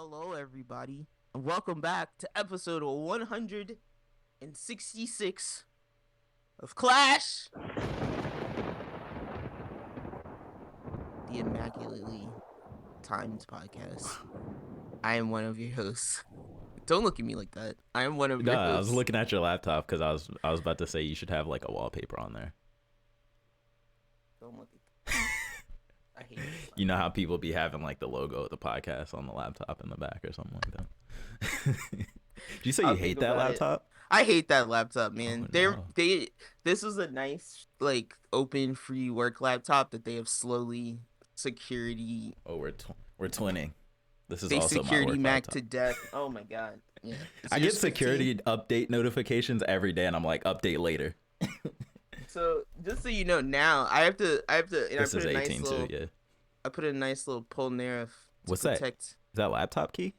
Hello, everybody, and welcome back to episode 166 of Clash, the Immaculately Timed podcast. I am one of your hosts. Don't look at me like that. I am one of your hosts. I was looking at your laptop because I was about to say you should have like a wallpaper on there. Don't look at me. I hate it. You know how people be having like the logo of the podcast on the laptop in the back or something like that. Did you say you hate that laptop? I hate that laptop, man. Oh, no. This was a nice, like, open free work laptop that they have slowly security. Oh, we're twinning. This is They also security my work Mac laptop. to death. Oh my god. Yeah. I get security update notifications every day, and I'm like, update later. So just so you know, now I have to. And This I is put a 18 nice too, little. yeah. I put a nice little Polnareff to What's that? protect. Is that laptop key?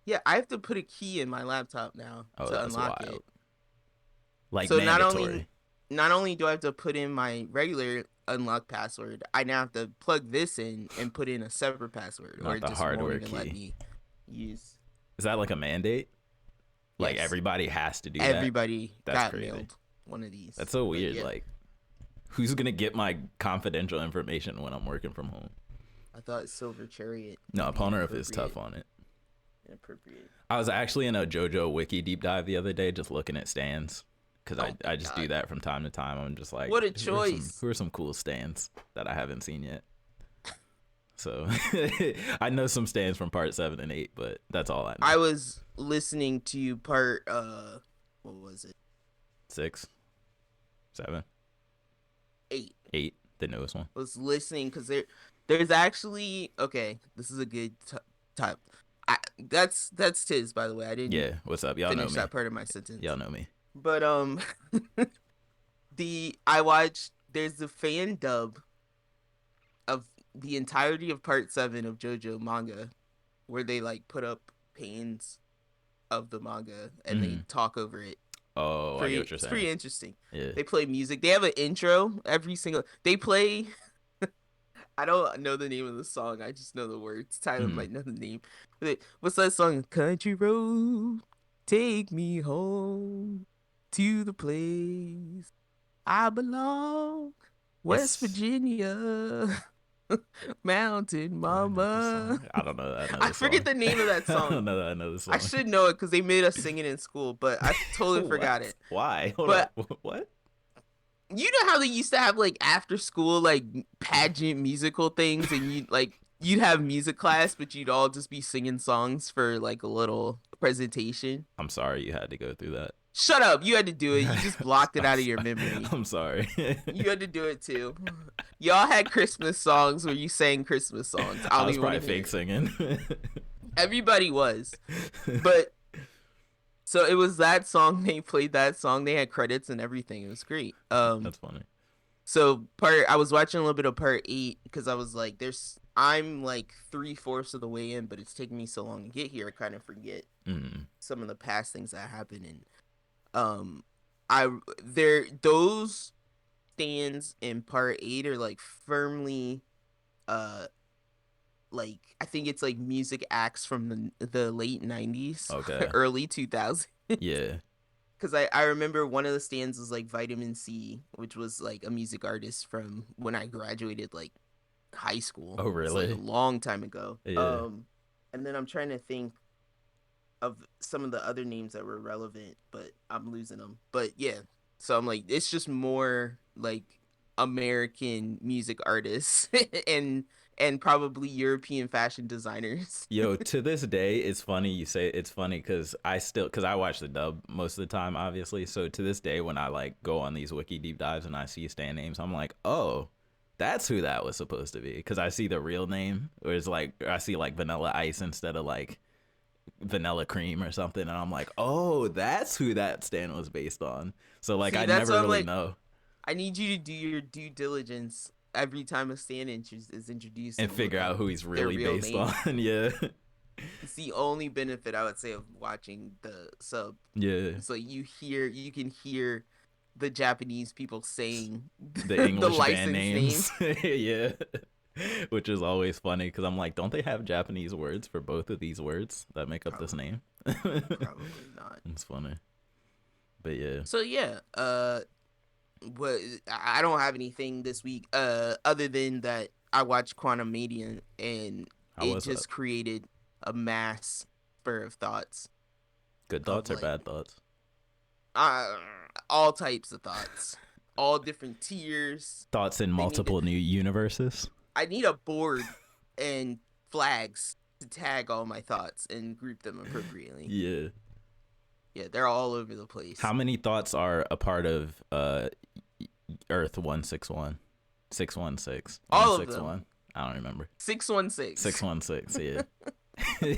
Yeah, I have to put a key in my laptop now Oh, to that's unlock wild. it. Like So mandatory. not only do I have to put in my regular unlock password, I now have to plug this in and put in a separate password, Not or it the just hardware won't even let key. me use. Is that like a mandate? Like Yes. everybody has to do that? Everybody That's got crazy. mailed one of these. That's so But weird. yeah, Like, who's gonna get my confidential information when I'm working from home? I thought Silver Chariot. No, would be Polnareff is inappropriate- tough on it. Inappropriate. I was actually in a JoJo wiki deep dive the other day, just looking at stands, because Oh my I just do God. that from time to time. I'm just like, What a Who choice. are some cool stands that I haven't seen yet? So I know some stands from part 7 and 8, but that's all I know. I was listening to part what was it? 6, 7, 8. 8, the newest one. I was listening because there's actually this is a good type. That's Tiz, by the way. I didn't Yeah, what's up? Y'all know finish me. that part of my sentence. Y'all know me. But there's the fan dub of the entirety of part 7 of JoJo manga, where they like put up panes of the manga and they talk over it. Oh, I get what you're It's saying. pretty interesting. Yeah. They play music. They have an intro every single. They play. I don't know the name of the song. I just know the words. Tyler might know the name. What's that song? Country road, take me home to the place I belong, West Yes. Virginia, Mountain Mama. I don't know that. I forget the name of that I song. don't know that. I know the song. I should know it because they made us sing it in school, but I totally forgot it. Why? Hold But- up. What? You know how they used to have like after school like pageant musical things, and you'd have music class, but you'd all just be singing songs for like a little presentation. I'm sorry you had to go through that. Shut up! You had to do it. You just blocked it out of your memory. I'm sorry. You had to do it too. Y'all had Christmas songs where you sang Christmas songs. I was even probably wanna hear fake it. singing. Everybody was, but so it was that song. They played that song. They had credits and everything. It was great. That's funny. So I was watching a little bit of part 8 because I was like, I'm like 3/4 of the way in, but it's taking me so long to get here. I kind of forget some of the past things that happened, and those stands in part 8 are like firmly, like I think it's like music acts from the late 90s, Okay. early 2000s. Yeah. Because I remember one of the stands was like Vitamin C, which was like a music artist from when I graduated like high school. Oh, It's, really? like, a long time ago. Yeah. And then I'm trying to think of some of the other names that were relevant, but I'm losing them. But yeah, so I'm like, it's just more like American music artists and probably European fashion designers. Yo, to this day, it's funny you say it's funny because I watch the dub most of the time, obviously. So to this day, when I like go on these wiki deep dives and I see stand names, I'm like, oh, that's who that was supposed to be. Because I see the real name, or it's like I see like Vanilla Ice instead of like Vanilla Cream or something, and I'm like, oh, that's who that stand was based on. So like, See, I that's never what I'm really like- know. I need you to do your due diligence every time a stand is introduced And look figure out up who he's their really real based name. on. Yeah. It's the only benefit I would say of watching the sub. Yeah. It's like you can hear the Japanese people saying The English band license names. Yeah. Which is always funny because I'm like, don't they have Japanese words for both of these words that make up this name? Probably not. It's funny. But yeah. So yeah, what I don't have anything this week other than that I watched Quantumania and How it was that? just created a mass spur of thoughts. Good thoughts or bad thoughts? All types of thoughts, all different tiers. Thoughts in multiple new universes. I need a board and flags to tag all my thoughts and group them appropriately. Yeah. Yeah, they're all over the place. How many thoughts are a part of Earth 161? 616. All of them. I don't remember. 616. 616, yeah.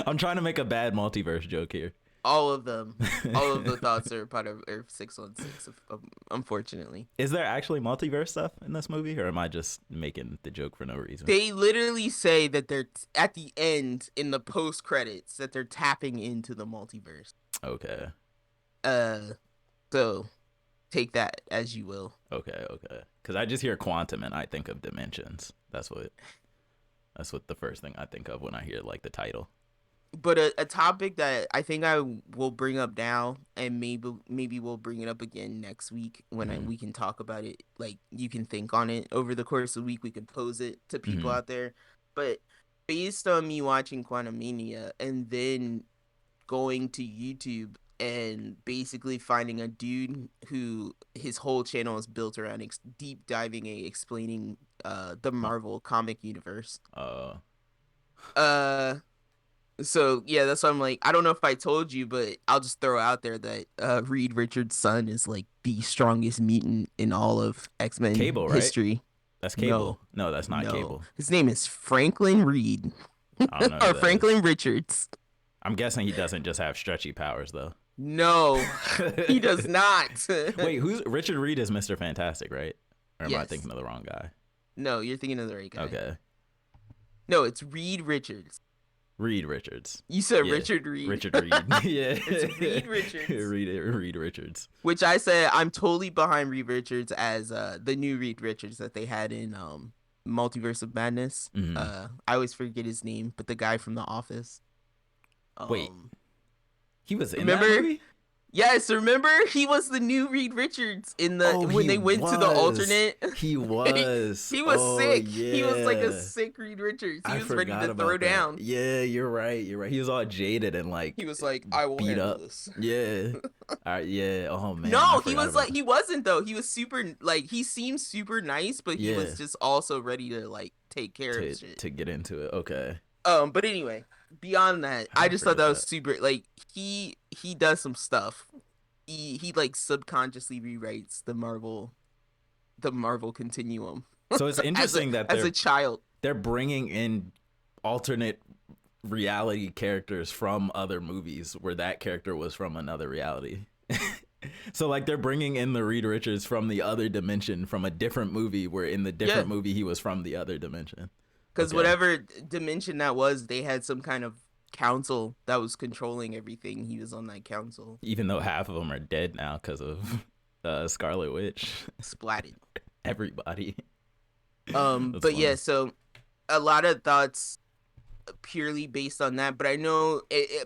I'm trying to make a bad multiverse joke here. All of them. All of the thoughts are part of Earth 616, unfortunately. Is there actually multiverse stuff in this movie, or am I just making the joke for no reason? They literally say that they're at the end in the post credits that they're tapping into the multiverse. Okay. So take that as you will. Okay. Because I just hear quantum and I think of dimensions. That's what the first thing I think of when I hear like the title. But a topic that I think I will bring up now, and maybe we'll bring it up again next week when we can talk about it. Like, you can think on it over the course of the week. We can pose it to people out there. But based on me watching Quantumania and then going to YouTube and basically finding a dude who his whole channel is built around deep diving explaining the Marvel comic universe. So, yeah, that's why I'm like, I don't know if I told you, but I'll just throw out there that Reed Richards' son is, like, the strongest mutant in all of X-Men history. Right? That's Cable. No, that's not Cable. His name is Franklin Reed. I don't know or Franklin Richards. I'm guessing he doesn't just have stretchy powers, though. No, he does not. Wait, Richard Reed is Mr. Fantastic, right? Or am I thinking of the wrong guy? No, you're thinking of the right guy. Okay. No, it's Reed Richards. Reed Richards. You said Richard Reed. Richard Reed. Yeah. It's Reed Richards. Reed Richards. Which I said I'm totally behind Reed Richards as the new Reed Richards that they had in Multiverse of Madness. I always forget his name, but the guy from The Office. Wait. He was in that movie? Yes, remember? He was the new Reed Richards in the when they went to the alternate. He was. He was sick. Yeah. He was like a sick Reed Richards. He was ready to throw down. Yeah, you're right. He was all jaded and like he was like, I will beat up this. Yeah. All right, yeah. Oh man. No, he was like he wasn't though. He was super like he seemed super nice, but he was just also ready to like take care of shit. To get into it. Okay. But anyway, beyond that, I just thought that was super like he does some stuff. He like subconsciously rewrites the Marvel continuum. So it's interesting that as a child they're bringing in alternate reality characters from other movies where that character was from another reality. So like they're bringing in the Reed Richards from the other dimension from a different movie where in the different movie he was from the other dimension. Because whatever dimension that was, they had some kind of council that was controlling everything. He was on that council. Even though half of them are dead now because of Scarlet Witch. Splatted. Everybody. But funny. Yeah, so a lot of thoughts purely based on that. But I know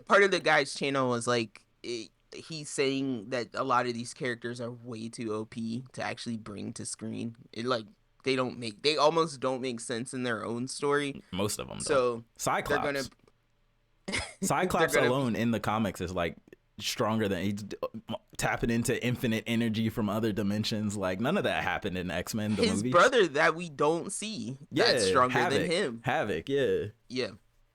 part of the guy's channel was like, he's saying that a lot of these characters are way too OP to actually bring to screen. It like, they almost don't make sense in their own story. Most of them don't. So Cyclops. Cyclops alone in the comics is like stronger than he's tapping into infinite energy from other dimensions. Like none of that happened in X-Men. His movies. Brother that we don't see. That's stronger Havoc, than him. Havoc, yeah.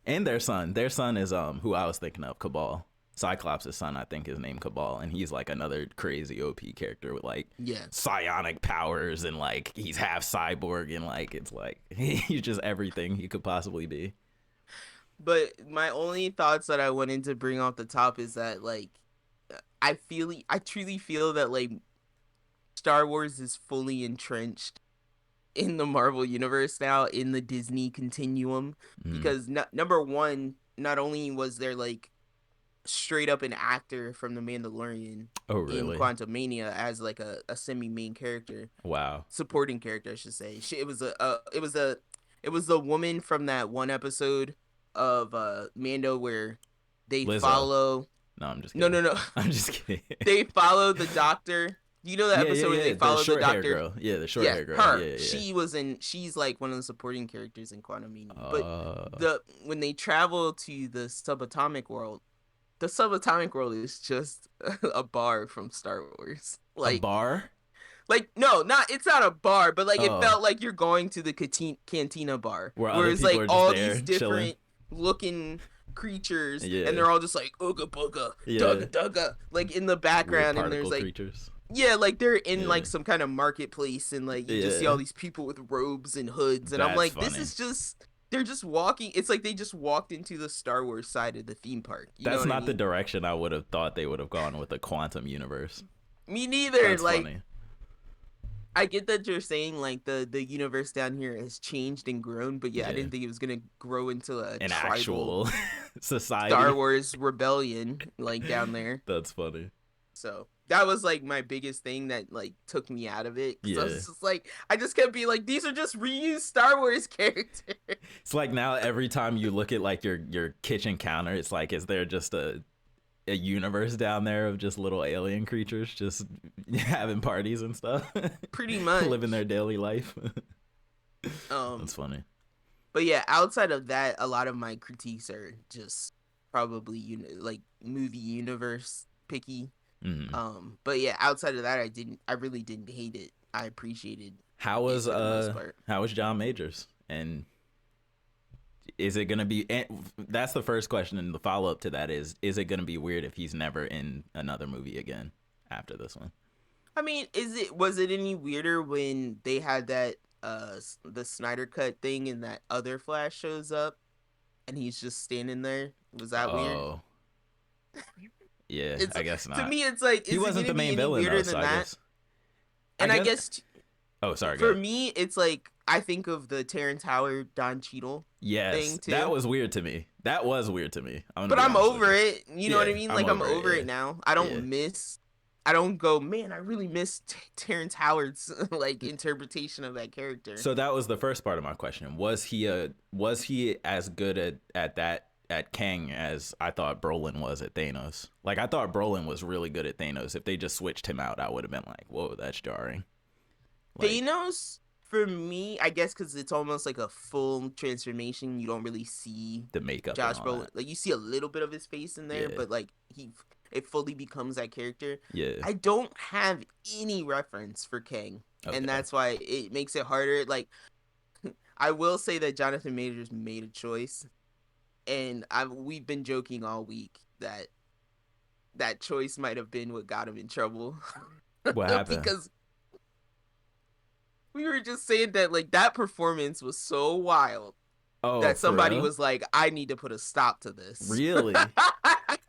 And their son. Their son is who I was thinking of, Cabal. Cyclops' son, I think, is named Cabal, and he's like another crazy OP character with like psionic powers and like he's half cyborg and like it's like he's just everything he could possibly be. But my only thoughts that I wanted to bring off the top is that like I truly feel that like Star Wars is fully entrenched in the Marvel universe now, in the Disney continuum, because number one, not only was there like straight up an actor from The Mandalorian Oh, in really? Quantumania as like a semi main character, Wow. supporting character, I should say. It was the woman from that one episode of Mando where they Lizzo. follow. No, I'm just No, kidding. no, no. I'm just kidding. They follow the doctor. You know that Yeah, episode where they the follow the short hair doctor? girl. Yeah, the short Yeah, hair girl. her. Yeah, yeah. She's like one of the supporting characters in Quantumania. Uh, But when they travel to the subatomic world, the subatomic world is just a bar from Star Wars. a bar? No, it's not a bar, but like it Oh. felt like you're going to the cantina bar, Where where other it's people like are just all there, these different chilling. looking creatures, Yeah. and they're all just like ooga booga, Yeah. dugga dugga, like in the Weird background, and particle there's like creatures. yeah, like they're in Yeah. like some kind of marketplace, and like you just see Yeah. all these people with robes and hoods, and I'm That's like, funny. this is just they're just walking. It's like they just walked into the Star Wars side of the theme park. You know That's what I not the mean? direction I would have thought they would have gone with a quantum universe. Me neither. That's like funny. I get that you're saying like the universe down here has changed and grown, but yeah, I Yeah. didn't think it was gonna grow into An tribal actual society. Star Wars rebellion like down there. That's funny. So that was like my biggest thing that like took me out of it. 'Cause I was Yeah. just like, I just kept being like, these are just reused Star Wars characters. It's like now every time you look at like your kitchen counter, it's like, is there just a universe down there of just little alien creatures just having parties and stuff? Pretty much. Living their daily life. Um, That's funny. but yeah, outside of that, a lot of my critiques are just probably like movie universe picky. But yeah, outside of that, I really didn't hate it. I appreciated How was it for the most part. how was John Majors? And is it gonna be? And that's the first question, and the follow up to that is it gonna be weird if he's never in another movie again after this one? I mean, was it any weirder when they had that the Snyder cut thing and that other Flash shows up and he's just standing there? Was that weird? Oh, yeah, I guess not. To me, it's like he wasn't the main villain weirder though, than so I that. guess. And I guess Oh, sorry. for me, it's like I think of the Terrence Howard Don Cheadle yes, thing too. that was weird to me. That was weird to me. But I'm over it. You know what I Yeah, mean? I'm Like I'm over it, over yeah. it now. I don't Yeah. miss. I don't go, man. I really miss Terrence Howard's like interpretation of that character. So that was the first part of my question. Was he as good at Kang as I thought Brolin was at Thanos? Like I thought Brolin was really good at Thanos. If they just switched him out, I would have been like, whoa, that's jarring. Like, Thanos, for me, I guess because it's almost like a full transformation. You don't really see the makeup. Josh and all Brolin. that. Like you see a little bit of his face in there, Yeah. but like it fully becomes that character. Yeah. I don't have any reference for Kang, Okay. and that's why it makes it harder. Like I will say that Jonathan Majors made a choice, and we've been joking all week that that choice might have been what got him in trouble. What happened? Because we were just saying that like that performance was so wild that for somebody real? was like, I need to put a stop to this. Really?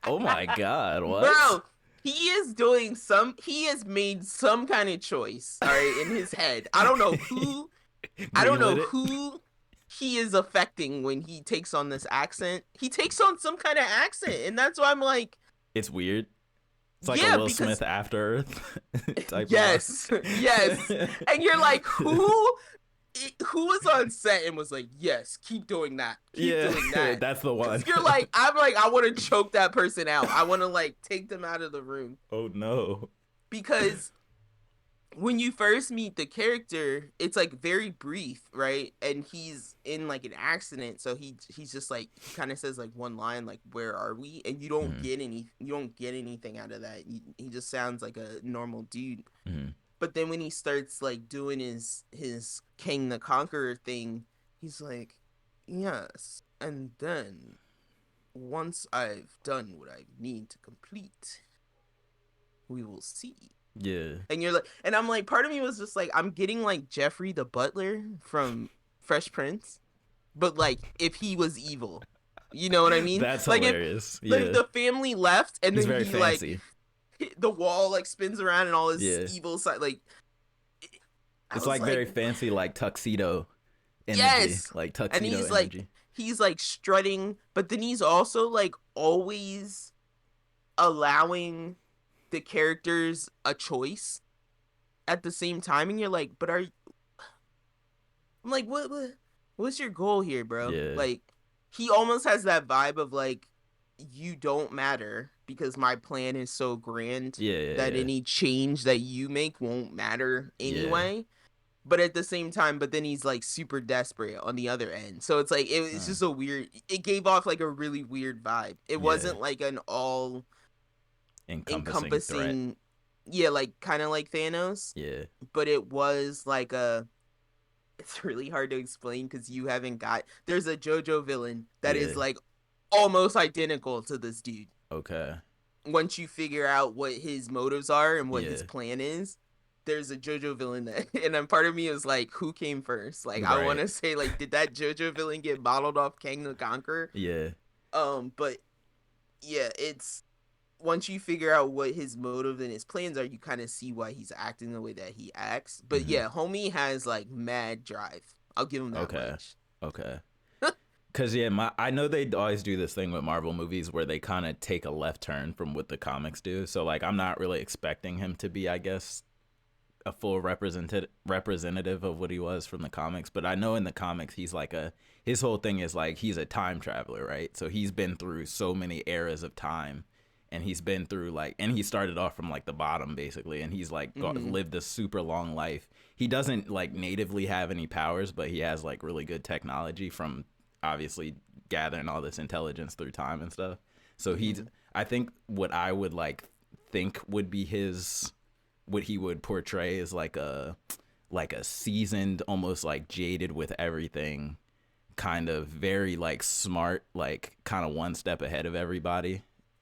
Oh my God! What? Bro, he has made some kind of choice, all right, in his head. I don't know who Greenlit it? who he is affecting when he takes on this accent. He takes on some kind of accent, and that's why I'm like, It's weird. It's like Yeah, a Will because- Smith After Earth type. yes, yes. And you're like, who was on set and was like, yes, keep doing that. Keep doing that. That's the one. You're like, I'm like, I want to choke that person out. I want to like take them out of the room. Oh no. Because when you first meet the character, it's like very brief, right? And he's in like an accident, so he's just like he kind of says like one line like "Where are we?" and you don't get anything out of that. He just sounds like a normal dude. Mhm. But then when he starts like doing his King the Conqueror thing, he's like, "Yes, and then once I've done what I need to complete, we will see." Yeah. And you're like, and I'm like, part of me was just like, I'm getting like Jeffrey the Butler from Fresh Prince, but like if he was evil, you know what I mean? That's like hilarious. If, like Yeah. the family left, and He's then very he fancy. like the wall like spins around and all his Yeah. evil side like. I It's was like very fancy, like tuxedo energy. Yes! Like and tuxedo he's energy. like strutting, but then he's also like always allowing the characters a choice at the same time, and you're like, but I'm like, what's your goal here, bro? Yeah. Like, he almost has that vibe of like, you don't matter because my plan is so grand Yeah, yeah, that yeah. any change that you make won't matter Yeah. anyway. But at the same time, but then he's like super desperate on the other end. So it's like it's just a weird. It gave off like a really weird vibe. It Yeah. wasn't like an all Encompassing threat. encompassing, yeah, like kind of like Thanos. Yeah. But it was like a. It's really hard to explain because you haven't got. There's a JoJo villain that Yeah. is like almost identical to this dude. Okay. Once you figure out what his motives are and what Yeah. his plan is, there's a JoJo villain that, and then part of me is like, who came first? Like, I want to Right. say, like, did that JoJo villain get bottled off Kang the Conqueror? Yeah. But yeah, it's once you figure out what his motive and his plans are, you kind of see why he's acting the way that he acts. But Mhm. yeah, homie has like mad drive. I'll give him that Okay. much. Okay. Cause yeah, I know they always do this thing with Marvel movies where they kind of take a left turn from what the comics do. So like, I'm not really expecting him to be, I guess, a full representative of what he was from the comics. But I know in the comics he's like his whole thing is like he's a time traveler, right? So he's been through so many eras of time, and he's been through like, and he started off from like the bottom basically, and he's like lived a super long life. He doesn't like natively have any powers, but he has like really good technology from obviously gathering all this intelligence through time and stuff. So I think what I would like think would be what he would portray is like a seasoned, almost like jaded with everything, kind of very like smart, like kind of one step ahead of everybody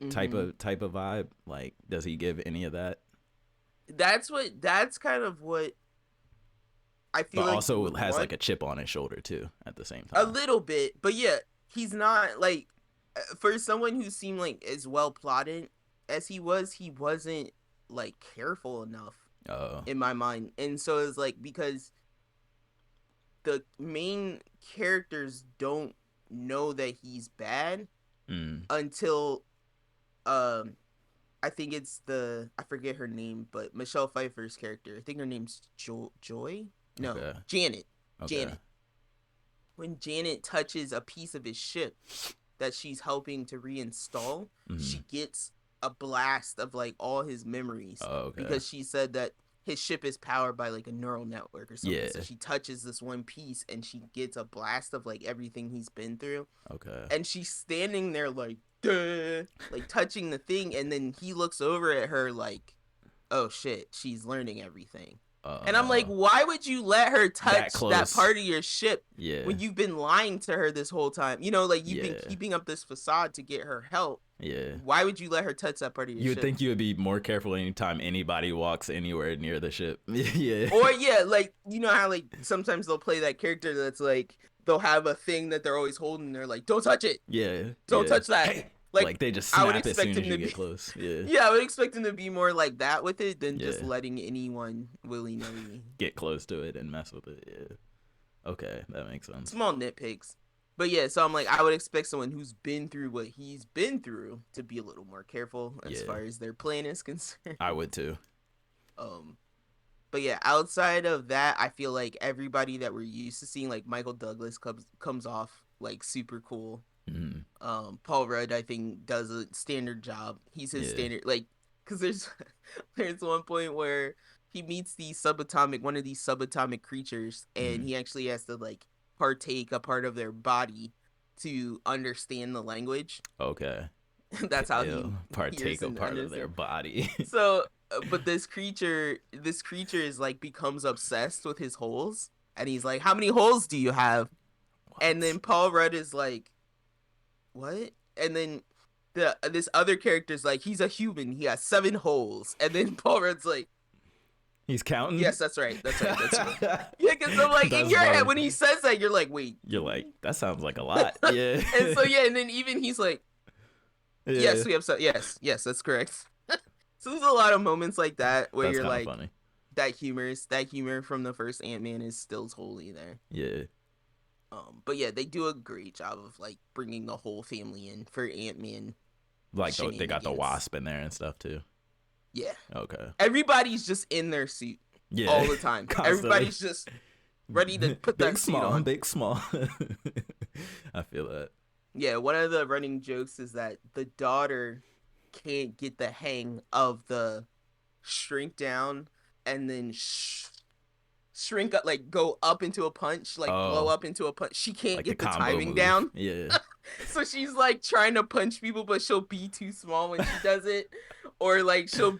type of vibe. Like, does he give any of that? That's kind of what I feel But like also has like a chip on his shoulder too at the same a time. little bit. But yeah, he's not like for someone who seemed like as well plotted as he wasn't like careful enough Oh. in my mind. And so it's like because the main characters don't know that he's bad until I think it's I forget her name, but Michelle Pfeiffer's character. I think her name's Joy. No, Okay. Janet. Okay. Janet. When Janet touches a piece of his ship that she's helping to reinstall, she gets a blast of like all his memories. Oh, okay. Because she said that his ship is powered by like a neural network or something. Yeah. So she touches this one piece and she gets a blast of like everything he's been through. Okay. And she's standing there like, duh, like touching the thing, and then he looks over at her like, oh shit, she's learning everything. And I'm like, why would you let her touch that part of your ship when you've been lying to her this whole time? You know, like you've been keeping up this facade to get her help. Yeah. Why would you let her touch that part of your ship? You would think you would be more careful anytime anybody walks anywhere near the ship. Yeah. Or yeah, like you know how like sometimes they'll play that character that's like they'll have a thing that they're always holding. They're like, don't touch it. Yeah. Don't touch that. Hey. Like they just snap as soon as you get close. Yeah. Yeah, I would expect him to be more like that with it than just letting anyone willy-nilly get close to it and mess with it. Yeah. Okay, that makes sense. Small nitpicks. But yeah, so I'm like, I would expect someone who's been through what he's been through to be a little more careful as far as their plan is concerned. I would too. But yeah, outside of that, I feel like everybody that we're used to seeing, like Michael Douglas comes off like super cool. Paul Rudd, I think, does a standard job. He's his standard, like, because there's one point where he meets one of these subatomic creatures, and he actually has to like partake a part of their body to understand the language. Okay. That's how he partake a part of their body. So, but this creature is like becomes obsessed with his holes, and he's like, "How many holes do you have?" What? And then Paul Rudd is like, what? And then this other character's like, he's a human. He has 7 holes. And then Paul Rudd's like, he's counting? Yes, that's right. That's right. Yeah, because I'm like, in your head, when he says that, you're like, wait. You're like, that sounds like a lot. Yeah. And so, yeah, and then even he's like, yes, we have yes, that's correct. So there's a lot of moments like that where you're like, funny. That humor from the first Ant Man is still totally there. Yeah. But yeah, they do a great job of like bringing the whole family in for Ant Man Like they got the wasp in there and stuff too. Yeah. Okay. Everybody's just in their suit. Yeah. All the time. Everybody's just ready to put that suit on. Big small. I feel that. Yeah, one of the running jokes is that the daughter can't get the hang of the shrink down and then shrink up, like go up into a punch, like blow up into a punch. She can't get the timing down. Yeah. So she's like trying to punch people, but she'll be too small when she does it, or like she'll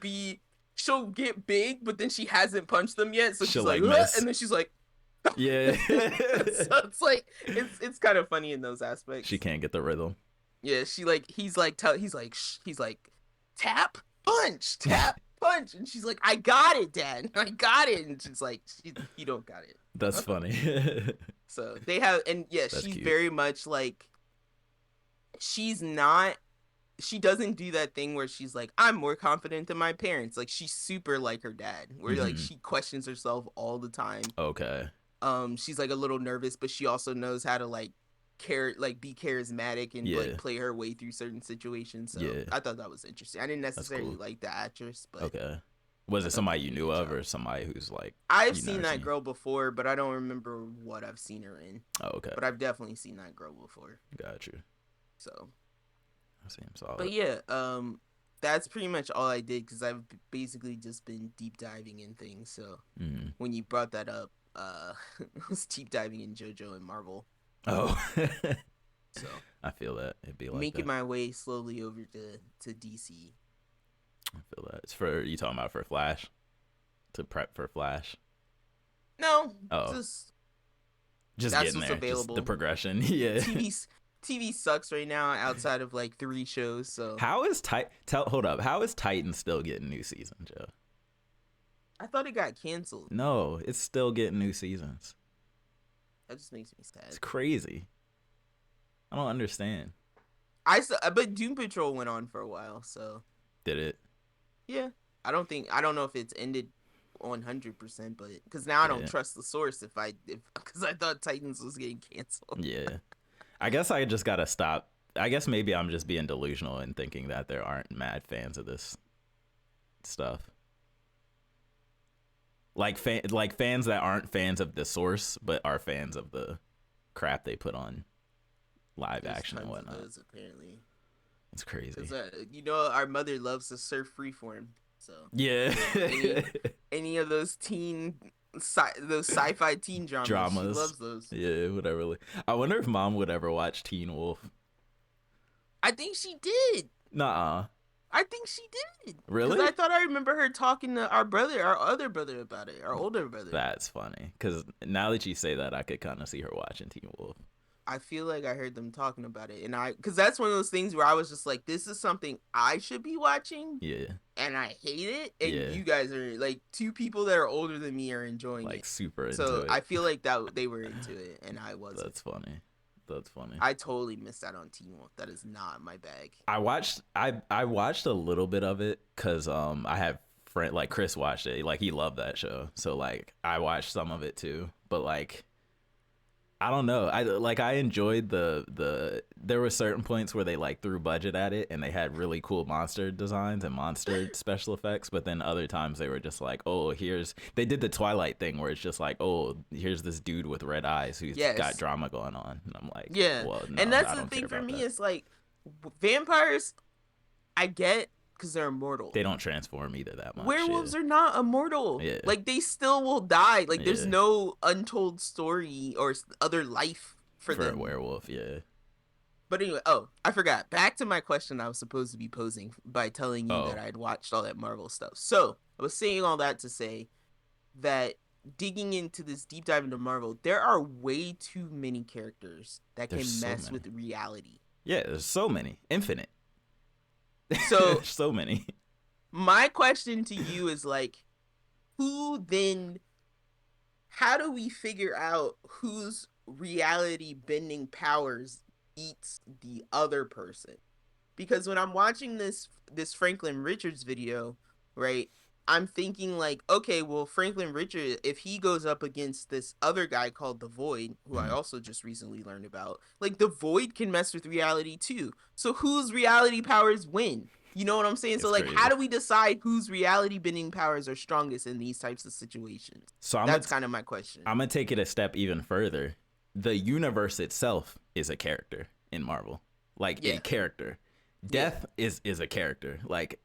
get big, but then she hasn't punched them yet, so she's like and then she's like. Yeah. So it's like it's kind of funny in those aspects. She can't get the rhythm. Yeah, he's like tap punch, and she's like, I got it, Dad, I got it, and she's like, you don't got it. That's funny. So they have, and yeah, That's she's cute. very much like, she doesn't do that thing where she's like, I'm more confident than my parents. Like, she's super like her dad, where like she questions herself all the time. Okay. She's like a little nervous, but she also knows how to like be charismatic and like play her way through certain situations. So I thought that was interesting. I didn't necessarily like the actress, but okay. Was it somebody you knew of, or somebody who's like, I've seen that girl before, but I don't remember what I've seen her in. Oh, okay. But I've definitely seen that girl before. Got you. So I see him solid. But yeah, that's pretty much all I did, because I've basically just been deep diving in things. So when you brought that up, I was deep diving in JoJo and Marvel. Oh. So I feel that. It'd be like making my way slowly over to DC. I feel that. It's for, you talking about for Flash? To prep for Flash? No. Oh. Just getting there. Available. Just the progression. Yeah. TV sucks right now outside of like 3 shows. So how is hold up. How is Titan still getting new season, Joe? I thought it got canceled. No, it's still getting new seasons. That just makes me sad. It's crazy. I don't understand. But Doom Patrol went on for a while, so. Did it? Yeah. I don't know if it's ended 100%, but because now I don't trust the source because I thought Titans was getting canceled. Yeah. I guess I just gotta stop. I guess maybe I'm just being delusional and thinking that there aren't mad fans of this stuff. Like fans that aren't fans of the source, but are fans of the crap they put on live action and whatnot. Those, apparently. It's crazy. Our mother loves to surf freeform. So yeah. any of those those sci-fi teen dramas. She loves those. Yeah, whatever. I wonder if Mom would ever watch Teen Wolf. I think she did. Nuh-uh. I think she did. Really? Because I thought I remember her talking to our other brother about it, our older brother. That's funny. Because now that you say that, I could kind of see her watching Teen Wolf. I feel like I heard them talking about it, because that's one of those things where I was just like, this is something I should be watching. Yeah. And I hate it, and you guys are like 2 people that are older than me are enjoying it. Like super into it. So I feel like that they were into it, and I wasn't. That's funny. I totally missed out on Teen Wolf. That is not my bag. I watched a little bit of it because I have friend like Chris watched it. Like he loved that show, so like I watched some of it too. But like I don't know. I enjoyed the there were certain points where they like threw budget at it and they had really cool monster designs and monster special effects, but then other times they were just like, oh, they did the Twilight thing where it's just like, oh, here's this dude with red eyes who's got drama going on. And I'm like, well, no, and that's the thing for me is like vampires, I get, because they're immortal. They don't transform either that much. Werewolves are not immortal. Yeah. Like, they still will die. Like, there's no untold story or other life for them. A werewolf, yeah. But anyway, I forgot. Back to my question I was supposed to be posing by telling you that I had watched all that Marvel stuff. So, I was saying all that to say that digging into this deep dive into Marvel, there are way too many characters that can mess with reality. Yeah, there's so many. Infinite. So so many. My question to you is like, how do we figure out whose reality bending powers beats the other person? Because when I'm watching this Franklin Richards video, right, I'm thinking like, okay, well, Franklin Richard, if he goes up against this other guy called the Void, who I also just recently learned about, like the Void can mess with reality too. So whose reality powers win? You know what I'm saying? It's So like, crazy. how do we decide whose reality bending powers are strongest in these types of situations? So that's kind of my question. I'm gonna take it a step even further. The universe itself is a character in Marvel, like a character. Death is a character. Like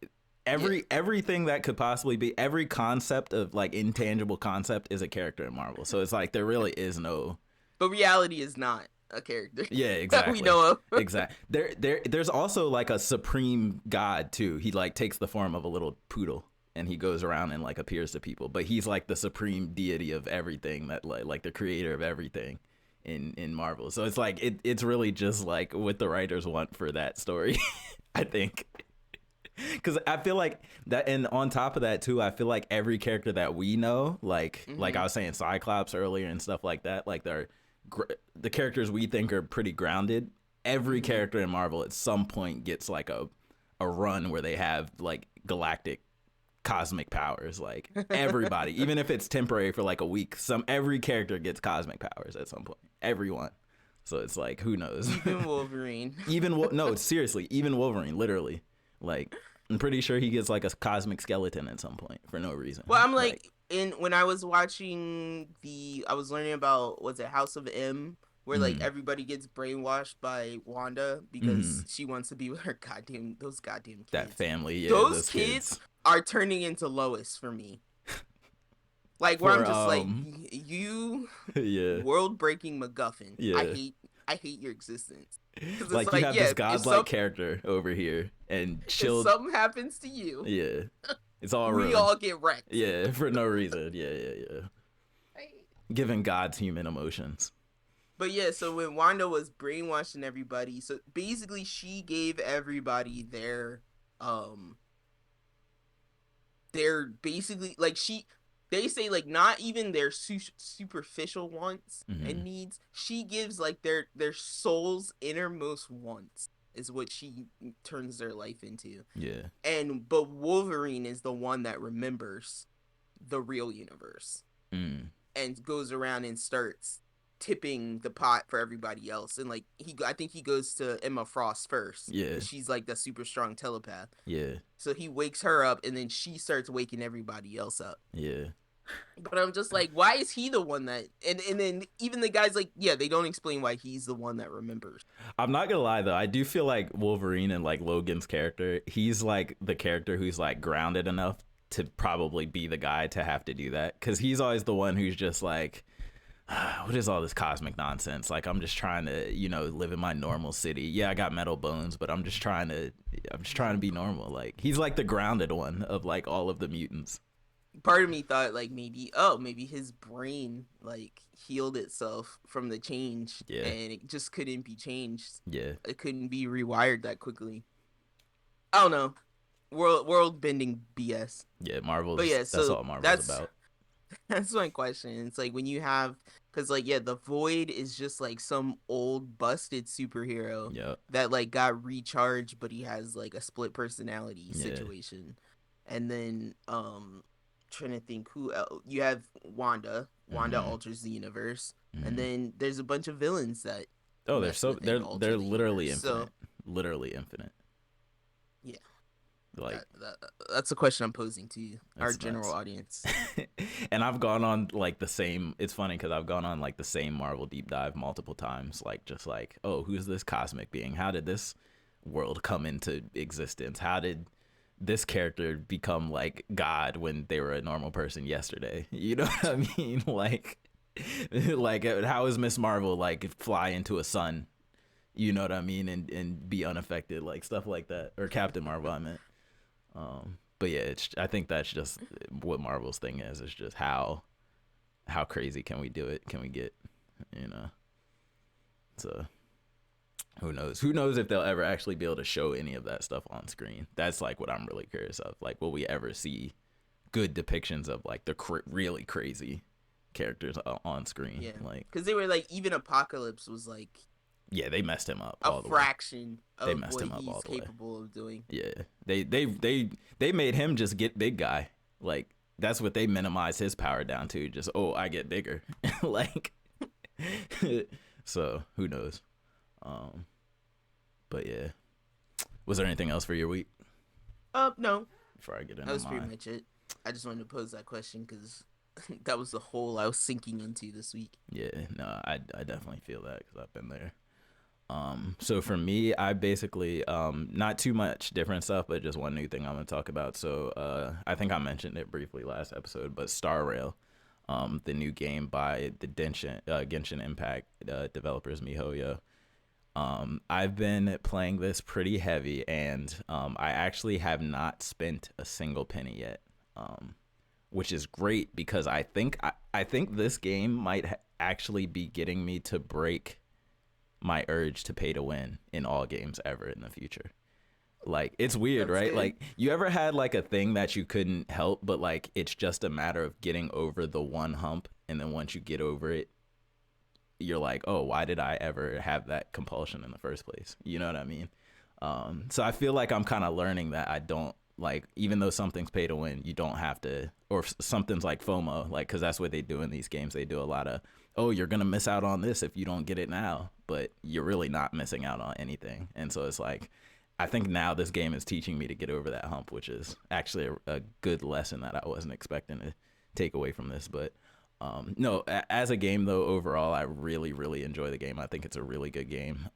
everything that could possibly be, every concept of like intangible concept is a character in Marvel. So it's like there really is no. But reality is not a character. Yeah, exactly. That we know of. Exactly. There's also like a supreme god too. He like takes the form of a little poodle and he goes around and like appears to people. But he's like the supreme deity of everything, that like the creator of everything in Marvel. So it's like it's really just like what the writers want for that story. I think. Because I feel like that, and on top of that too, I feel like every character that we know, like I was saying Cyclops earlier and stuff like that, like the characters we think are pretty grounded. Every character in Marvel at some point gets like a run where they have like galactic cosmic powers. Like everybody, even if it's temporary for like a week, every character gets cosmic powers at some point. Everyone. So it's like, who knows? Even Wolverine. No, seriously, even Wolverine, literally. Like, I'm pretty sure he gets like a cosmic skeleton at some point for no reason. Well, I'm like when I was watching I was learning about, was it House of M, where like everybody gets brainwashed by Wanda because she wants to be with those goddamn kids. That family, yeah. Those kids are turning into Lois for me. Like where I'm just like, you world-breaking MacGuffin. Yeah. I hate your existence. Like you have this godlike character over here, and if something happens to you, it's all we ruined. all get wrecked. Yeah, for no reason. Yeah. Giving God's human emotions. But yeah, so when Wanda was brainwashing everybody, so basically she gave everybody their basically like they say like not even their superficial wants and needs. She gives like their soul's innermost wants is what she turns their life into. Yeah. But Wolverine is the one that remembers the real universe and goes around and starts tipping the pot for everybody else. And like I think he goes to Emma Frost first. Yeah. She's like the super strong telepath. Yeah. So he wakes her up and then she starts waking everybody else up. Yeah. But I'm just like, why is he the one that and then even the guys like, they don't explain why he's the one that remembers. I'm not gonna lie though, I do feel like Wolverine and like Logan's character, he's like the character who's like grounded enough to probably be the guy to have to do that, because he's always the one who's just like, what is all this cosmic nonsense? Like, I'm just trying to, live in my normal city. Yeah, I got metal bones, but I'm just trying to be normal. Like, he's like the grounded one of like all of the mutants. Part of me thought like maybe his brain like healed itself from the change, and it just couldn't be changed. Yeah, it couldn't be rewired that quickly. I don't know, world bending BS. Yeah, Marvel. But that's all Marvel's about. That's my question. It's like when you have, because like the Void is just like some old busted superhero that like got recharged, but he has like a split personality situation, and then trying to think who else. You have Wanda alters the universe, and then there's a bunch of villains that they're literally infinite. Literally infinite. Yeah, like that's a question I'm posing to our general audience. And I've gone on like the same, it's funny because I've gone on like the same Marvel deep dive multiple times, like just like, oh, who's this cosmic being, how did this world come into existence, how did this character become like God when they were a normal person yesterday? You know what I mean? Like how is Miss Marvel like fly into a sun, you know what I mean, and be unaffected, like stuff like that. Or Captain Marvel, I meant. But yeah, I think that's just what Marvel's thing is. It's just how crazy can we do it? Can we get, so who knows if they'll ever actually be able to show any of that stuff on screen. That's like what I'm really curious of. Like, will we ever see good depictions of like the really crazy characters on screen? Yeah, like, because they were like, even Apocalypse was like, yeah, they messed him up. A fraction of what he's capable of doing. Yeah, they made him just get big guy. Like that's what they minimize his power down to. Just I get bigger. Like, so who knows? But yeah, was there anything else for your week? No. Before I get into That was mine. pretty much it. I just wanted to pose that question because that was the hole I was sinking into this week. Yeah, no, I definitely feel that because I've been there. So for me, I basically not too much different stuff, but just one new thing I'm gonna talk about. So I think I mentioned it briefly last episode, but Star Rail, the new game by the Genshin Impact developers MiHoYo. I've been playing this pretty heavy, and I actually have not spent a single penny yet, which is great because I think this game might actually be getting me to break my urge to pay to win in all games ever in the future. Like, it's weird, right? Good. Like, you ever had like a thing that you couldn't help, but like it's just a matter of getting over the one hump, and then once you get over it, you're like, oh, why did I ever have that compulsion in the first place? You know what I mean? So I feel like I'm kind of learning that I don't, like, even though something's pay to win, you don't have to, or something's like FOMO, like, because that's what they do in these games. They do a lot of, oh, you're going to miss out on this if you don't get it now, but you're really not missing out on anything. And so it's like, I think now this game is teaching me to get over that hump, which is actually a good lesson that I wasn't expecting to take away from this. But no, as a game, though, overall, I really, really enjoy the game. I think it's a really good game.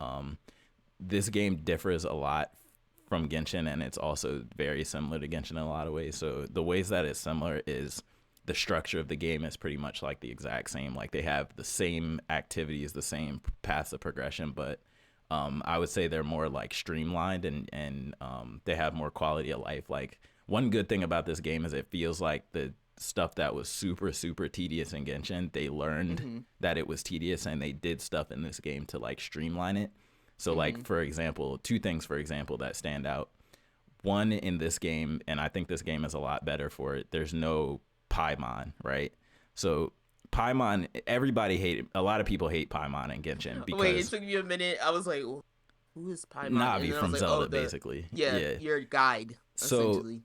This game differs a lot from Genshin, and it's also very similar to Genshin in a lot of ways. So the ways that it's similar is the structure of the game is pretty much like the exact same. Like, they have the same activities, the same paths of progression, but I would say they're more like streamlined, and they have more quality of life. Like, one good thing about this game is it feels like the stuff that was super, super tedious in Genshin, they learned that it was tedious, and they did stuff in this game to like streamline it. So like, for example, two things, for example, that stand out. One, in this game, and I think this game is a lot better for it, there's no Paimon, right? So Paimon, a lot of people hate Paimon in Genshin because... Wait, it took me a minute. I was like, who is Paimon? Navi from like, Zelda, basically. Yeah, your guide, essentially. So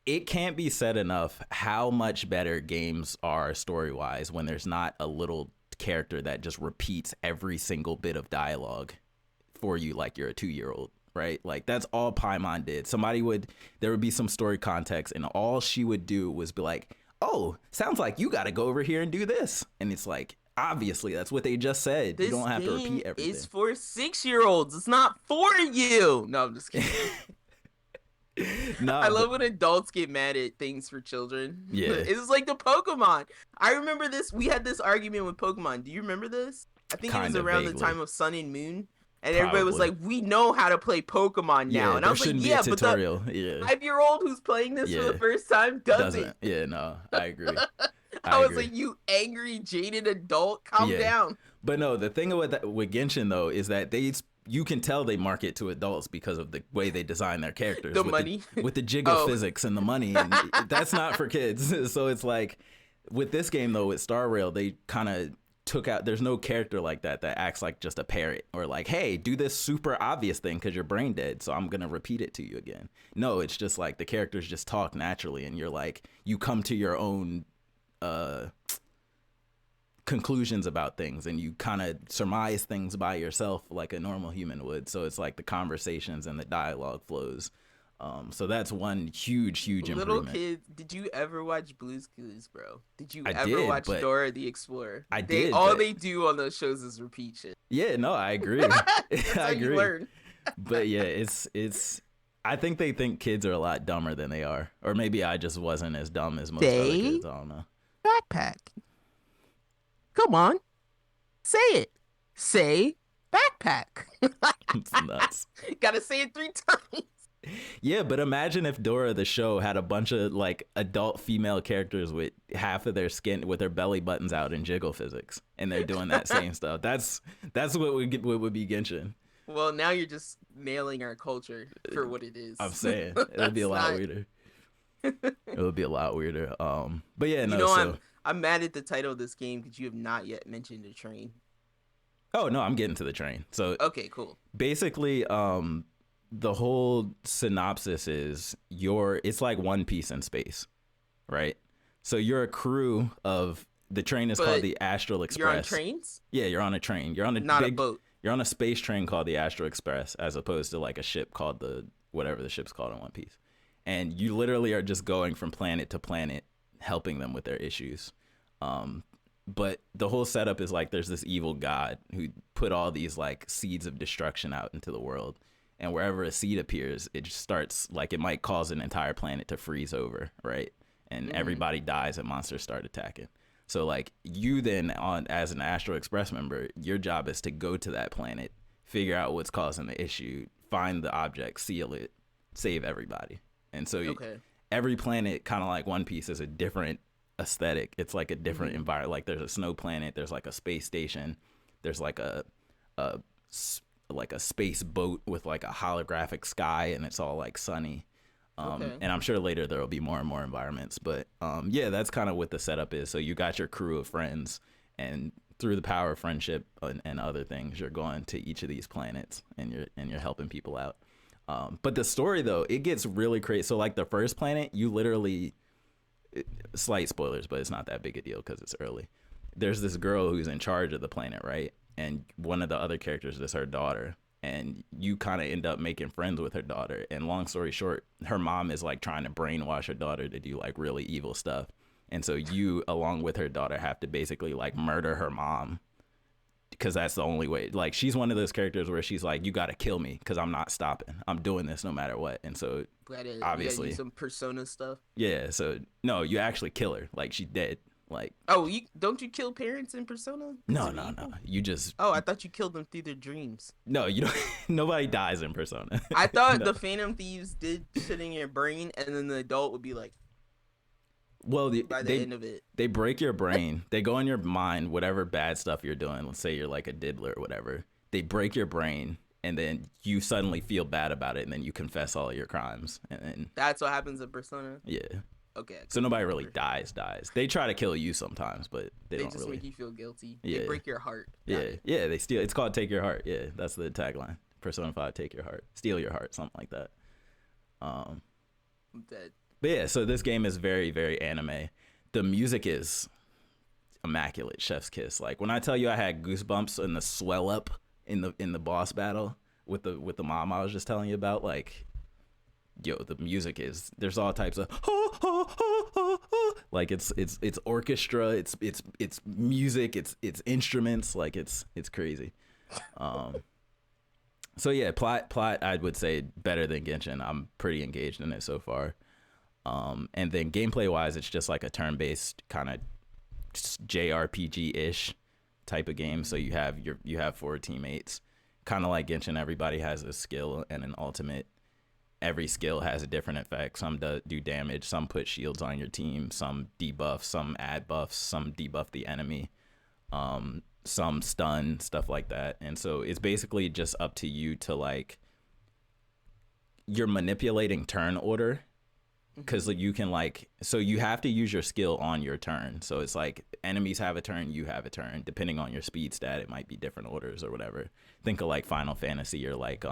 it can't be said enough how much better games are story-wise when there's not a little character that just repeats every single bit of dialogue for you like you're a 2-year-old, right? Like, that's all Paimon did. There would be some story context, and all she would do was be like, oh, sounds like you got to go over here and do this. And it's like, obviously, that's what they just said. You don't have to repeat everything. It's for 6-year-olds. It's not for you. No, I'm just kidding. I love when adults get mad at things for children. Yeah. It's like the Pokemon. I remember this. We had this argument with Pokemon. Do you remember this? I think it was around the time of Sun and Moon. And everybody was like, we know how to play Pokemon now. And I was like, yeah, but the 5-year-old who's playing this for the first time doesn't. Yeah, no, I agree. I was like, you angry, jaded adult, calm down. But no, the thing with Genshin, though, is that you can tell they market to adults because of the way they design their characters. The money. With the jiggle physics and the money. And that's not for kids. So it's like, with this game, though, with Star Rail, they kind of took out, there's no character like that acts like just a parrot, or like, hey, do this super obvious thing because you're brain dead, so I'm gonna repeat it to you again. No, it's just like the characters just talk naturally, and you're like, you come to your own conclusions about things, and you kind of surmise things by yourself like a normal human would. So it's like the conversations and the dialogue flows. So that's one huge improvement. Little kids, did you ever watch Blue's Clues, bro? Did you ever watch Dora the Explorer? I did. All they do on those shows is repeat shit. Yeah, no, I agree. I agree. You learn. But yeah, it's. I think they think kids are a lot dumber than they are, or maybe I just wasn't as dumb as most other kids. I don't know. Backpack. Come on, say it. Say backpack. It's nuts. Gotta say it 3 times. Yeah, but imagine if Dora the show had a bunch of like adult female characters with half of their skin with their belly buttons out in jiggle physics, and they're doing that same stuff. That's what would be Genshin. Well, now you're just nailing our culture for what it is. I'm saying it'll be a lot weirder. It'll be a lot weirder. But yeah, no. I'm mad at the title of this game because you have not yet mentioned a train. Oh no, I'm getting to the train. So okay, cool. Basically, the whole synopsis is it's like One Piece in space, right? So you're a crew of the train is called But the Astral you're on Express. trains, Yeah, you're on a train. You're on a not a big. boat. You're on a space train called the Astral Express, as opposed to like a ship called the whatever the ship's called in One Piece. And you literally are just going from planet to planet, helping them with their issues. But the whole setup is like there's this evil god who put all these like seeds of destruction out into the world. And wherever a seed appears, it just starts like it might cause an entire planet to freeze over, right? And everybody dies and monsters start attacking. So like you then on as an Astro Express member, your job is to go to that planet, figure out what's causing the issue, find the object, seal it, save everybody. And so every planet, kind of like One Piece, is a different aesthetic. It's like a different environment. Like there's a snow planet, there's like a space station, there's like a space boat with like a holographic sky, and it's all like sunny. And I'm sure later there will be more and more environments, but yeah, that's kind of what the setup is. So you got your crew of friends, and through the power of friendship and other things, you're going to each of these planets, and you're helping people out. But the story though, it gets really crazy. So like the first planet, you literally, slight spoilers, but it's not that big a deal because it's early. There's this girl who's in charge of the planet, right? And one of the other characters is her daughter. And you kind of end up making friends with her daughter. And long story short, her mom is like trying to brainwash her daughter to do like really evil stuff. And so you, along with her daughter, have to basically like murder her mom, because that's the only way. Like she's one of those characters where she's like, you got to kill me because I'm not stopping. I'm doing this no matter what. And so obviously do some Persona stuff. Yeah. So no, you actually kill her. Like she's dead. Like, oh, don't you kill parents in Persona? No. You just. Oh, I thought you killed them through their dreams. No, you don't. Nobody dies in Persona. I thought the Phantom Thieves did shit in your brain, and then the adult would be like. Well, by the end of it, they break your brain. They go in your mind, whatever bad stuff you're doing. Let's say you're like a diddler or whatever. They break your brain, and then you suddenly feel bad about it, and then you confess all your crimes. And then that's what happens in Persona. Yeah. Okay. So nobody really dies. They try to kill you sometimes, but they don't just really. Make you feel guilty. Yeah. They break your heart. Yeah. They steal. It's called Take Your Heart. Yeah, that's the tagline. Persona 5, Take Your Heart, Steal Your Heart, something like that. I'm dead. But yeah, so this game is very, very anime. The music is immaculate, chef's kiss. Like when I tell you I had goosebumps and the swell up in the boss battle with the mom I was just telling you about, like. Yo, the music is, there's all types of like it's orchestra, it's music, it's instruments, like it's crazy. So yeah, plot I would say better than Genshin. I'm pretty engaged in it so far. And then gameplay wise, it's just like a turn-based kind of JRPG-ish type of game. So you have 4 teammates, kind of like Genshin. Everybody has a skill and an ultimate. Every skill has a different effect. Some do damage, some put shields on your team, some debuff, some add buffs, some debuff the enemy, some stun, stuff like that. And so it's basically just up to you to like, you're manipulating turn order, because you can like, so you have to use your skill on your turn. So it's like enemies have a turn, you have a turn. Depending on your speed stat, it might be different orders or whatever. Think of like Final Fantasy or like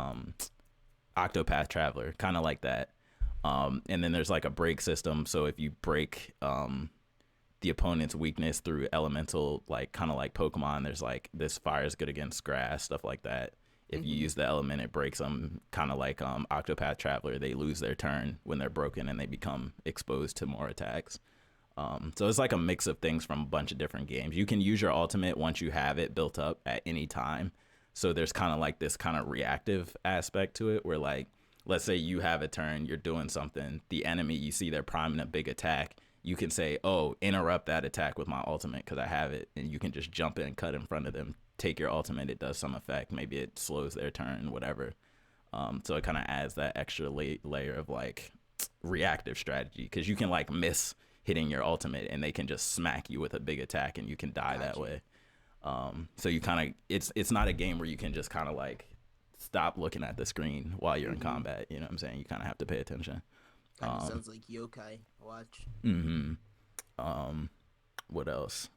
Octopath Traveler, kind of like that. And then there's like a break system. So if you break the opponent's weakness through elemental, like kind of like Pokemon, there's like this fire is good against grass, stuff like that. If you use the element, it breaks them, kind of like Octopath Traveler. They lose their turn when they're broken and they become exposed to more attacks. So it's like a mix of things from a bunch of different games. You can use your ultimate once you have it built up at any time. So there's kind of like this kind of reactive aspect to it where like, let's say you have a turn, you're doing something, the enemy, you see they're priming a big attack. You can say, oh, interrupt that attack with my ultimate because I have it. And you can just jump in and cut in front of them, take your ultimate, it does some effect. Maybe it slows their turn, whatever. So it kind of adds that extra layer of like reactive strategy, because you can like miss hitting your ultimate and they can just smack you with a big attack and you can die that way. So you kind of, it's not a game where you can just kind of like stop looking at the screen while you're in combat. You know what I'm saying? You kind of have to pay attention. Sounds like yokai. Watch. What else?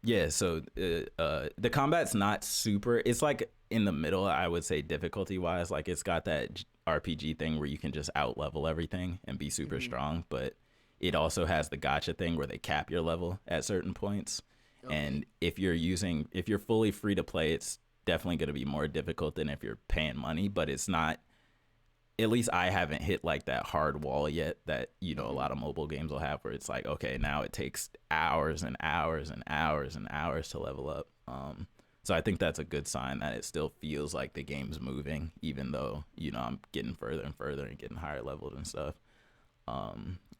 Yeah, so the combat's not super, it's like in the middle, I would say, difficulty wise. Like it's got that RPG thing where you can just out level everything and be super strong, but it also has the gacha thing where they cap your level at certain points. Okay. And if you're fully free to play, it's definitely going to be more difficult than if you're paying money, but it's not, at least I haven't hit like that hard wall yet that, you know, a lot of mobile games will have, where it's like, okay, now it takes hours and hours and hours and hours to level up. So I think that's a good sign that it still feels like the game's moving, even though, you know, I'm getting further and further and getting higher leveled and stuff.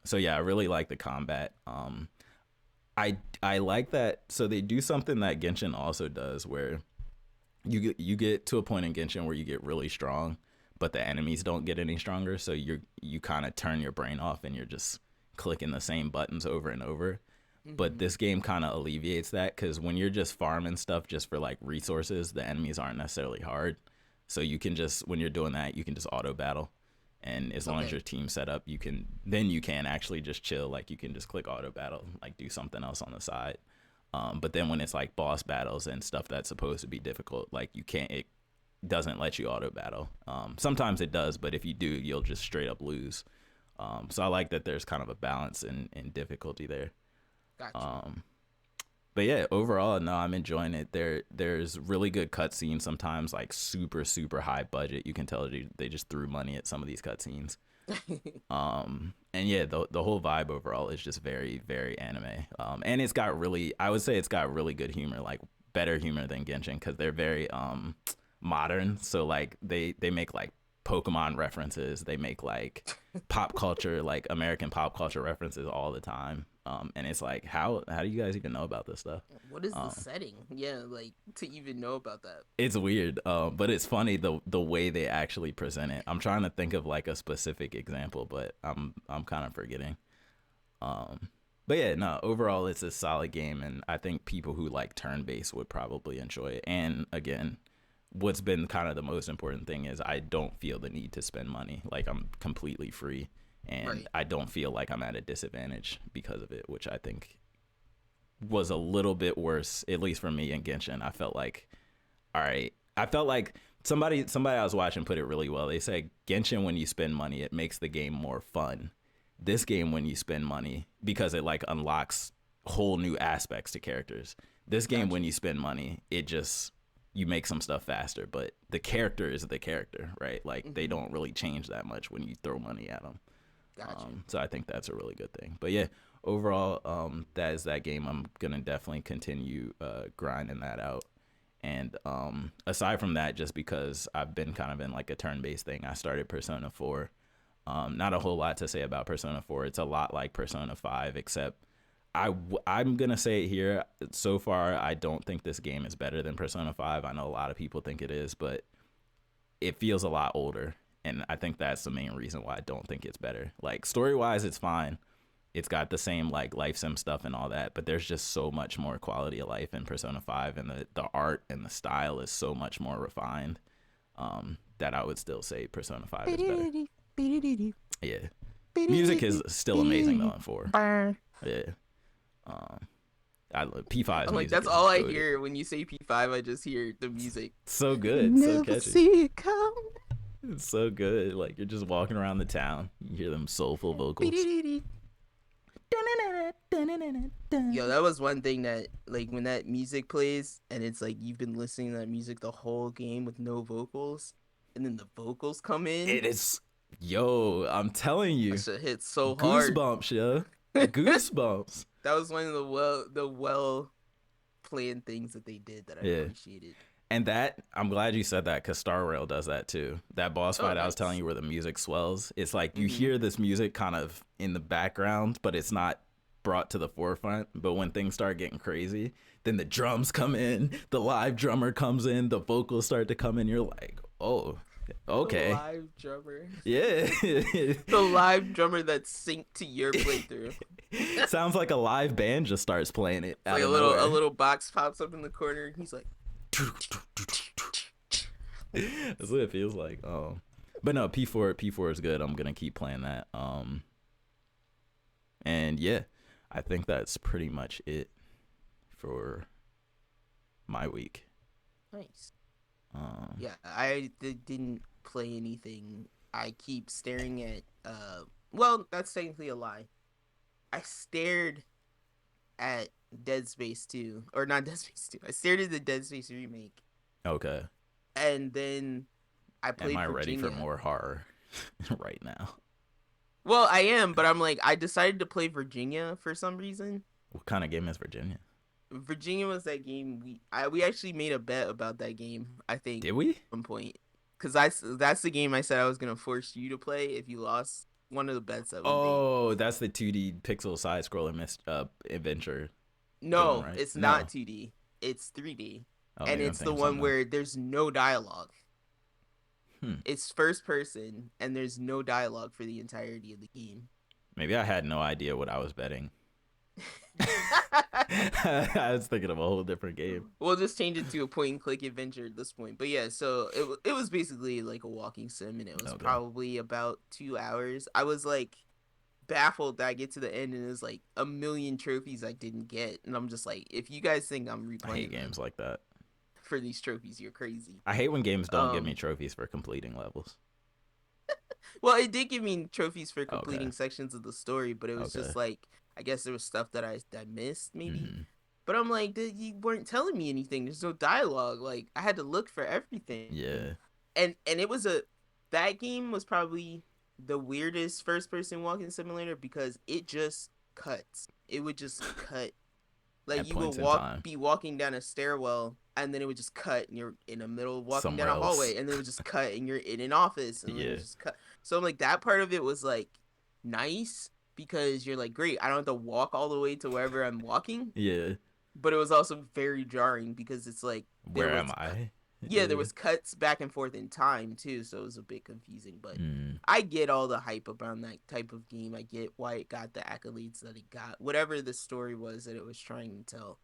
So yeah, I really like the combat. I like that. So they do something that Genshin also does, where you get to a point in Genshin where you get really strong, but the enemies don't get any stronger. So you kind of turn your brain off and you're just clicking the same buttons over and over. But this game kind of alleviates that, because when you're just farming stuff just for like resources, the enemies aren't necessarily hard. So you can just, when you're doing that, you can just auto battle. And as long as your team's set up, you can actually just chill. Like you can just click auto battle, like do something else on the side. But then when it's like boss battles and stuff that's supposed to be difficult, like it doesn't let you auto battle. Sometimes it does, but if you do, you'll just straight up lose. So I like that there's kind of a balance in difficulty there. Gotcha. But yeah, overall, no, I'm enjoying it. There's really good cutscenes sometimes, like super, super high budget. You can tell they just threw money at some of these cutscenes. And yeah, the whole vibe overall is just very, very anime. And it's got really, I would say it's got really good humor, like better humor than Genshin, because they're very modern. So like they make like Pokemon references. They make like pop culture, like American pop culture references all the time. And it's like, how do you guys even know about this stuff? What is the setting? Yeah, like to even know about that. It's weird, but it's funny the way they actually present it. I'm trying to think of like a specific example, but I'm kind of forgetting. But yeah, no, overall it's a solid game, and I think people who like turn-based would probably enjoy it. And again, what's been kind of the most important thing is I don't feel the need to spend money. Like I'm completely free. And I don't feel like I'm at a disadvantage because of it, which I think was a little bit worse, at least for me in Genshin. I felt like, all right, I felt like somebody I was watching put it really well. They say Genshin, when you spend money, it makes the game more fun. This game, when you spend money, because it like unlocks whole new aspects to characters. This game, when you spend money, it just, you make some stuff faster, but the character is the character, right? Like they don't really change that much when you throw money at them. Gotcha. So I think that's a really good thing. But yeah, overall, that is that game. I'm gonna definitely continue grinding that out. And aside from that, just because I've been kind of in like a turn-based thing, I started Persona 4. Not a whole lot to say about Persona 4. It's a lot like Persona 5, except I'm gonna say it here. So far, I don't think this game is better than Persona 5. I know a lot of people think it is, but it feels a lot older. And I think that's the main reason why I don't think it's better. Like story-wise, it's fine. It's got the same like life sim stuff and all that, but there's just so much more quality of life in Persona 5, and the art and the style is so much more refined, that I would still say Persona 5 is better. Yeah. Music is still amazing though in 4. Yeah. I love P5's I'm like, music. that's all I hear when you say P5. I just hear the music. So good. Never so catchy. see it come. It's so good. Like you're just walking around the town, you hear them soulful vocals. Yo, that was one thing that, like, when that music plays and it's like you've been listening to that music the whole game with no vocals, and then the vocals come in. It is, yo, I'm telling you, that shit hits so hard. Goosebumps, yo. Goosebumps. That was one of the well planned things that they did that I appreciated. And that, I'm glad you said that, because Star Rail does that too. That boss fight I was telling you where the music swells, it's like you hear this music kind of in the background, but it's not brought to the forefront. But when things start getting crazy, then the drums come in, the live drummer comes in, the vocals start to come in. You're like, oh, okay. The live drummer. Yeah. The live drummer that's synced to your playthrough. Sounds like a live band just starts playing it. Like a little box pops up in the corner and he's like, that's what it feels like. But no, P4 is good. I'm gonna keep playing that. And yeah, I think that's pretty much it for my week. Nice. Yeah, I didn't play anything. I keep staring at well, that's technically a lie. I stared at Dead Space 2, or not Dead Space 2. I stared at the Dead Space remake, Okay. and then I Am played I ready for Virginia. more horror right now? Well, I am, but I'm like, I decided to play Virginia for some reason. What kind of game is Virginia? Virginia was that game we actually made a bet about that game. I think Did we? at one point, because that's the game I said I was gonna force you to play if you lost. One of the bets that we made. Oh, that's the 2D pixel side scroller adventure game, No, right? it's No. not 2D. It's 3D, Oh, and maybe I'm it's the thinking one something else. where there's no dialogue. Hmm. It's first person, and there's no dialogue for the entirety of the game. Maybe I had no idea what I was betting. I was thinking of a whole different game. We'll just change it to a point and click adventure at this point. But yeah, so it was basically like a walking sim, and it was probably about 2 hours. I was like baffled that I get to the end and there's like a million trophies I didn't get, and I'm just like, if you guys think I'm replaying I hate games like that. For these trophies, you're crazy. I hate when games don't give me trophies for completing levels. Well, it did give me trophies for completing sections of the story, but it was just like, I guess there was stuff that I missed maybe. Mm-hmm. But I'm like, you weren't telling me anything. There's no dialogue. Like, I had to look for everything. Yeah. And it was that game was probably the weirdest first person walking simulator because it just cuts. It would just cut. Like, at you would be walking down a stairwell, and then it would just cut, and you're in the middle walking somewhere down a hallway, else. and then it would just cut, and you're in an office, and then it would just cut. So I'm like, that part of it was like nice because you're like, great, I don't have to walk all the way to wherever I'm walking. Yeah. But it was also very jarring because it's like, where am I? Yeah, there was cuts back and forth in time too, so it was a bit confusing. But I get all the hype around that type of game. I get why it got the accolades that it got. Whatever the story was that it was trying to tell,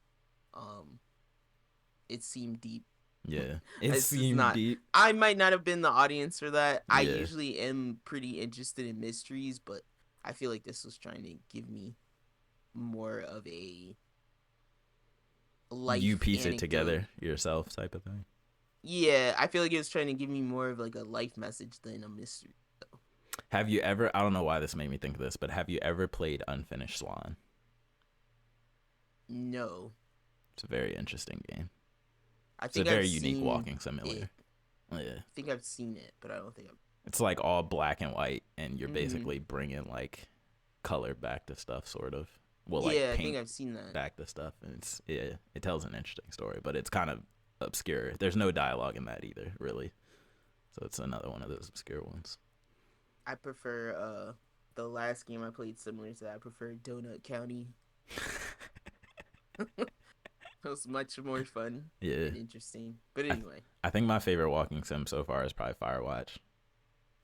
it seemed deep. Yeah, it seemed deep. I might not have been the audience for that. Yeah. I usually am pretty interested in mysteries, but I feel like this was trying to give me more of a life. You piece it together yourself type of thing. Yeah, I feel like it was trying to give me more of like a life message than a mystery. Have you ever, I don't know why this made me think of this, but have you ever played Unfinished Swan? No. It's a very interesting game. It's a very unique walking simulator. Yeah. I think I've seen it, but I don't think I've... It's like all black and white, and you're basically bringing like color back to stuff, sort of. Well, like I think I've seen that. Back to stuff, and it tells an interesting story, but it's kind of obscure. There's no dialogue in that either, really. So it's another one of those obscure ones. I prefer the last game I played similar to that. I prefer Donut County. It was much more fun. Yeah. And interesting. But anyway. I think my favorite walking sim so far is probably Firewatch.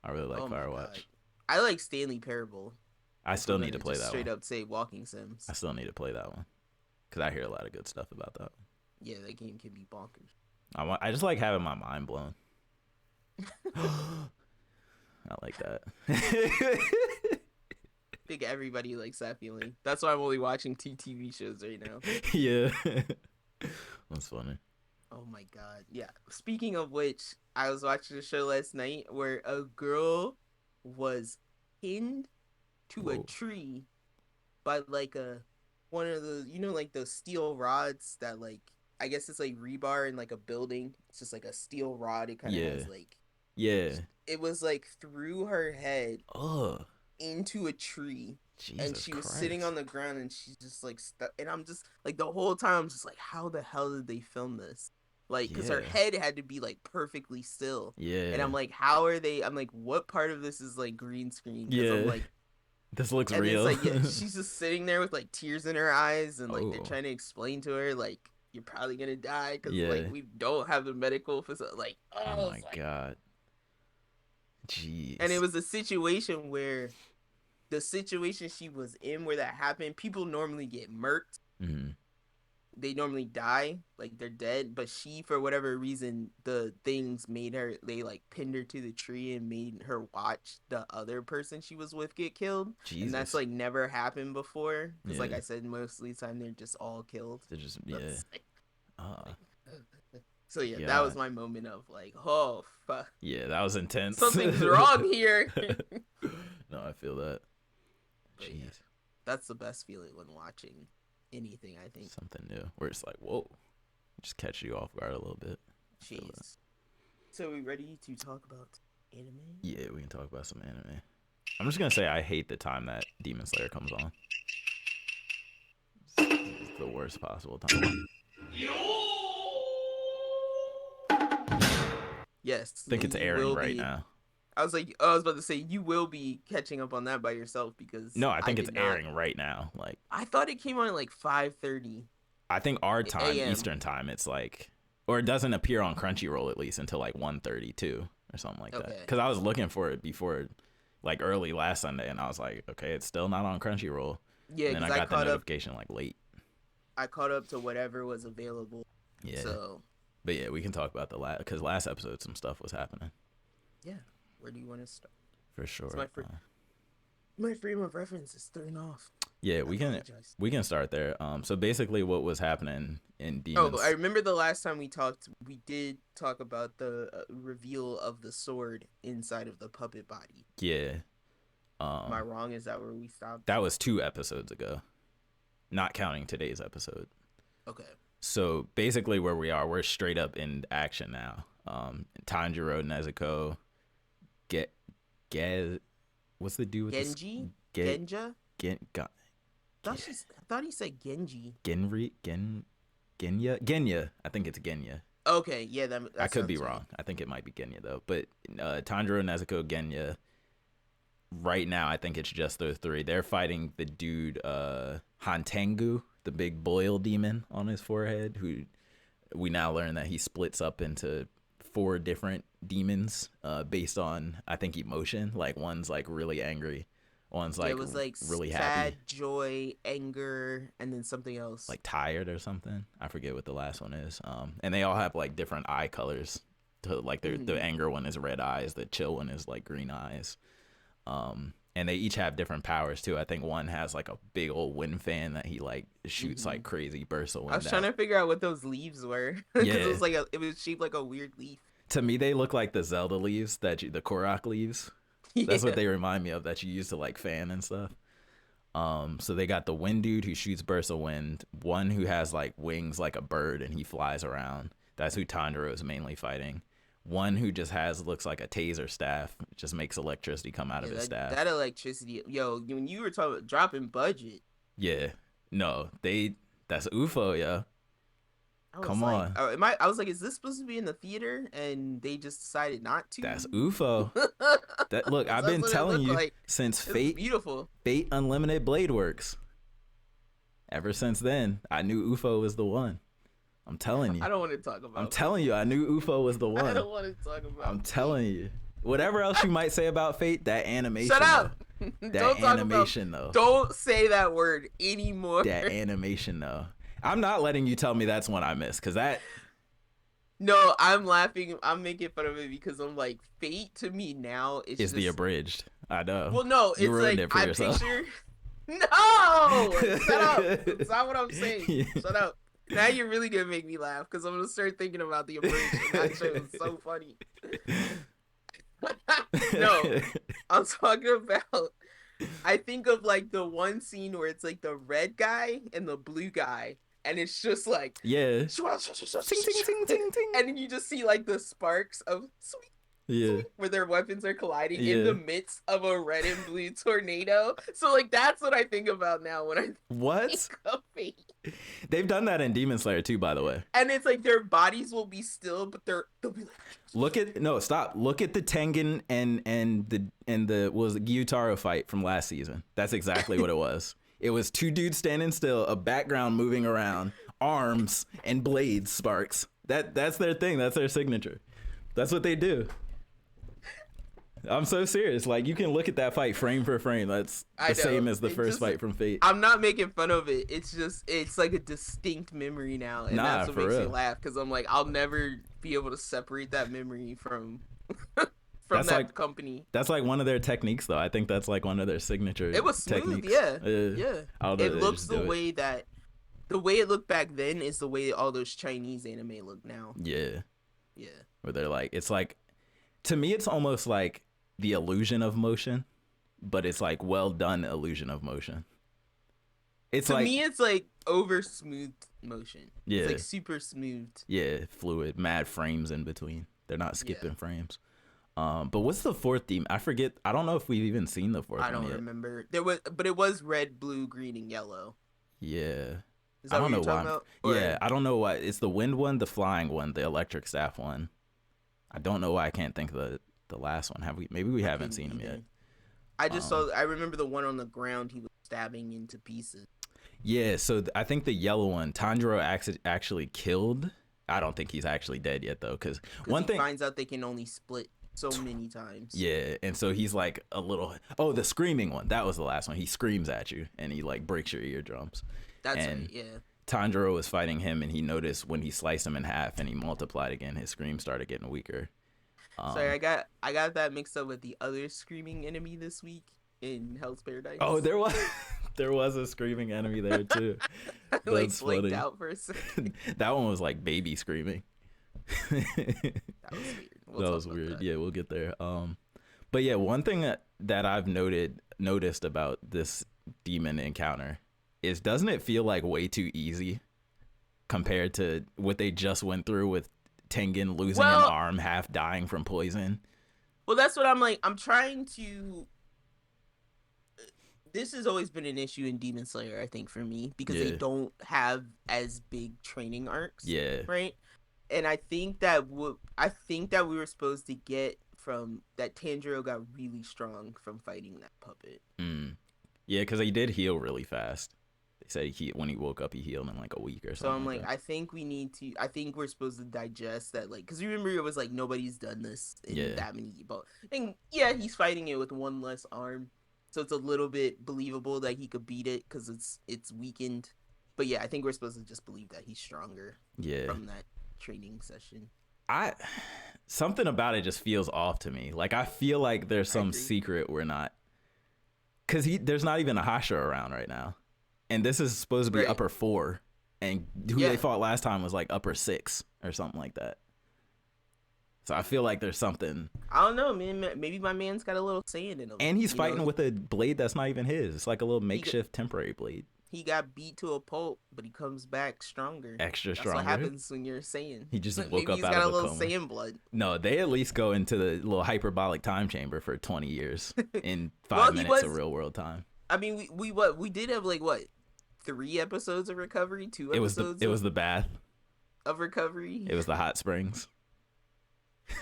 I really like Firewatch. I like Stanley Parable. I still need to play that one. Straight up say walking sims. I still need to play that one. Because I hear a lot of good stuff about that one. Yeah, that game can be bonkers. I just like having my mind blown. I like that. I think everybody likes that feeling. That's why I'm only watching 2 TV shows right now. Yeah. That's funny. Oh my god. Yeah. Speaking of which, I was watching a show last night where a girl was pinned to a tree by like one of the, like those steel rods that like, I guess it's like rebar in like a building. It's just like a steel rod. It kind of has like... Yeah. It was like through her head into a tree. Jesus and she was Christ. sitting on the ground and she's just like stuck. And I'm just like, the whole time I'm just like, how the hell did they film this? Like, because her head had to be like perfectly still. Yeah. And I'm like, how are they? I'm like, what part of this is like green screen? Yeah. I'm like, this looks and real. It's like, she's just sitting there with like tears in her eyes, and like they're trying to explain to her like, you're probably gonna die because like we don't have the medical facility. Like, oh my god, jeez. And it was a situation where the situation she was in where that happened, people normally get murked. Mm-hmm. They normally die, like they're dead. But she, for whatever reason, the things made her. They like pinned her to the tree and made her watch the other person she was with get killed. Jesus. And that's like never happened before. Because like I said, most of the time they're just all killed. They're just So yeah, that was my moment of like, oh fuck. Yeah, that was intense. Something's wrong here. No, I feel that. Jeez. That's the best feeling when watching anything, I think. Something new where it's like, whoa, just catch you off guard a little bit. Jeez. So, are we ready to talk about anime? Yeah, we can talk about some anime. I'm just gonna say I hate the time that Demon Slayer comes on. It's the worst possible time. Yes. I think it's airing right now. I was about to say you will be catching up on that by yourself because no, I think it's airing right now. Like I thought it came on at like 5:30. I think our time, AM. Eastern time, it's like, or it doesn't appear on Crunchyroll at least until like 1:32 or something like that. Because I was looking for it before, like early last Sunday, and I was like, okay, it's still not on Crunchyroll. Yeah, and then I got the notification like late. I caught up to whatever was available. Yeah. So. But yeah, we can talk about because last episode some stuff was happening. Yeah. Where do you want to start? For sure. My frame of reference is thrown off. Yeah, we can start there. So basically, what was happening in Demons? Oh, I remember the last time we talked. We did talk about the reveal of the sword inside of the puppet body. Yeah. Am I wrong? Is that where we stopped? That was 2 episodes ago, not counting today's episode. Okay. So basically, where we are, we're straight up in action now. Tanjiro, Nezuko, what's the dude with Genji? Genja? I thought he said Genji. Genya. I think it's Genya. Okay, yeah, that I could be wrong. I think it might be Genya though. But Tanjiro, Nezuko, Genya. Right now, I think it's just those 3. They're fighting the dude Hantengu, the big boil demon on his forehead, who we now learn that he splits up into 4 different demons based on, I think, emotion. Like one's like really angry, one's like, it was like really sad, happy, joy, anger, and then something else like tired or something. I forget what the last one is. And they all have like different eye colors. To like the anger one is red eyes, the chill one is like green eyes. And they each have different powers too. I think one has like a big old wind fan that he like shoots like crazy bursts of wind. I was trying to figure out what those leaves were. Yeah, it was shaped like a weird leaf. To me, they look like the Zelda leaves the Korok leaves. Yeah. That's what they remind me of, that you use to like fan and stuff. So they got the wind dude who shoots bursts of wind. One who has like wings like a bird and he flies around. That's who Tanjiro is mainly fighting. One who just looks like a taser staff, just makes electricity come out of his staff. That electricity, when you were talking about dropping budget. Yeah, no, that's UFO, yo. Come on. I was like, is this supposed to be in the theater? And they just decided not to. That's UFO. Look, I've been telling you since Fate. Beautiful. Fate Unlimited Blade Works. Ever since then, I knew UFO was the one. I'm telling you. I don't want to talk about. I'm telling you, I knew UFO was the one. I don't want to talk about. I'm telling you. Whatever else you might say about Fate, that animation. Shut up. That animation though. Don't say that word anymore. That animation though. I'm not letting you tell me that's one I missed, because that. No, I'm laughing. I'm making fun of it because I'm like, Fate to me now is just the abridged. I know. Well, no, you it's like it for I yourself. picture. No, shut up. That's not what I'm saying. Shut up. Now you're really gonna make me laugh because I'm gonna start thinking about the abridged. That shit was so funny. No, I'm talking about. I think of like the one scene where it's like the red guy and the blue guy, and it's just like ting, ting, ting, ting, ting. And then you just see like the sparks of sweet. Yeah, where their weapons are colliding in the midst of a red and blue tornado. So like that's what I think about now when I think of Fate. They've done that in Demon Slayer too, by the way. And it's like their bodies will be still, but they'll be like. Look at the Tengen and the Gyutaro fight from last season. That's exactly what it was. It was 2 dudes standing still, a background moving around, arms and blades sparks. That's their thing. That's their signature. That's what they do. I'm so serious. Like, you can look at that fight frame for frame. That's the same as the first fight from Fate. I'm not making fun of it. It's like a distinct memory now. And that's what makes me laugh. Because I'm like, I'll never be able to separate that memory from that company. That's like one of their techniques, though. I think that's like one of their signature techniques. It was smooth, yeah. It looks the way it looked back then is the way all those Chinese anime look now. Yeah. Yeah. Where they're like, it's like, to me, it's almost like the illusion of motion, but it's like well done illusion of motion. It's To like, me, it's like over smooth motion. yeah, It's like super smooth. yeah, fluid, mad frames in between. They're not skipping Yeah. frames. But what's the fourth theme? I forget. I don't know if we've even seen the fourth I one don't yet. remember. But it was red, blue, green, and yellow. Yeah. Is I that what don't you're know why. talking about? Yeah, I don't know why. It's the wind one, the flying one, the electric staff one. I don't know why I can't think of the last one. Have we? Maybe we haven't seen him yet. I just saw. I remember the one on the ground. He was stabbing into pieces. Yeah, so I think the yellow one, Tanjiro actually killed. I don't think he's actually dead yet though, because one He thing finds out they can only split so many times. Yeah, and so he's like a little. Oh, the screaming one. That was the last one. He screams at you and he like breaks your eardrums. That's and right. Yeah. Tanjiro was fighting him, and he noticed when he sliced him in half and he multiplied again, his scream started getting weaker. Sorry, I got that mixed up with the other screaming enemy this week in Hell's Paradise. Oh, there was there was a screaming enemy there too. Like That's blanked funny. out for a second. That one was like baby screaming. That was weird. That was weird. That. Yeah, we'll get there. But yeah, one thing that I've noticed about this demon encounter is, doesn't it feel like way too easy compared to what they just went through with Tengen losing an arm, half dying from poison? Well, that's what I'm like. I'm trying to. This has always been an issue in Demon Slayer, I think, for me, because they don't have as big training arcs. Yeah. Right. And I think that we were supposed to get from that Tanjiro got really strong from fighting that puppet. Yeah, because he did heal really fast. They say when he woke up, he healed in like a week or something. So I'm like I think we're supposed to digest that, like, because you remember it was like nobody's done this in that many, but and yeah, he's fighting it with one less arm, so it's a little bit believable that he could beat it because it's weakened. But yeah, I think we're supposed to just believe that he's stronger. Yeah. From that training session. Something about it just feels off to me. Like I feel like there's some secret we're not, because there's not even a Hashira around right now, and this is supposed to be upper 4, and who they fought last time was like upper 6 or something like that. So I feel like there's something. I don't know, man. Maybe my man's got a little sand in him. And he's fighting with a blade that's not even his. It's like a little makeshift temporary blade. He got beat to a pulp, but he comes back stronger. Extra stronger. That's what happens when you're Saiyan. He just woke up out of a coma. Maybe he's got a little Saiyan blood. No, they at least go into the little hyperbolic time chamber for 20 years in 5 minutes of real world time. I mean, we did have like 3 episodes of recovery, 2 episodes. It was the bath of recovery. It was the hot springs.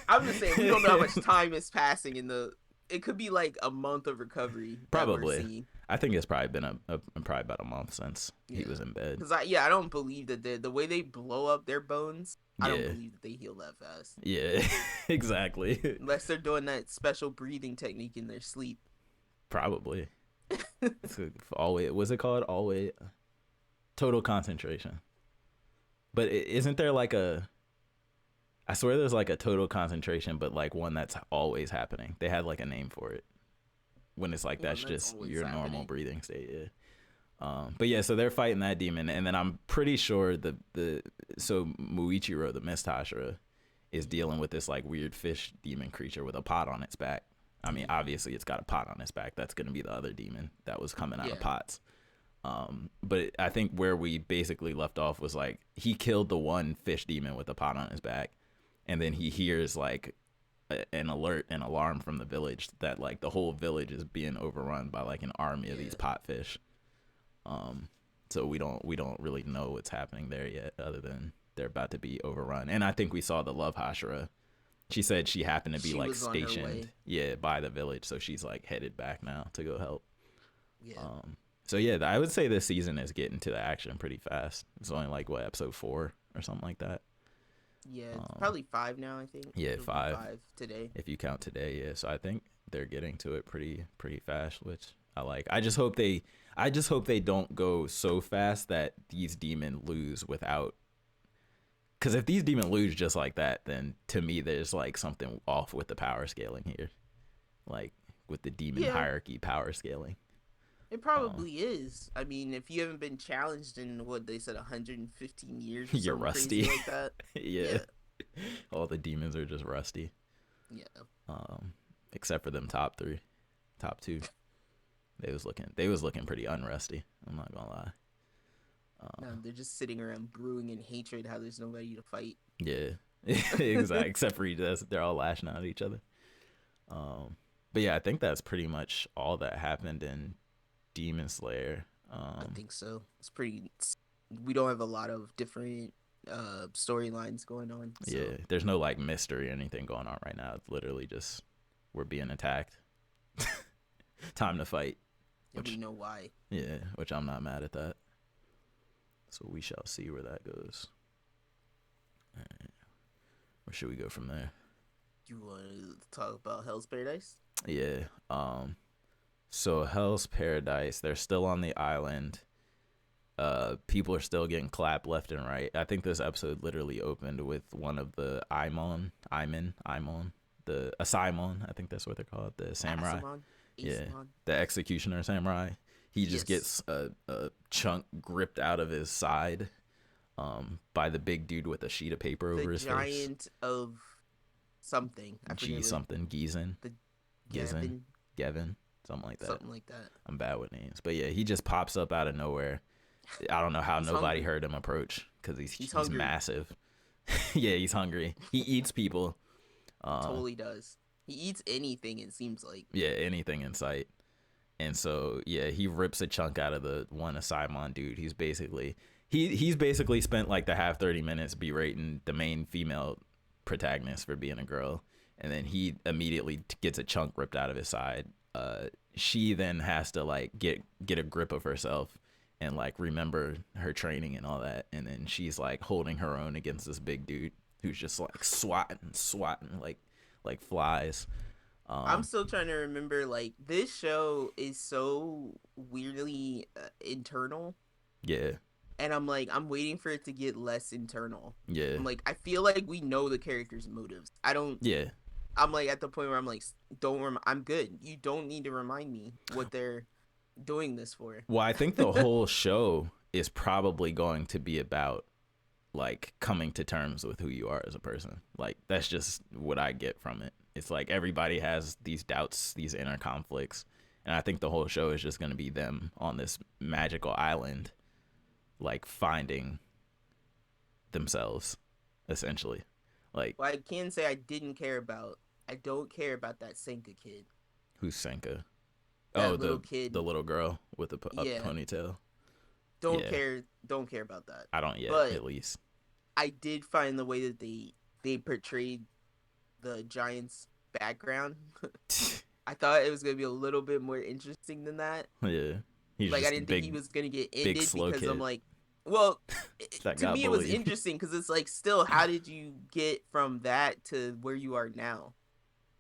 I'm just saying, we don't know how much time is passing in the. It could be like a month of recovery. Probably. I think it's probably been probably about a month since he was in bed. Because I don't believe that the way they blow up their bones, I don't believe that they heal that fast. Yeah, exactly. Unless they're doing that special breathing technique in their sleep. Probably. What's it called? Always total concentration. But isn't there like I swear there's like a total concentration, but like one that's always happening. They had like a name for it. When it's like that's just your normal breathing state, but yeah, so they're fighting that demon, and then I'm pretty sure so Muichiro, the Mist Hashira, is dealing with this like weird fish demon creature with a pot on its back. I mean, obviously it's got a pot on its back. That's gonna be the other demon that was coming out of pots. But I think where we basically left off was like he killed the one fish demon with a pot on his back, and then he hears like an alarm from the village that like the whole village is being overrun by like an army of these potfish. So we don't really know what's happening there yet, other than they're about to be overrun. And I think we saw the Love Hashira. She said she happened to be like stationed by the village, so she's like headed back now to go help. So yeah, I would say this season is getting to the action pretty fast. It's only like episode 4 or something like that. Yeah, it's probably 5 now, I think. Yeah, 5 today. If you count today, yeah. So I think they're getting to it pretty fast, which I like. I just hope they don't go so fast that these demons lose without. Because if these demons lose just like that, then to me there's like something off with the power scaling here, like with the demon hierarchy power scaling. It probably is. I mean, if you haven't been challenged in what they said 115 years, or you're rusty like that. Yeah. All the demons are just rusty. Yeah. Except for them top 2. They was looking pretty unrusty. I'm not gonna lie. No, they're just sitting around brewing in hatred how there's nobody to fight. Yeah, exactly. Except for they're all lashing out at each other. But yeah, I think that's pretty much all that happened in Demon Slayer. I think so. We don't have a lot of different storylines going on. So. Yeah, there's no like mystery or anything going on right now. It's literally just we're being attacked. Time to fight. And we know why. Yeah, which I'm not mad at that. So we shall see where that goes. All right. Where should we go from there? You want to talk about Hell's Paradise? Yeah. So Hell's Paradise, they're still on the island. People are still getting clapped left and right. I think this episode literally opened with one of the Aimon, the Asaimon, I think that's what they're called, the samurai. Yeah, the executioner samurai. He just gets a chunk gripped out of his side by the big dude with a sheet of paper over his face. The giant of something. Gizin. Gevin, something like that. Something like that. I'm bad with names. But yeah, he just pops up out of nowhere. I don't know how nobody heard him approach because he's massive. Yeah, he's hungry. He eats people. Totally does. He eats anything, it seems like. Yeah, anything in sight. And so, yeah, he rips a chunk out of the one Asaimon dude. He's basically spent like the half 30 minutes berating the main female protagonist for being a girl. And then he immediately gets a chunk ripped out of his side. She then has to like get a grip of herself and like remember her training and all that. And then she's like holding her own against this big dude who's just like swatting like flies. I'm still trying to remember, like, this show is so weirdly internal. Yeah. And I'm waiting for it to get less internal. Yeah. I'm like, I feel like we know the characters' motives. Yeah. I'm like at the point where I'm like, I'm good. You don't need to remind me what they're doing this for. Well, I think the whole show is probably going to be about like coming to terms with who you are as a person. Like that's just what I get from it. It's like everybody has these doubts, these inner conflicts, and I think the whole show is just going to be them on this magical island like finding themselves essentially. Like, well, I can say I don't care about that Senka kid. Who's Senka? Little kid, the little girl with the ponytail. Don't care about that. I don't yet, but at least. I did find the way that they portrayed the Giants' background. I thought it was gonna be a little bit more interesting than that. Yeah, I didn't think he was gonna get ended because kid. I'm like, well, to me it was interesting because it's like, still, how did you get from that to where you are now?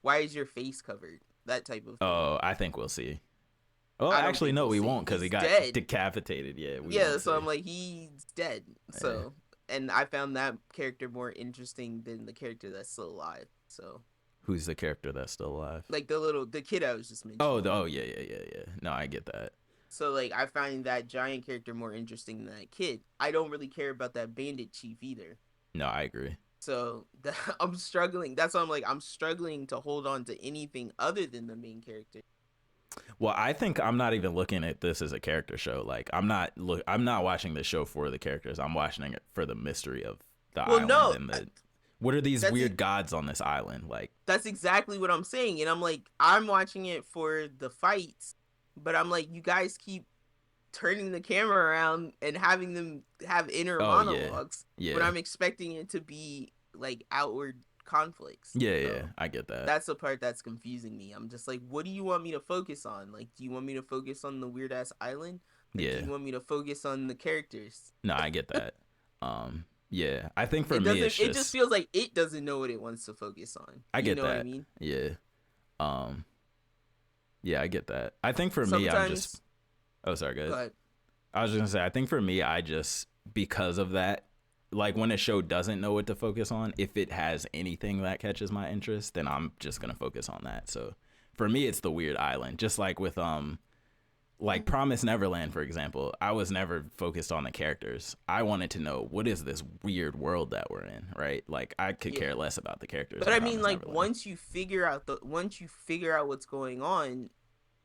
Why is your face covered? That type of thing. Oh, I think we'll see. Oh, actually, no, we won't because he got decapitated. Yeah, so I'm like, he's dead. So, and I found that character more interesting than the character that's still alive. So, who's the character that's still alive? Like the kid I was just mentioning. Oh, yeah. No, I get that. So, like, I find that giant character more interesting than that kid. I don't really care about that bandit chief either. No, I agree. So, I'm struggling. That's why I'm like, I'm struggling to hold on to anything other than the main character. Well, I think I'm not even looking at this as a character show. Like, I'm not watching this show for the characters. I'm watching it for the mystery of the island. And what are these weird gods on this island? Like, that's exactly what I'm saying. And I'm like, I'm watching it for the fights, but I'm like, you guys keep turning the camera around and having them have inner monologues. Yeah. But I'm expecting it to be like outward conflicts. Yeah, I get that. That's the part that's confusing me. I'm just like, what do you want me to focus on? Like, do you want me to focus on the weird ass island? Like, do you want me to focus on the characters? No, I get that. Yeah, I think for me, it just feels like it doesn't know what it wants to focus on. I get that. What I mean? Yeah. Yeah, I get that. I think for me, I'm just. Oh, sorry, guys. Go ahead. I was just gonna say, I think for me, I just, because of that, like when a show doesn't know what to focus on, if it has anything that catches my interest, then I'm just gonna focus on that. So for me, it's the weird island. Just like with like Promise Neverland, for example, I was never focused on the characters. I wanted to know, what is this weird world that we're in, right? Like, I could care less about the characters. But I mean, like, once you figure out what's going on,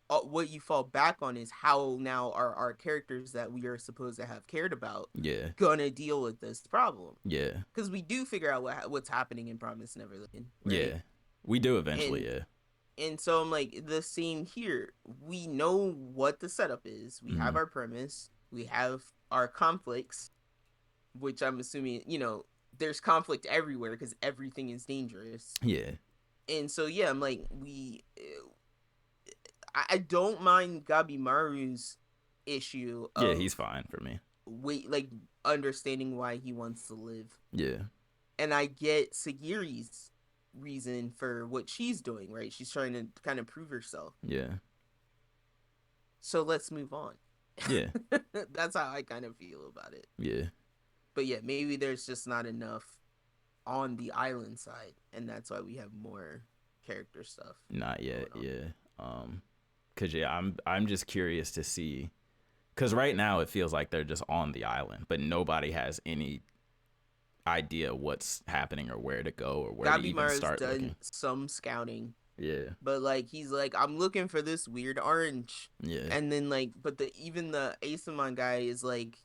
what you fall back on is how now are our characters that we are supposed to have cared about Yeah. gonna deal with this problem. Yeah. Because we do figure out what's happening in Promise Neverland, right? Yeah. We do eventually, and, yeah. And so I'm like, the same here. We know what the setup is. We have our premise. We have our conflicts, which I'm assuming, there's conflict everywhere because everything is dangerous. Yeah. And so, yeah, I'm like, I don't mind Gabimaru's issue of, yeah, he's fine for me. Like, understanding why he wants to live. Yeah. And I get Sagiri's reason for what she's doing, right? She's trying to kind of prove herself. Yeah. So let's move on. Yeah. That's how I kind of feel about it. Yeah. But yeah, maybe there's just not enough on the island side, and that's why we have more character stuff. Not yet, yeah. Cause yeah, I'm just curious to see, cause right now it feels like they're just on the island, but nobody has any idea what's happening or where to go or where to even start done looking. some scouting. Yeah. But like he's like, I'm looking for this weird orange. Yeah. And then like, but even the Asamon guy is like,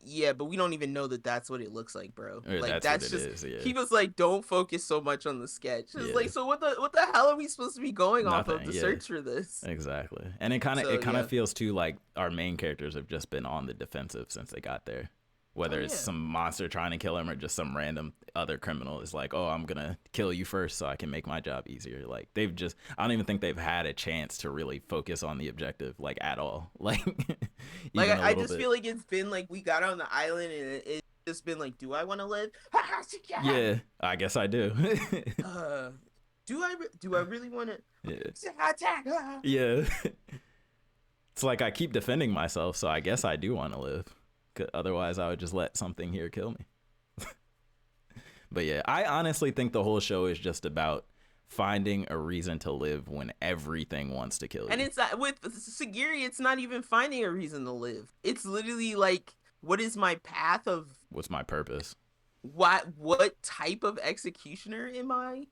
yeah, but we don't even know that that's what it looks like, bro. Or like that's just is, yeah. He was like, don't focus so much on the sketch. It's Yeah. like, so what the hell are we supposed to be going Nothing, off of to yeah. search for this? Exactly. And it kind of feels too like our main characters have just been on the defensive since they got there. Whether it's some monster trying to kill him or just some random other criminal is like, oh, I'm gonna kill you first so I can make my job easier. Like I don't even think they've had a chance to really focus on the objective like at all. Like I just feel like it's been like we got on the island and it's just been like, do I want to live? Yeah, I guess I do. Do I really want to? Yeah. Attack. Yeah. It's like I keep defending myself, so I guess I do want to live. Otherwise, I would just let something here kill me. But yeah, I honestly think the whole show is just about finding a reason to live when everything wants to kill you. And it's with Sagiri, it's not even finding a reason to live. It's literally like, what is my path of? What's my purpose? What type of executioner am I? ?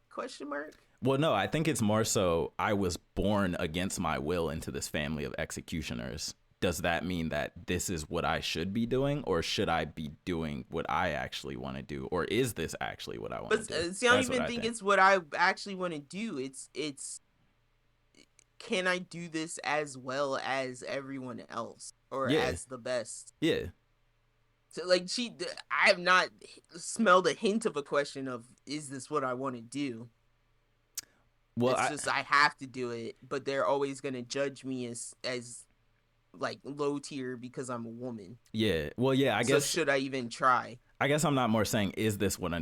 Well, no, I think it's more so I was born against my will into this family of executioners. Does that mean that this is what I should be doing, or should I be doing what I actually want to do, or is this actually what I want to do? See, I don't even think it's what I actually want to do. It's can I do this as well as everyone else, or as the best? Yeah. So like I have not smelled a hint of a question of, is this what I want to do? Well, it's just I have to do it, but they're always gonna judge me as like low tier because I'm a woman. Yeah. Well, yeah, I guess. So should I even try? I guess I'm not more saying, is this what I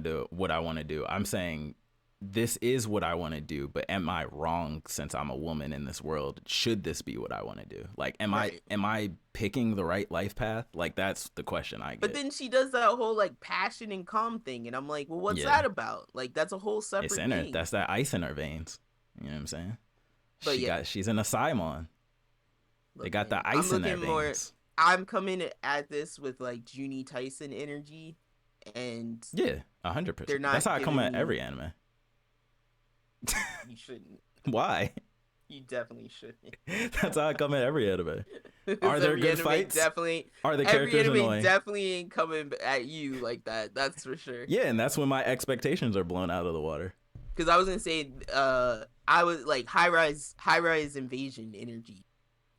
want to do? I'm saying this is what I want to do, but am I wrong since I'm a woman in this world? Should this be what I want to do? Like, am I picking the right life path? Like, that's the question I get. But then she does that whole like passion and calm thing, and I'm like, well, what's that about? Like, that's a whole separate thing. That's that ice in her veins. You know what I'm saying? But she's an Asaimon. They got the ice in their veins. I'm coming at this with like Junie Tyson energy, and 100%. That's how I come at every anime. You shouldn't. Why? You definitely shouldn't. That's how I come at every anime. Are there good fights? Definitely. Are the characters annoying? Definitely ain't coming at you like that. That's for sure. Yeah, and that's when my expectations are blown out of the water. Because I was gonna say, I was like high rise invasion energy.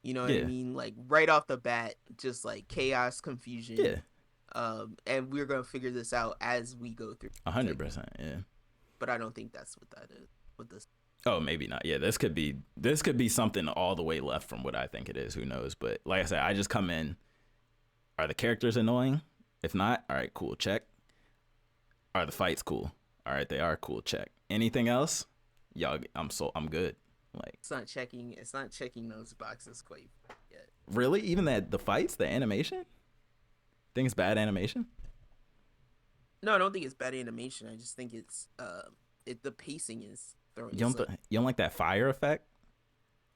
You know what I mean? Like right off the bat, just like chaos, confusion. Yeah. And we're gonna figure this out as we go through. 100%. Yeah. But I don't think that's what that is. What this? Oh, maybe not. Yeah, this could be something all the way left from what I think it is. Who knows? But like I said, I just come in. Are the characters annoying? If not, all right, cool, check. Are the fights cool? All right, they are cool, check. Anything else? Y'all, I'm good. Like it's not checking those boxes quite yet. Really? Even the fights, the animation? Think it's bad animation? No, I don't think it's bad animation. I just think it's the pacing is throwing. You don't like that fire effect?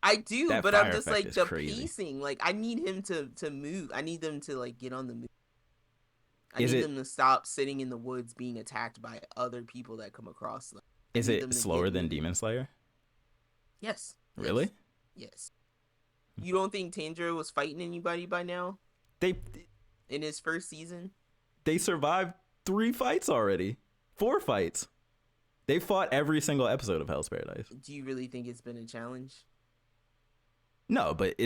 I do, but I'm just like the crazy. pacing. Like I need him to move. I need them to like get on the move. I need them to stop sitting in the woods being attacked by other people that come across them. Is it slower than Demon Slayer? Yes. Really? Yes. You don't think Tanjiro was fighting anybody by now They in his first season? they survived 3 fights already. 4 fights. They fought every single episode of Hell's Paradise. Do you really think it's been a challenge? No, but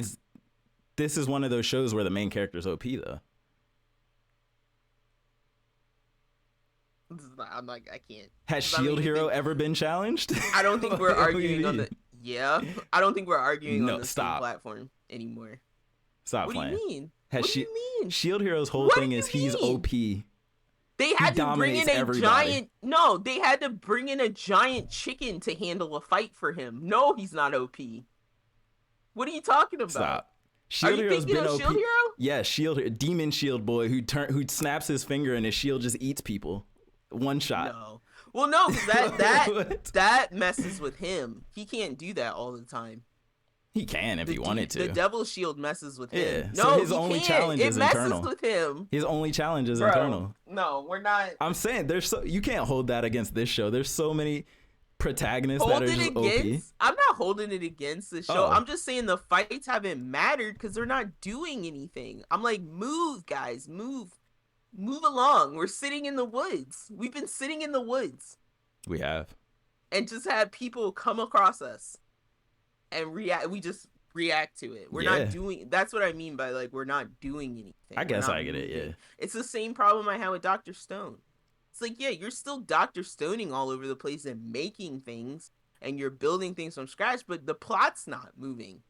this is one of those shows where the main character's OP though. I'm like, I can't. Has Shield Hero ever been challenged? I don't think we're arguing on the. Yeah, I don't think we're arguing on the stop. same platform anymore. Stop what playing. What do you mean? What do you mean? Shield Hero's whole thing is he's OP. They had to bring in a giant. No, they had to bring in a giant chicken to handle a fight for him. No, he's not OP. What are you talking about? Stop. Shield Hero's been OP. Shield Hero? Yeah, Demon Shield boy who snaps his finger and his shield just eats people. One shot. No. Well, no, that messes with him. He can't do that all the time. He can if he wanted to. The Devil's Shield messes with him. Yeah. No, so his only challenge is internal. It messes with him. His only challenge is internal. No, we're not. I'm saying you can't hold that against this show. There's so many protagonists that are just OP. I'm not holding it against the show. I'm just saying the fights haven't mattered because they're not doing anything. I'm like, move, guys, move along. We're sitting in the woods. We've been sitting in the woods. We have. And just have people come across us and react. We just react to it. We're not doing. That's what I mean by like we're not doing anything. I guess I get it. Yeah. It's the same problem I had with Dr. Stone. It's like, yeah, you're still Dr. Stoning all over the place and making things and you're building things from scratch, but the plot's not moving.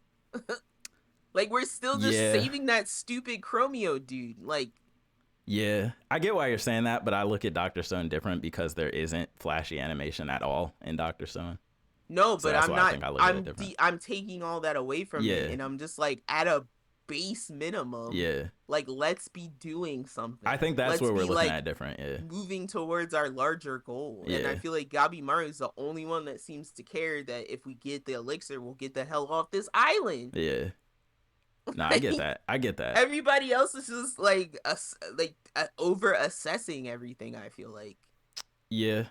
Like we're still just saving that stupid Chromio dude. Like. Yeah, I get why you're saying that, but I look at Dr. Stone different because there isn't flashy animation at all in Dr. Stone. No, but I'm not. I'm taking all that away from it, and I'm just like at a base minimum. Yeah. Like, let's be doing something. I think that's where we're looking at different. Yeah. Moving towards our larger goal, and I feel like Gabimaru is the only one that seems to care that if we get the elixir, we'll get the hell off this island. Yeah. No, I get that. Everybody else is just like over assessing everything. I feel like. Yeah,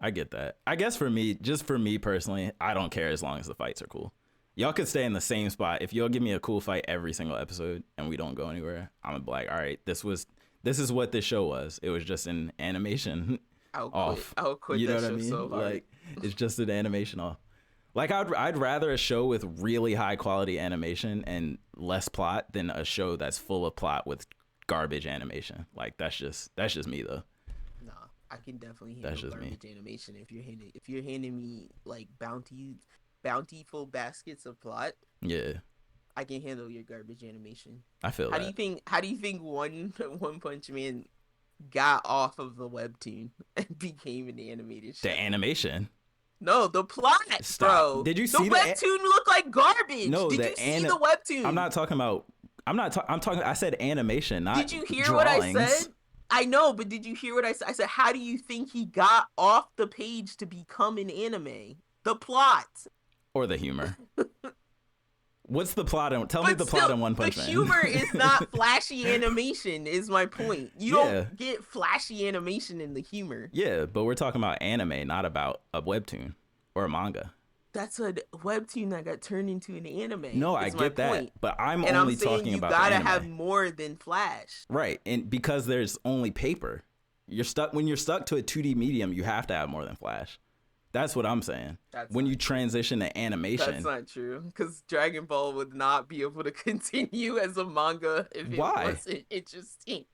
I get that. I guess for me personally, I don't care as long as the fights are cool. Y'all could stay in the same spot if y'all give me a cool fight every single episode and we don't go anywhere. I'm gonna be like, all right, this is what this show was. It was just an animation off. I'll quit. You know that what I mean? So hard. Like it's just an animation off. Like I'd rather a show with really high quality animation and less plot than a show that's full of plot with garbage animation. Like that's just me though. Nah, I can definitely handle garbage animation if you're handing me like bountiful baskets of plot. Yeah. I can handle your garbage animation. I feel How do you think One Punch Man got off of the webtoon and became an animated show? The animation. No, the plot, bro. Did you see the webtoon look like garbage? No, did you see the webtoon? I'm not talking about. I'm talking. I said animation, not. Did you hear drawings. what I said? I know, but did you hear what I said? I said, how do you think he got off the page to become an anime? The plot or the humor. What's the plot? Tell me the plot in One Punch Man. The humor is not flashy animation, is my point. You don't get flashy animation in the humor. Yeah, but we're talking about anime, not about a webtoon or a manga. That's a webtoon that got turned into an anime. No, I get that, but I'm only only talking about you gotta the anime. have more than Flash. Right, and because there's only paper. When you're stuck to a 2D medium, you have to have more than Flash. That's what I'm saying. When you transition to animation. That's not true. Because Dragon Ball would not be able to continue as a manga if it wasn't interesting.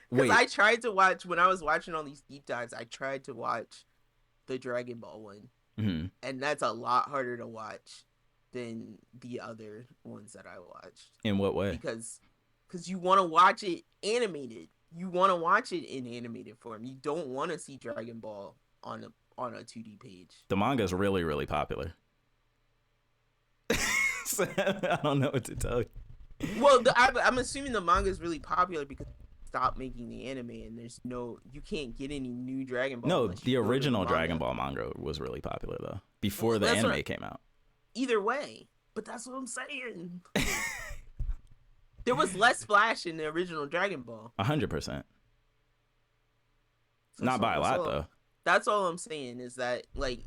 Because I tried to watch, when I was watching all these deep dives, I tried to watch the Dragon Ball one. Mm-hmm. And that's a lot harder to watch than the other ones that I watched. In what way? Because you want to watch it animated. You want to watch it in animated form. You don't want to see Dragon Ball on a 2D page. The manga is really, really popular. So, I don't know what to tell you. Well, I'm assuming the manga is really popular because they stopped making the anime and you can't get any new Dragon Ball. No, the original Dragon Ball manga was really popular though, before the anime came out. Either way, but that's what I'm saying. There was less Flash in the original Dragon Ball. 100%. Not by a lot though. That's all I'm saying is that, like,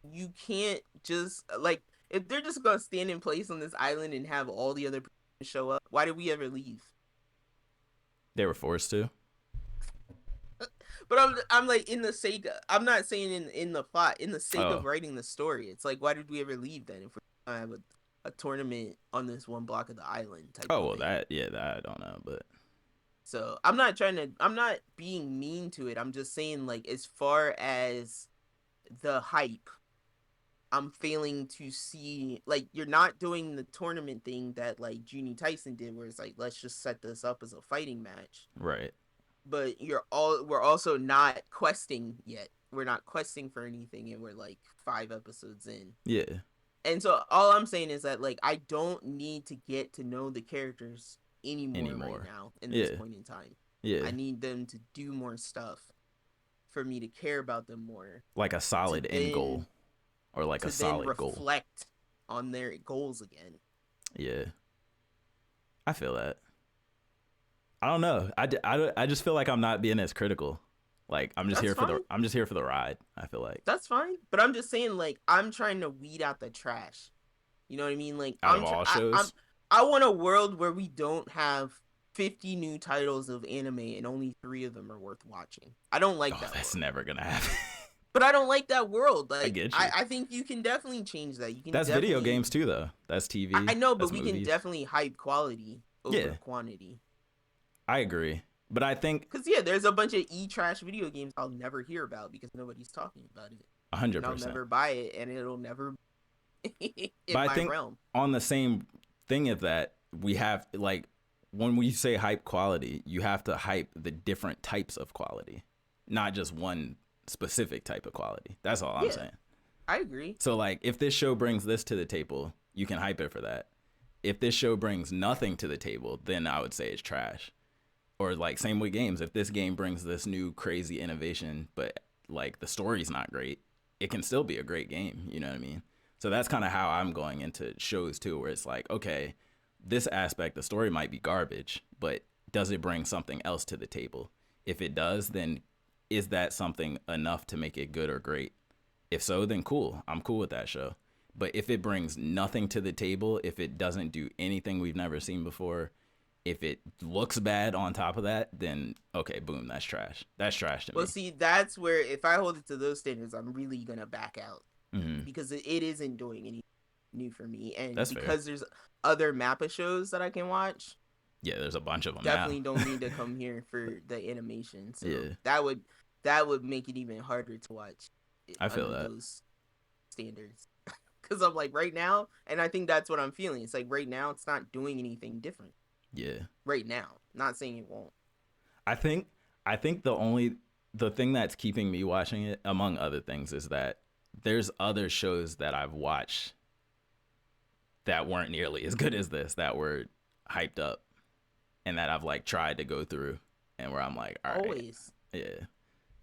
you can't just, like, If they're just gonna stand in place on this island and have all the other people show up, why did we ever leave? They were forced to. But I'm like, in the sake I'm not saying in the plot, in the sake of Oh, writing the story. It's like, why did we ever leave then if we're gonna have a tournament on this one block of the island type oh of well, thing? that I don't know, but So I'm not being mean to it. I'm just saying, like, as far as the hype, I'm failing to see, like, you're not doing the tournament thing that like Junie Tyson did, where it's like, let's just set this up as a fighting match. right. But we're also not questing yet. We're not questing for anything, and we're like 5 episodes in. Yeah. And so all I'm saying is that, like, I don't need to get to know the characters anymore. Right now in this point in time. Yeah. I need them to do more stuff for me to care about them more. Like a solid end goal, or like a solid goal. Reflect on their goals again. Yeah. I feel that. I don't know. I just feel like I'm not being as critical. Like I'm just here for the ride. I feel like that's fine. But I'm just saying, like, I'm trying to weed out the trash. You know what I mean? Like, out of all shows, I want a world where we don't have 50 new titles of anime and only 3 of them are worth watching. I don't like that. That's never gonna happen. But I don't like that world. Like, I get you. I think you can definitely change that. You can. That's video games too, though. That's TV. I know, but we can definitely hype quality over quantity. I agree, but I think because there's a bunch of trash video games I'll never hear about because nobody's talking about it. 100%. I'll never buy it, and it'll never. in but my I think realm. On the same thing of that, we have, like, when we say hype quality, you have to hype the different types of quality, not just one specific type of quality. That's all I'm saying. I agree. So, like, if this show brings this to the table, you can hype it for that. If this show brings nothing to the table, then I would say it's trash. Or, like, same with games. If this game brings this new crazy innovation, but, like, the story's not great, it can still be a great game. You know what I mean? So that's kind of how I'm going into shows, too, where it's like, okay, this aspect, the story might be garbage, but does it bring something else to the table? If it does, then is that something enough to make it good or great? If so, then cool. I'm cool with that show. But if it brings nothing to the table, if it doesn't do anything we've never seen before, if it looks bad on top of that, then okay, boom, that's trash. That's trash to me. Well, see, that's where if I hold it to those standards, I'm really gonna back out because it isn't doing anything new for me, and that's because there's other Mappa shows that I can watch. Yeah, there's a bunch of them. Definitely don't need to come here for the animation. So that would make it even harder to watch. I feel that those standards because I'm like right now, and I think that's what I'm feeling. It's like right now, it's not doing anything different. Yeah. Right now. Not saying it won't. I think the thing that's keeping me watching it, among other things, is that there's other shows that I've watched that weren't nearly as good as this, that were hyped up, and that I've like tried to go through, and where I'm like, all right. Always. Yeah.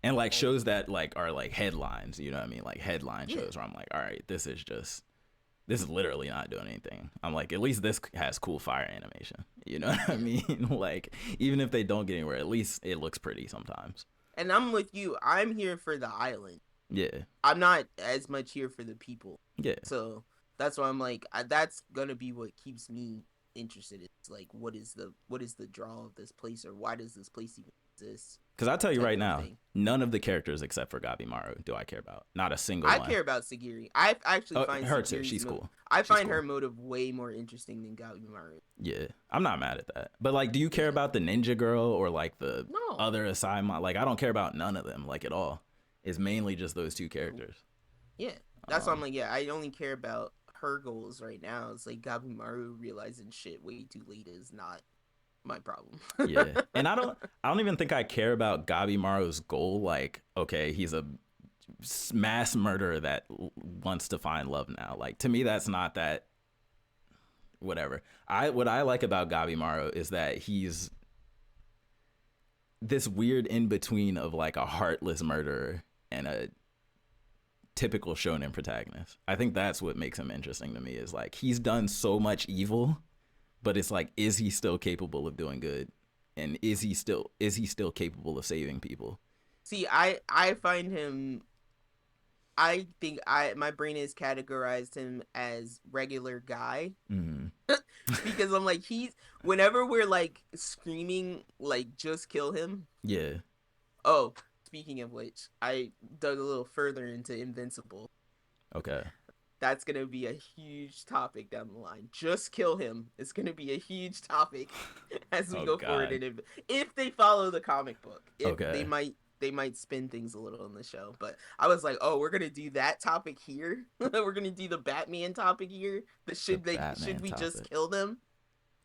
And like shows that like are like headlines, you know what I mean? Like headline shows where I'm like, all right, this is literally not doing anything. I'm like, at least this has cool fire animation. You know what I mean? Like, even if they don't get anywhere, at least it looks pretty sometimes. And I'm with you. I'm here for the island. Yeah. I'm not as much here for the people. Yeah. So that's why I'm like, that's gonna be what keeps me interested. It's like, what is the draw of this place, or why does this place even exist? Because I'll tell you right now, none of the characters except for Gabimaru do I care about. Not a single one. I care about Sagiri. I actually find her too. She's cool. I find her motive way more interesting than Gabimaru. Yeah, I'm not mad at that. But like, do you care about the ninja girl or like the other Asai? Like, I don't care about none of them, like, at all. It's mainly just those two characters. Yeah, that's why I'm like, I only care about her goals right now. It's like Gabimaru realizing shit way too late is not my problem. Yeah. And I don't even think I care about Gabimaru's goal. Like, okay, he's a mass murderer that wants to find love now. Like, to me, that's not that whatever. What I like about Gabimaru is that he's this weird in between of like a heartless murderer and a typical shonen protagonist. I think that's what makes him interesting to me, is like he's done so much evil, but it's like, is he still capable of doing good? And is he still capable of saving people? See, I find him I think my brain has categorized him as regular guy Mm. because I'm like whenever we're like screaming like just kill him. Yeah. Oh, speaking of which, I dug a little further into Invincible. Okay. That's gonna be a huge topic down the line. Just kill him. It's gonna be a huge topic as we Oh go forward. God. And if they follow the comic book, if Okay. they might spin things a little in the show. But I was like, oh, we're gonna do that topic here. We're gonna do the Batman topic here. But The should Batman we just topic. kill them?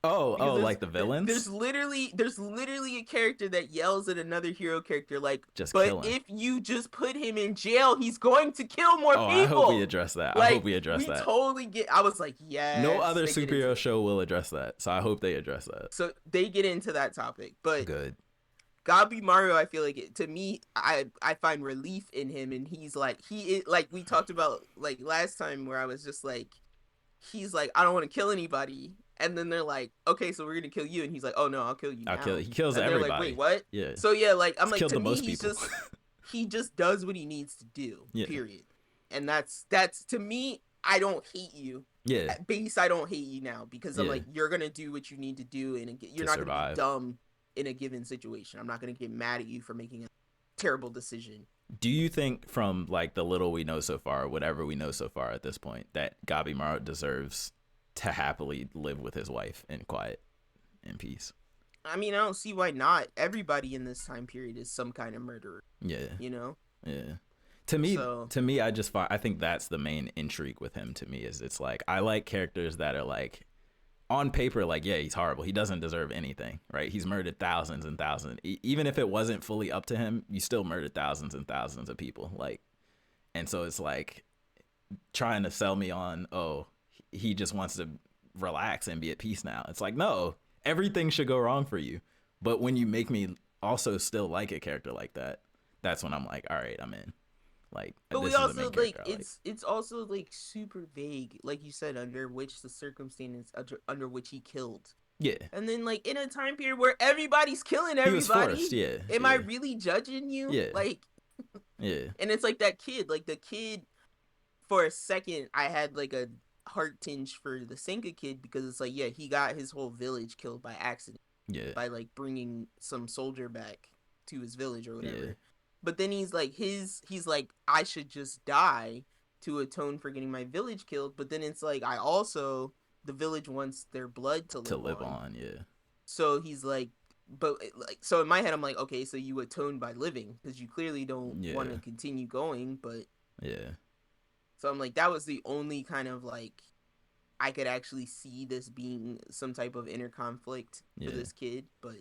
Oh, Because like the villains? there's literally a character that yells at another hero character like, Just but kill him. if you just put him in jail, he's going to kill more Oh, people. I hope we address that. Like, I hope we address that. Totally get. I was like, yes. No other superhero show will address that, so I hope they address that. So they get into that topic, but Good. Gabi Mario, I feel like to me, I find relief in him, and he's like like we talked about like last time where I was just like, he's like, I don't want to kill anybody. And then they're like, okay, so we're gonna kill you, and he's like, oh no, I'll kill you. I'll kill. He kills and everybody. They're like, wait, what? Yeah. So yeah, like I'm He's like, killed to the me, most he's people. just he just does what he needs to do. Yeah. Period. And that's to me. I don't hate you. Yeah. At base, I don't hate you now because I'm like, you're gonna do what you need to do, and you're not gonna be dumb in a given situation. I'm not gonna get mad at you for making a terrible decision. Do you think, from like the little we know so far, whatever we know so far at this point, that Gabi Maru deserves to happily live with his wife in quiet and peace? I mean, I don't see why not. Everybody in this time period is some kind of murderer. Yeah. You know? Yeah. To me, I think that's the main intrigue with him. To me, is it's like I like characters that are like, on paper, like, yeah, he's horrible. He doesn't deserve anything, right? He's murdered thousands and thousands. Even if it wasn't fully up to him, you still murdered thousands and thousands of people. Like, and so it's like trying to sell me on, oh, he just wants to relax and be at peace now. It's like, no, everything should go wrong for you. But when you make me also still like a character like that, that's when I'm like, all right, I'm in. Like, but we also like it's also like super vague, like you said, under which the circumstances under which he killed. Yeah. And then like in a time period where everybody's killing everybody. He was forced, yeah. Am I really judging you? Yeah. Like, yeah. And it's like that kid, like the kid. For a second, I had like a heart tinge for the Senka kid because it's like, yeah, he got his whole village killed by accident. Yeah. By like bringing some soldier back to his village or whatever. Yeah. But then he's like, I should just die to atone for getting my village killed. But then it's like, the village wants their blood to live on. Yeah. So he's like, so in my head, I'm like, okay, so you atone by living because you clearly don't want to continue going. But yeah. So I'm like, that was the only kind of like, I could actually see this being some type of inner conflict for this kid. But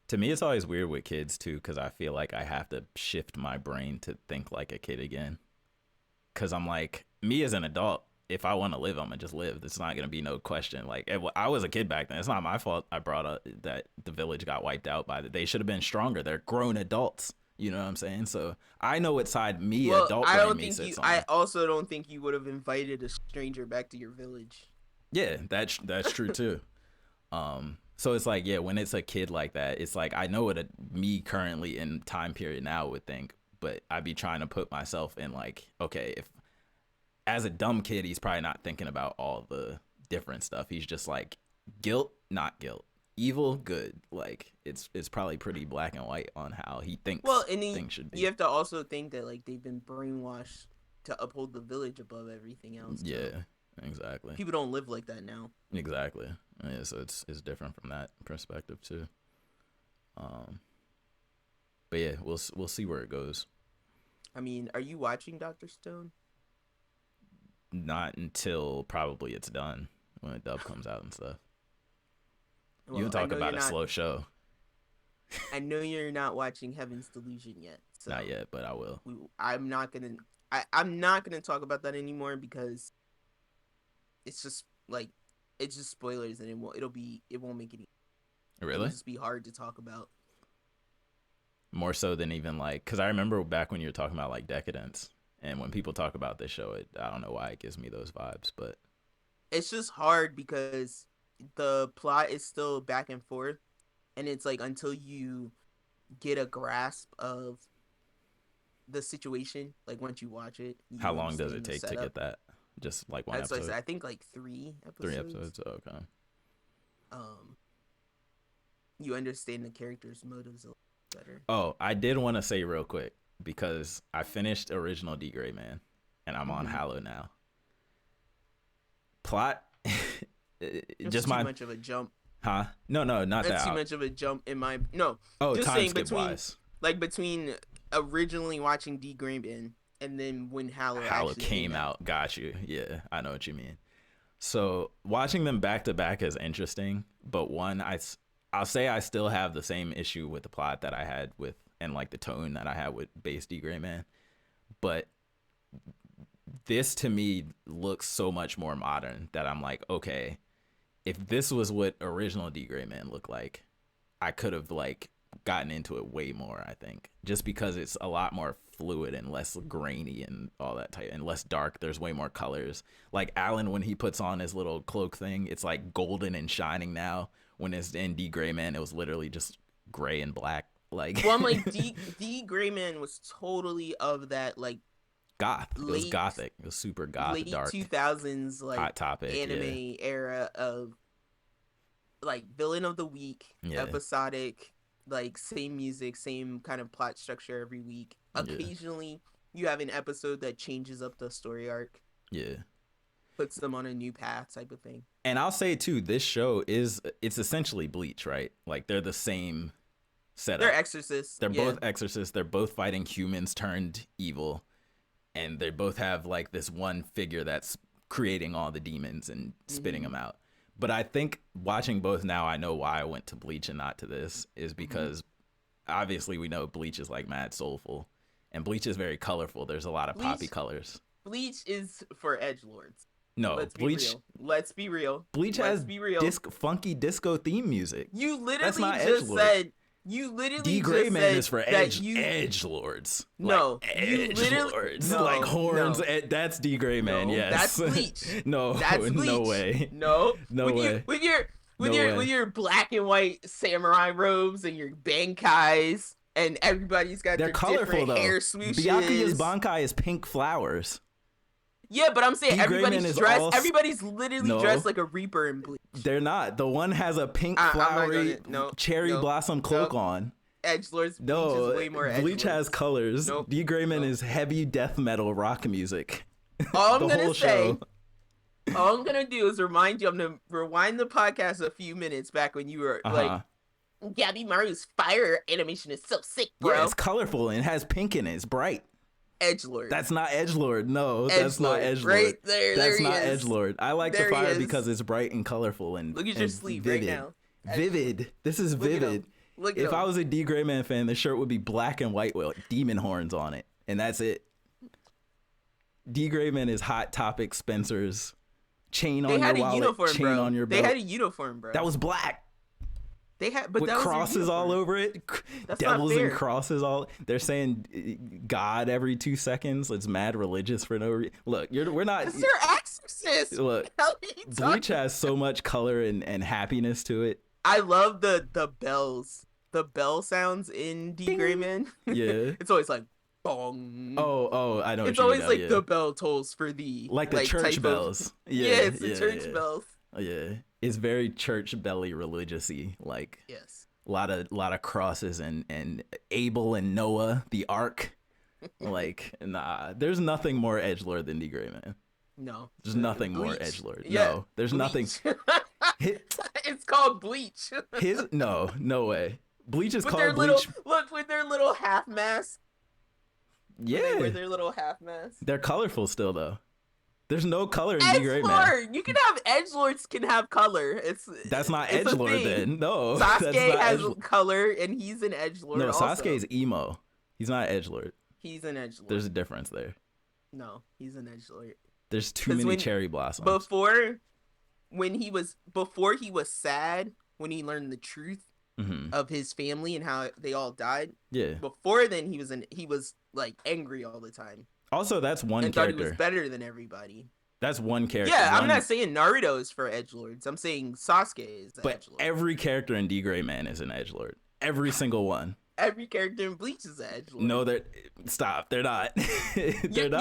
to me, it's always weird with kids, too, because I feel like I have to shift my brain to think like a kid again. Because I'm like, me as an adult, if I want to live, I'm going to just live. It's not going to be no question. Like, I was a kid back then. It's not my fault I brought up that the village got wiped out by they should have been stronger. They're grown adults. You know what I'm saying? So I know what side adult brain me sits on. I also don't think you would have invited a stranger back to your village. Yeah, that's true, too. So it's like, yeah, when it's a kid like that, it's like I know what me currently in time period now would think, but I'd be trying to put myself in like, okay, if as a dumb kid, he's probably not thinking about all the different stuff. He's just like guilt, not guilt, evil, good. Like it's probably pretty black and white on how he thinks things should be. You have to also think that like they've been brainwashed to uphold the village above everything else. Yeah. Too. Exactly. People don't live like that now. Exactly. Yeah, so it's different from that perspective too. But yeah, we'll see where it goes. I mean, are you watching Dr. Stone? Not until probably it's done when a dub comes out and stuff. Well, you can talk about a slow show. I know you're not watching Heaven's Delusion yet. So not yet, but I will. I'm not gonna talk about that anymore because it's just like it's just spoilers and it won't make it. Really? It'll just be hard to talk about. More so than even like, because I remember back when you were talking about like Decadence, and when people talk about this show, I don't know why it gives me those vibes, but it's just hard because the plot is still back and forth, and it's like until you get a grasp of the situation. Like once you watch it, How long does it take to get that? Just like one episode? I think like 3 episodes. 3 episodes. Oh, okay. You understand the characters' motives a little better. Oh, I did want to say real quick because I finished original D Gray Man, and I'm on Hallow now. Plot, just too much of a jump. Huh? No, not that. That's too much of a jump in my just time skip wise. Like between originally watching D Gray Man and then when Hallow came out. Got you. Yeah, I know what you mean. So watching them back to back is interesting, but one, I'll say I still have the same issue with the plot that I had with, and like the tone that I had with base D Gray Man, but this to me looks so much more modern that I'm like, okay, if this was what original D Gray Man looked like, I could have like gotten into it way more, I think, just because it's a lot more fluid and less grainy and all that type, and less dark. There's way more colors. Like Alan, when he puts on his little cloak thing, it's like golden and shining now. When it's in D Gray Man, it was literally just gray and black. Like, well, I'm like D Gray Man was totally of that like goth. It was gothic. It was super goth, late dark, 2000s like Hot Topic anime era of like villain of the week, episodic, like same music, same kind of plot structure every week. Occasionally you have an episode that changes up the story arc. Yeah. Puts them on a new path type of thing. And I'll say too, this show it's essentially Bleach, right? Like they're the same setup. They're exorcists. They're both exorcists. They're both fighting humans turned evil. And they both have like this one figure that's creating all the demons and spitting them out. But I think watching both now, I know why I went to Bleach and not to this, is because obviously we know Bleach is like mad soulful, and Bleach is very colorful. There's a lot of poppy colors. Bleach is for edgelords. No, Bleach. Let's be real. Bleach has funky disco theme music. You literally just said. You literally D Gray Man is for edgelords. No, like edgelords, like horns. No. That's D Gray Man. No, yes, that's Bleach. No, that's Bleach. No way. No, way. With your black and white samurai robes and your bankais, and everybody's got their colorful different hair swooshes. Byakuya's bankai is pink flowers. Yeah, but I'm saying everybody's dressed. Everybody's literally dressed like a Reaper in Bleach. They're not. The one has a pink flowery cherry blossom cloak on. Edgelords. Bleach is way more edgelords. Bleach has colors. D Gray Man is heavy death metal rock music. All I'm gonna say. All I'm gonna do is remind you. I'm gonna rewind the podcast a few minutes back when you were like, Gabby Maru's fire animation is so sick, bro. Yeah, it's colorful and it has pink in it. It's bright. Edgelord. That's not Edgelord. No, that's not Edgelord. Right there, that's not Edgelord. I like the fire because it's bright and colorful and look at your sleeve right now. Vivid. This is vivid. If I was a D Gray Man fan, the shirt would be black and white with demon horns on it, and that's it. D Gray Man is Hot Topic Spencer's chain on your wallet, chain on your belt. They had a uniform, bro. That was black. They had, but with that was crosses all over it. That's devils and crosses all. They're saying God every 2 seconds. It's mad religious for no reason. Look, we're not. Because they're exorcists. Look, Bleach has so much color and happiness to it. I love the bells. The bell sounds in D Gray Man. Yeah, it's always like bong. Oh, I know. It's always like the bell tolls for thee. Like the church bells. It's the church bells. Yeah, it's very church belly religious-y. Like, yes, a lot of crosses and Abel and Noah, the ark. Like, nah, there's nothing more edgelord than D Gray Man. No, there's nothing more edgelord. Yeah, no, there's nothing. It's called Bleach. No way. Bleach is called Bleach. Look with their little half mask. Yeah, with their little half mask. They're colorful still though. There's no color in D Gray Man. You can have edgelords can have color. That's not edgelord then. No, Sasuke has color and he's an edgelord. No, Sasuke's emo. He's not edgelord. He's an edgelord. There's a difference there. No, he's an edgelord. There's too many cherry blossoms. Before he was sad when he learned the truth of his family and how they all died. Yeah. Before then, he was like angry all the time. Also, that's one and character. Thought he was better than everybody. That's one character. Yeah, I'm not saying Naruto is for edgelords. I'm saying Sasuke is the edgelord. Every character in D Gray Man is an edgelord. Every single one. every character in Bleach is an edgelord. No, they're not. They're not.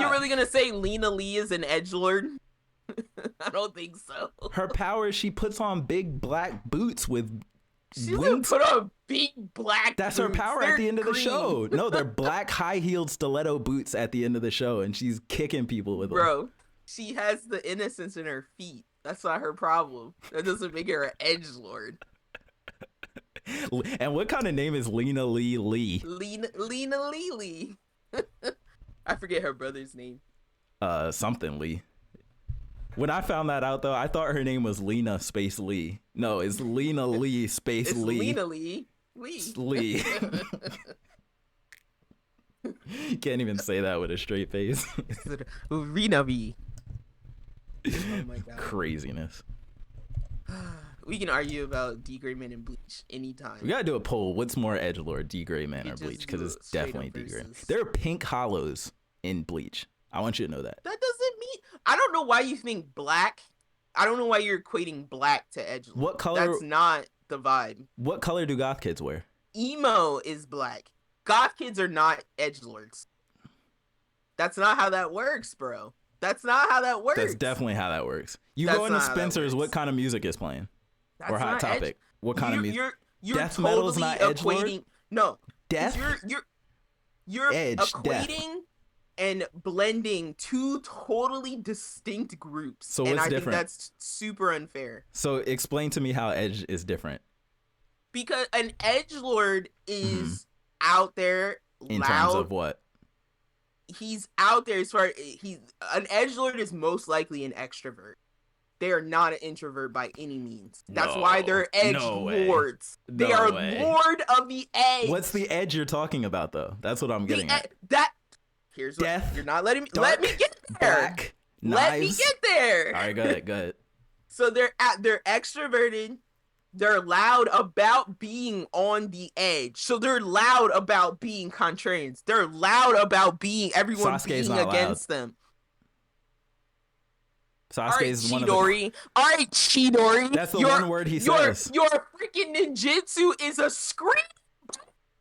You're really gonna say Lena Lee is an edgelord? I don't think so. Her power is she puts on big black boots with She wings. doesn't put on big black That's boots. her power They're at the end of the green. show. No, they're black high-heeled stiletto boots at the end of the show, and she's kicking people with them. Bro, she has the innocence in her feet. That's not her problem. That doesn't make her an edgelord. And what kind of name is Lena Lee Lee? Lena Lee. I forget her brother's name. Something Lee. When I found that out, though, I thought her name was Lena Space Lee. No, it's Lena Lee Space It's Lee. Lena Lee. Lee. You can't even say that with a straight face. Lena Lee. Oh my god. Craziness. We can argue about D Gray Man and Bleach anytime. We gotta do a poll. What's more edgelord, D Gray Man We or just Bleach? Because do it's it straight definitely up D Gray. versus. There are pink hollows in Bleach. I want you to know that. That doesn't mean. I don't know why you think black. I don't know why you're equating black to edgelord. What color? That's not the vibe. What color do goth kids wear? Emo is black. Goth kids are not edgelords. That's not how that works, bro. That's not how that works. That's definitely how that works. You That's go into not how that Spencer's, what works. kind of music is playing? That's Or Hot not Topic? What kind of music? You're Death totally metal's not edgelord? equating. No, 'cause Death? you're Edge, death. equating and blending two totally distinct groups. So and what's I different? think that's super unfair. So explain to me how Edge is different Because an edgelord is out there, in loud. terms of what? He's out there as far an edgelord is most likely an extrovert. They are not an introvert by any means. That's why they're edge no way. lords. They No are way. lord of the edge. What's the edge you're talking about, though? That's what I'm getting at. Here's Death, what you're not letting me. dark, Let me get there. Black, Let me knives. get there. All right, go ahead. So they're extroverted. They're loud about being on the edge. So they're loud about being contrarians. They're loud about being everyone Sasuke's being not against them. Sasuke All right, is one of the. Chidori. All right, Chidori. That's the one word he says. Your freaking ninjutsu is a scream,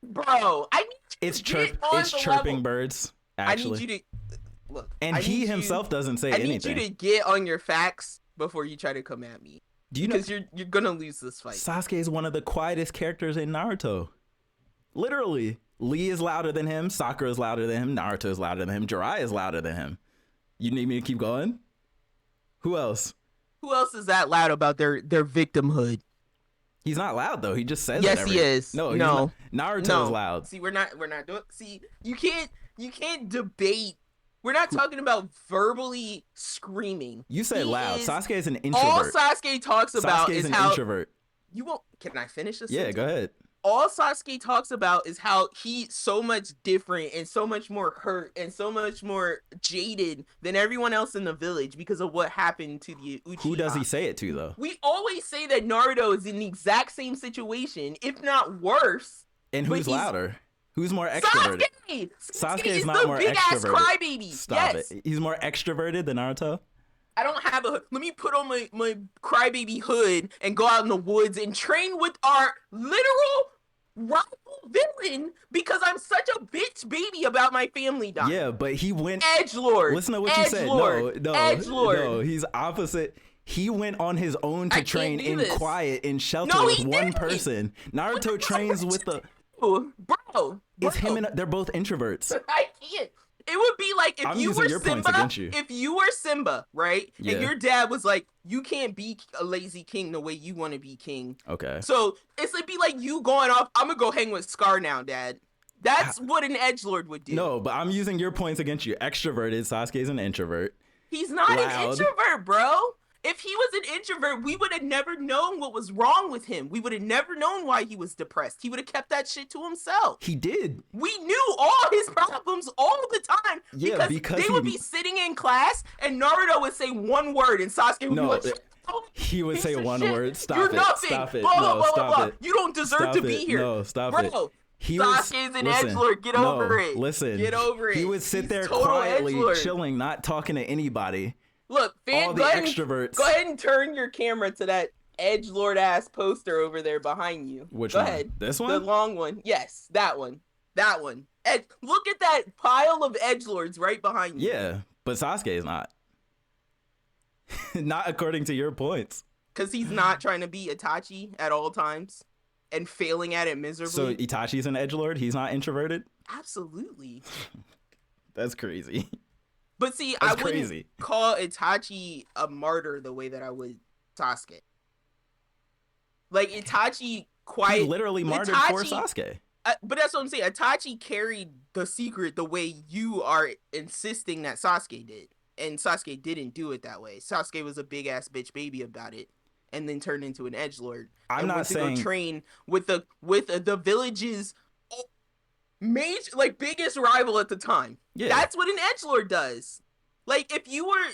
bro. I need you It's to get on It's the chirping level. birds. I Actually, need you to look. and I he need himself doesn't say I anything. need you to get on your facts before you try to come at me. Do you know Because you're gonna lose this fight. Sasuke is one of the quietest characters in Naruto? Literally, Lee is louder than him. Sakura is louder than him. Naruto is louder than him. Jiraiya is louder than him. You need me to keep going? Who else? Who else is that loud about their victimhood? He's not loud though. He just says Yes, it he is. No, he's No. not. Naruto No. is loud. See, we're not doing. See, you can't debate. We're not talking about verbally screaming. You said He loud. is- Sasuke is an All introvert. Sasuke talks about Sasuke is is an how introvert. you won't. Can I finish this? Yeah, sentence? go ahead. All Sasuke talks about is how he's so much different and so much more hurt and so much more jaded than everyone else in the village because of what happened to the Uchiha. Who does he say it to though? We always say that Naruto is in the exact same situation, if not worse. And but who's he's- louder? Who's more extroverted? Sasuke! Sasuke is is not the more big ass extroverted. crybaby. Stop Yes. it. He's more extroverted than Naruto? I don't have a. Let me put on my crybaby hood and go out in the woods and train with our literal rival villain because I'm such a bitch baby about my family dying. Yeah, but he went. Edgelord. Listen to what you said. No, Edgelord. he's opposite. He went on his own I to can't train do in this. quiet in shelter No, with he one didn't. person. Naruto trains with the. Bro. It's him and they're both introverts. I can't. It would be like if I'm you using were your points Simba. against you. If you were Simba, right? Yeah. And your dad was like, "You can't be a lazy king the way you want to be king." Okay. So it'd be like you going off. I'm gonna go hang with Scar now, Dad. That's what an edgelord would do. No, but I'm using your points against you. Extroverted. Sasuke's an introvert. He's not Loud. an introvert, bro. If he was an introvert, we would have never known what was wrong with him. We would have never known why he was depressed. He would have kept that shit to himself. He did. We knew all his problems all the time. Yeah, because they would be sitting in class and Naruto would say one word and Sasuke would be like, He would piece say of one shit. word. Stop You're it. nothing. Stop it. Blah, blah, No, blah, stop blah, it. You don't deserve Stop to be it. here. No, stop Bro, it. Sasuke's an edgelord. Get over it. Listen. Get over it. He would sit He's there total quietly, edgelord. chilling, not talking to anybody. Look, All the extroverts. Go ahead and turn your camera to that edgelord ass poster over there behind you. Which Go one? ahead. This one? The long one. Yes, that one. That one. Look at that pile of edgelords right behind you. Yeah, but Sasuke is not. Not according to your points. Because he's not trying to be Itachi at all times and failing at it miserably. So Itachi's an edgelord? He's not introverted? Absolutely. That's crazy. But see, I wouldn't call Itachi a martyr the way that I would Sasuke. Like, Itachi He literally martyred for Sasuke. But that's what I'm saying. Itachi carried the secret the way you are insisting that Sasuke did. And Sasuke didn't do it that way. Sasuke was a big-ass bitch baby about it. And then turned into an edgelord. I'm not saying... to go train with the village's major, like, biggest rival at the time. Yeah. That's what an edgelord does. Like, if you were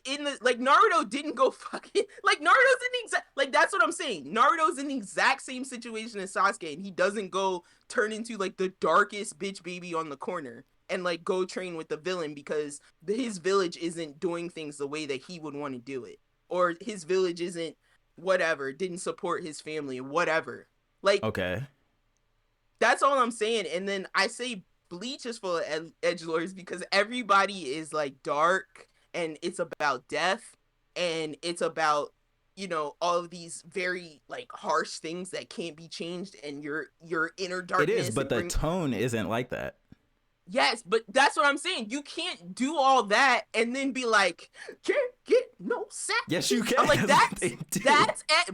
in the, like, Naruto didn't go fucking, like, Naruto's in the exact, like, that's what I'm saying. Naruto's in the exact same situation as Sasuke, and he doesn't go turn into, like, the darkest bitch baby on the corner and, like, go train with the villain because his village isn't doing things the way that he would want to do it. Or his village isn't whatever, didn't support his family, whatever. Like, okay. That's all I'm saying. And then I say Bleach is full of edgelords because everybody is, like, dark and it's about death and it's about, you know, all of these very, like, harsh things that can't be changed and your inner darkness. It is, but the tone isn't like that. Yes, but that's what I'm saying. You can't do all that and then be like, can't get no sack. Yes, you can. I'm like,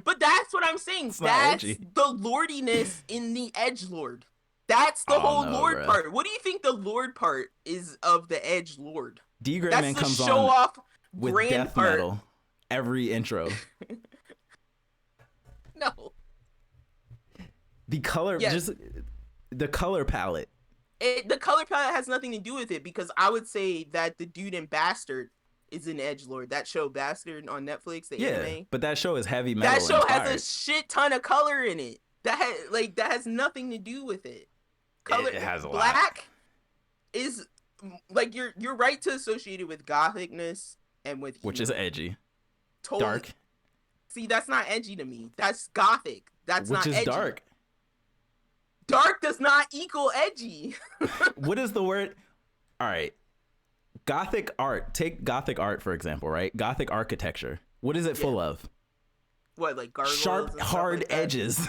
but that's what I'm saying. That's the lordiness in the edgelord. That's the whole lord part. What do you think the lord part is of the edgelord? D Gray Man comes show on off with grand death part. metal every intro. No. The color, just the color palette. The color palette has nothing to do with it because I would say that the dude in Bastard is an edgelord. That show Bastard on Netflix, the anime. But that show is heavy metal. That show inspired. has a shit ton of color in it. That has nothing to do with it. Color, it has a black lot. Is like you're right to associate it with gothicness and with which is edgy. Totally. Dark. See, that's not edgy to me. That's gothic. That's which not is edgy. Dark. Dark does not equal edgy. What is the word? All right. Gothic art. Take Gothic art, for example, right? Gothic architecture. What is it full of? What, like gargoyles? Sharp, hard edges.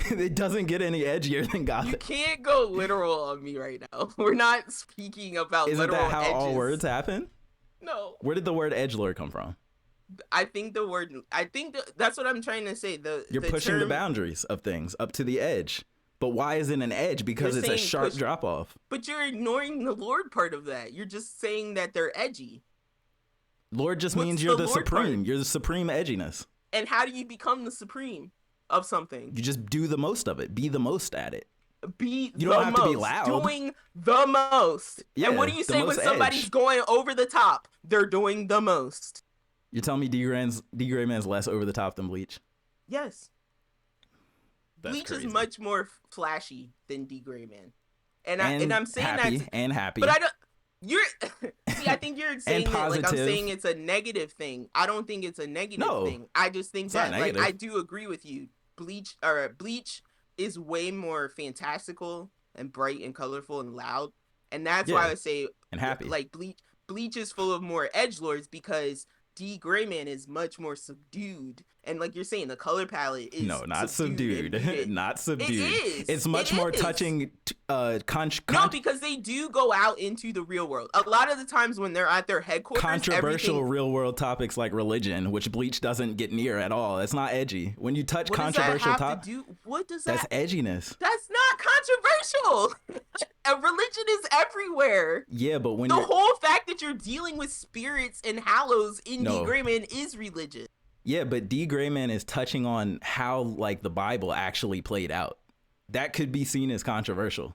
It doesn't get any edgier than Gothic. You can't go literal on me right now. We're not speaking about Isn't literal that how edges. all words happen? No. Where did the word edgelord come from? That's what I'm trying to say. You're pushing the boundaries of things up to the edge. But why is it an edge? Because it's a sharp drop off. But you're ignoring the Lord part of that. You're just saying that they're edgy. Lord just means you're the supreme. You're the supreme edginess. And how do you become the supreme of something? You just do the most of it. Be the most at it. You don't have to be loud. Doing the most. Yeah, and what do you say when somebody's going over the top? They're doing the most. You're telling me D Gray Man's less over the top than Bleach? Yes. Bleach is much more flashy than D Gray Man. And I'm saying happy, that and happy. But I don't see, I think you're saying it like I'm saying it's a negative thing. I don't think it's a negative thing. I just think that like I do agree with you. Bleach is way more fantastical and bright and colorful and loud. And that's why I would say and happy. Like Bleach is full of more edgelords because D Gray Man is much more subdued, and like you're saying, the color palette is not subdued. Not subdued. It is. It's much more touching. No, because they do go out into the real world. A lot of the times when they're at their headquarters, controversial real world topics like religion, which Bleach doesn't get near at all. That's not edgy. When you touch controversial topics, what does that? That's edginess. That's not controversial. Religion is everywhere. Yeah, but when the whole fact that you're dealing with spirits and hallows in D Gray Man is religion. Yeah, but D Gray Man is touching on how like the Bible actually played out. That could be seen as controversial.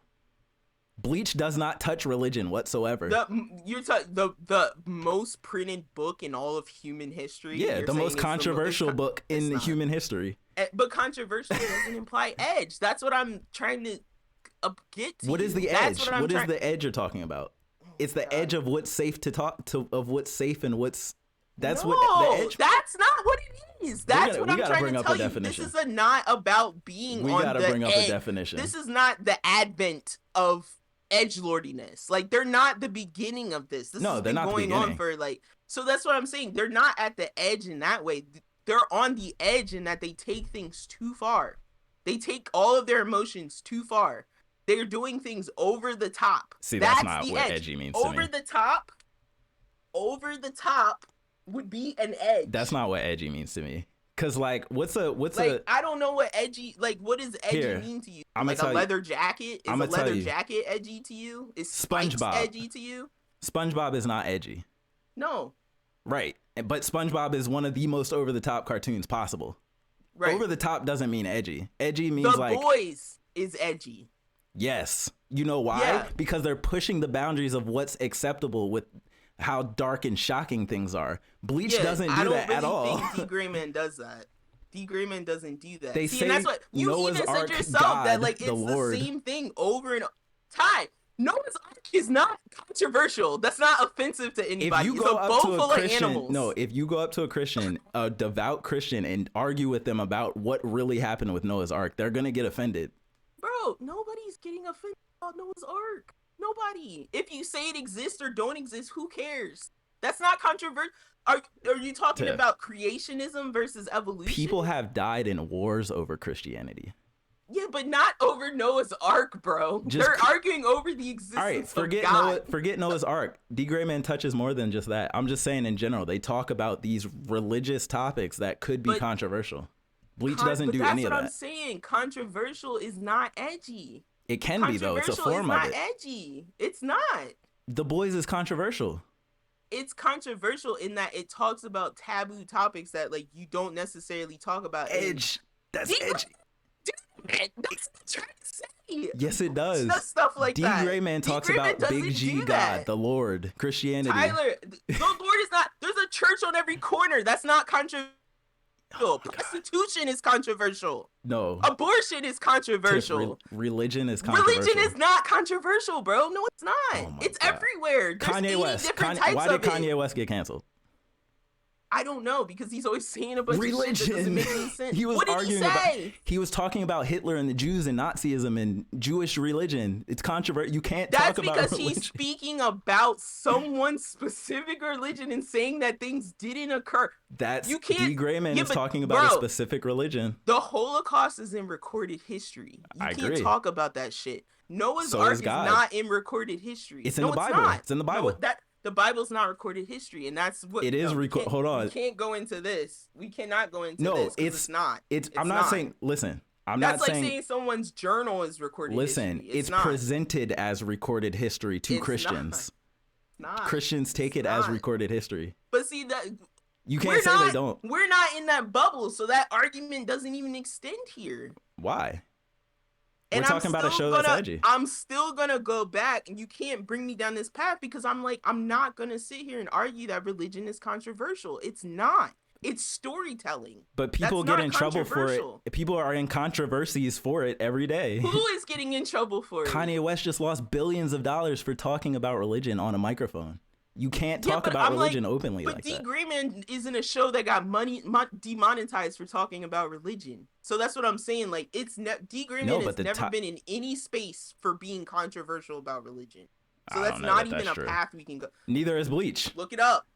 Bleach does not touch religion whatsoever. The most printed book in all of human history. Yeah, the most controversial book in human history. But controversial doesn't imply edge. That's what I'm trying to get to. What is the edge? What is the edge you're talking about? It's the edge of what's safe to talk to, of what's safe and what's That's No, what the edge. that's not what it is. That's what I'm trying to tell you. This is not about being we on gotta the bring up edge. a definition. This is not the advent of edgelordiness. Like, they're not the beginning of this. This has been going on for like. So that's what I'm saying. They're not at the edge in that way. They're on the edge in that they take things too far. They take all of their emotions too far. They're doing things over the top. See, that's not what edgy means to me. Over the top. Over the top would be an edge. That's not what edgy means to me. Cause like, what's like, I don't know what edgy, like, what does edgy mean to you? Like a leather jacket? Is a leather jacket edgy to you? Is SpongeBob edgy to you? SpongeBob is not edgy. No. Right. But SpongeBob is one of the most over the top cartoons possible. Right. Over the top doesn't mean edgy. Edgy means The Boys is edgy. Yes. You know why? Yeah. Because they're pushing the boundaries of what's acceptable with how dark and shocking things are. Bleach doesn't do that at all. I don't really think D Gray Man does that. D Gray Man doesn't do that. They say and that's what you Noah's even Ark said yourself, God, that like it's the same thing over and over. Ty, Noah's Ark is not controversial. That's not offensive to anybody. If you go up to a Christian, no, if you go up to a Christian, a devout Christian, and argue with them about what really happened with Noah's Ark, they're gonna get offended. Bro, nobody's getting offended about Noah's Ark. Nobody. If you say it exists or don't exist, who cares? That's not controversial. Are you talking about creationism versus evolution? People have died in wars over Christianity. Yeah, but not over Noah's Ark, bro. They're arguing over the existence of God. Forget Noah's Ark. D Gray Man touches more than just that. I'm just saying in general, they talk about these religious topics that could be controversial. Bleach doesn't do any of that. That's what I'm saying. Controversial is not edgy. It can be, though. It's a form of it. It's not edgy. It's not. The Boys is controversial. It's controversial in that it talks about taboo topics that like you don't necessarily talk about. That's edgy. That's what I'm trying to say. Yes, it does. Stuff like that. D Gray Man talks about Big G God, the Lord, Christianity. Tyler, the Lord is not. There's a church on every corner. That's not controversial. Prostitution is controversial. No. Abortion is controversial. Religion is controversial. Religion is not controversial, bro. No, it's not. It's everywhere. There's Kanye West. Why did Kanye West get canceled? I don't know, because he's always saying a bunch of shit that doesn't make any sense. What did he say? He was talking about Hitler and the Jews and Nazism and Jewish religion. It's controversial. You can't talk about religion. That's because he's speaking about someone's specific religion and saying that things didn't occur. D. Gray Man is talking about a specific religion. The Holocaust is in recorded history. You can't talk about that shit. Noah's Ark is not in recorded history. It's in the Bible. It's in the Bible. The Bible's not recorded history, and that's what it is. Hold on. We can't go into this. We cannot go into this. It's not. I'm not saying. Listen. That's like saying someone's journal is recorded history. It's presented as recorded history to Christians. Christians take it as recorded history. But see that you can't say they don't. We're not in that bubble, so that argument doesn't even extend here. Why? We're talking about a show that's edgy. I'm still gonna go back, and you can't bring me down this path because I'm not gonna sit here and argue that religion is controversial. It's not. It's storytelling. But people get in trouble for it. People are in controversies for it every day. Who is getting in trouble for it? Kanye West just lost billions of dollars for talking about religion on a microphone. You can't talk about religion openly like that. But D. Gray Man isn't a show that got money demonetized for talking about religion. So that's what I'm saying. Like, D. Gray Man has never been in any space for being controversial about religion. So that's not even a path we can go. Neither is Bleach. Look it up.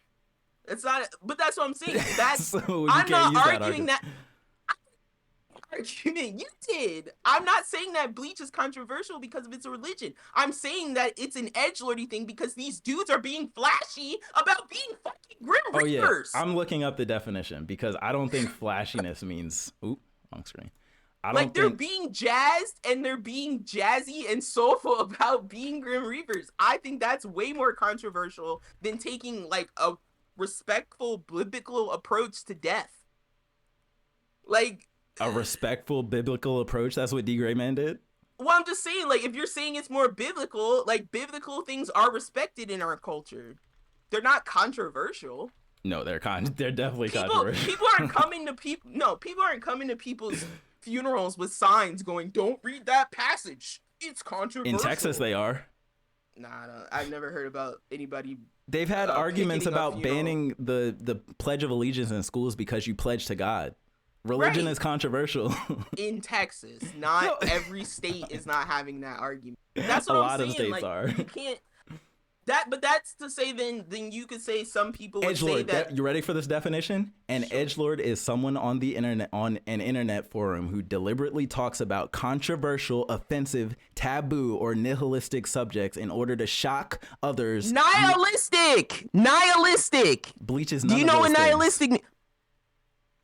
It's not. But that's what I'm saying. That's so I'm not arguing that. Argument you did. I'm not saying that Bleach is controversial because of its religion. I'm saying that it's an edgelordy thing because these dudes are being flashy about being fucking Grim Reapers. Yeah. I'm looking up the definition because I don't think flashiness means wrong screen. They're being jazzed and they're being jazzy and soulful about being Grim Reapers. I think that's way more controversial than taking like a respectful biblical approach to death. Like a respectful biblical approach. That's what D. Gray Man did. Well, I'm just saying, like, if you're saying it's more biblical, like, biblical things are respected in our culture. They're not controversial. No, they're definitely controversial. People aren't coming to people's funerals with signs going, "Don't read that passage. It's controversial." In Texas, they are. Nah, I've never heard about anybody They've had arguments picketing a about funeral. banning the Pledge of Allegiance in schools because you pledge to God. Religion Right. is controversial. In Texas. Not No. every state is not having that argument. That's A what I'm lot of saying. states Like are. you can't but that's to say then you could say some people would say Edgelord, that you ready for this definition? An edgelord is someone on the internet, on an internet forum, who deliberately talks about controversial, offensive, taboo, or nihilistic subjects in order to shock others. nihilistic. Bleach is Do none you of know those what things. nihilistic means?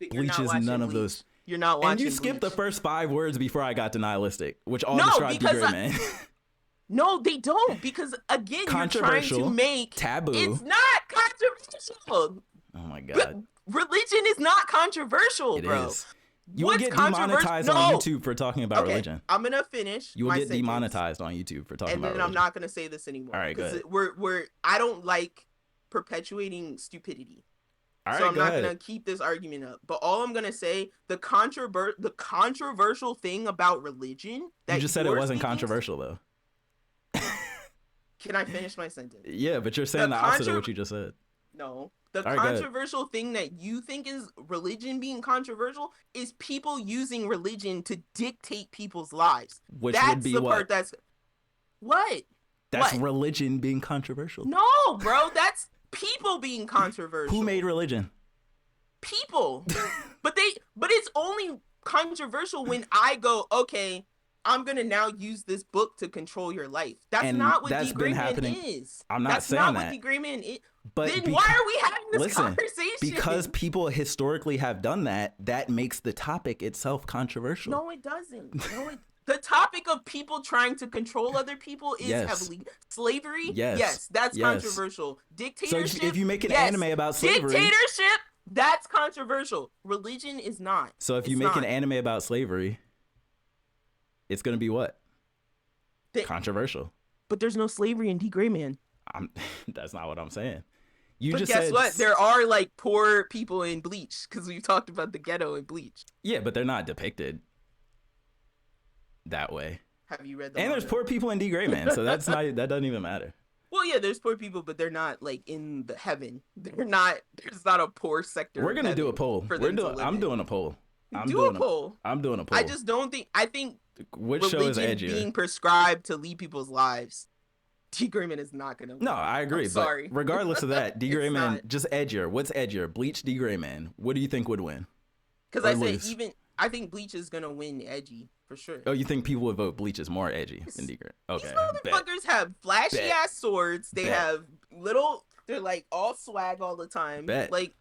Bleach is none of those. You're not watching. And you skipped the Bleach. first 5 words before I got to nihilistic, which all No, describe D because Gray, man. No, they don't, because again, you're trying to Controversial, make taboo. It's not controversial. Oh my god, Religion is not controversial, it bro. is. You will get demonetized on YouTube for talking about religion. I'm gonna finish. You will my get sentence, demonetized on YouTube for talking and about then religion. I'm not gonna say this anymore. All right, go ahead. We're I don't like perpetuating stupidity. All right, So I'm go not ahead. gonna keep this argument up. But all I'm gonna say, the controversial thing about religion that You just said it you're wasn't speaking- controversial though. Can I finish my sentence? Yeah, but you're saying the opposite of what you just said. No. The All right, go ahead. controversial thing that you think is religion being controversial is people using religion to dictate people's lives. Which That's would be the what? part that's what? That's What? religion being controversial. No, bro, that's people being controversial. Who made religion? People? but it's only controversial when I go, okay, I'm gonna now use this book to control your life. That's And not what that's D been Gray Man happening. is. I'm not that's saying not that. what D Gray Man is. But Then why are we having this listen, conversation? because people historically have done that, that makes the topic itself controversial. No, it doesn't. The topic of people trying to control other people is Yes. heavily slavery. Yes. That's Yes. controversial. So Dictatorship. if you make an yes. anime about slavery, Dictatorship. That's controversial. Religion is not. so if you make an anime about slavery, it's gonna be what? Controversial. But there's no slavery in D Gray Man. That's not what I'm saying. You But just guess said what? There are like poor people in Bleach, because we've talked about the ghetto in Bleach. Yeah, but they're not depicted that way. Have you read the And manga? there's poor people in D Gray Man, so that doesn't even matter. Well, yeah, there's poor people, but they're not like in the heaven. They're not. There's not a poor sector. We're gonna do a poll. I'm doing a poll. I'm doing a poll. I just don't think. I think which show is religion edgier? being prescribed to lead people's lives. D Gray Man is not gonna. No, I agree. I'm sorry. But regardless of that, D Gray It's Man not. just edgier. What's edgier? Bleach, D Gray Man. What do you think would win? Because Or I said lose? I think Bleach is gonna win edgy for sure. Oh, you think people would vote Bleach is more edgy than D Gray? Okay. These Bet. motherfuckers have flashy Bet. ass swords. They Bet. have little. They're like all swag all the time. Bet. Like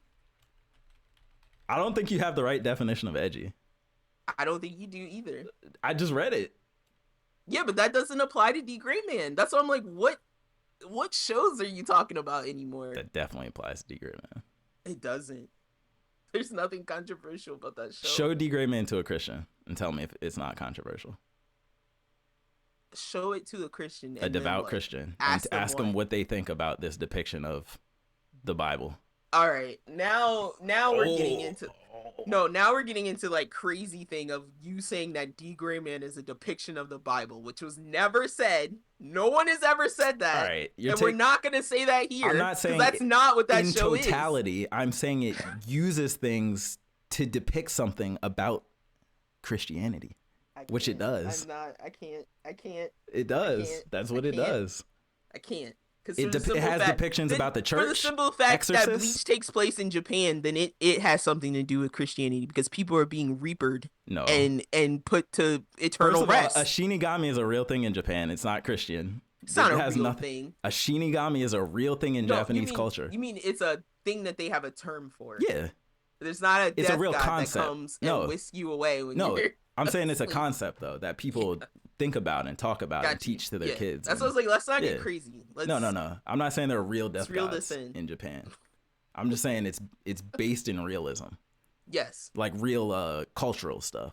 I don't think you have the right definition of edgy. I don't think you do either. I just read it. Yeah, but that doesn't apply to D Gray Man. That's why I'm like, what shows are you talking about anymore? That definitely applies to D Gray Man. It doesn't. There's nothing controversial about that show. Show D Gray Man to a Christian and tell me if it's not controversial. Show it to a Christian. A devout Christian. And ask them what they think about this depiction of the Bible. All right, now we're getting into. No, now we're getting into like crazy thing of you saying that D Gray Man is a depiction of the Bible, which was never said. No one has ever said that. All right, we're not gonna say that here. I'm not saying that's not what that in show is. totality. I'm saying it uses things to depict something about Christianity, which it does. I can't. It does. That's what it does. I can't. It has depictions about the church. For the simple fact that exorcists. Bleach takes place in Japan, then it has something to do with Christianity because people are being reapered No. and put to eternal First of all, rest. a Shinigami is a real thing in Japan. It's not Christian. It's not It a has real nothing- thing. A Shinigami is a real thing in No, Japanese culture. You mean it's a thing that they have a term for? Yeah. There's not a It's a death real god concept. that comes No. and whisks you away when No, you're I'm saying it's a asleep. concept though that people think about and talk about and Got you. teach to their Yeah. kids. That's and- what I was like. Let's not Yeah. get crazy. No. I'm not saying they're real death reel gods this in. Japan. I'm just saying it's based in realism, Yes. like real cultural stuff.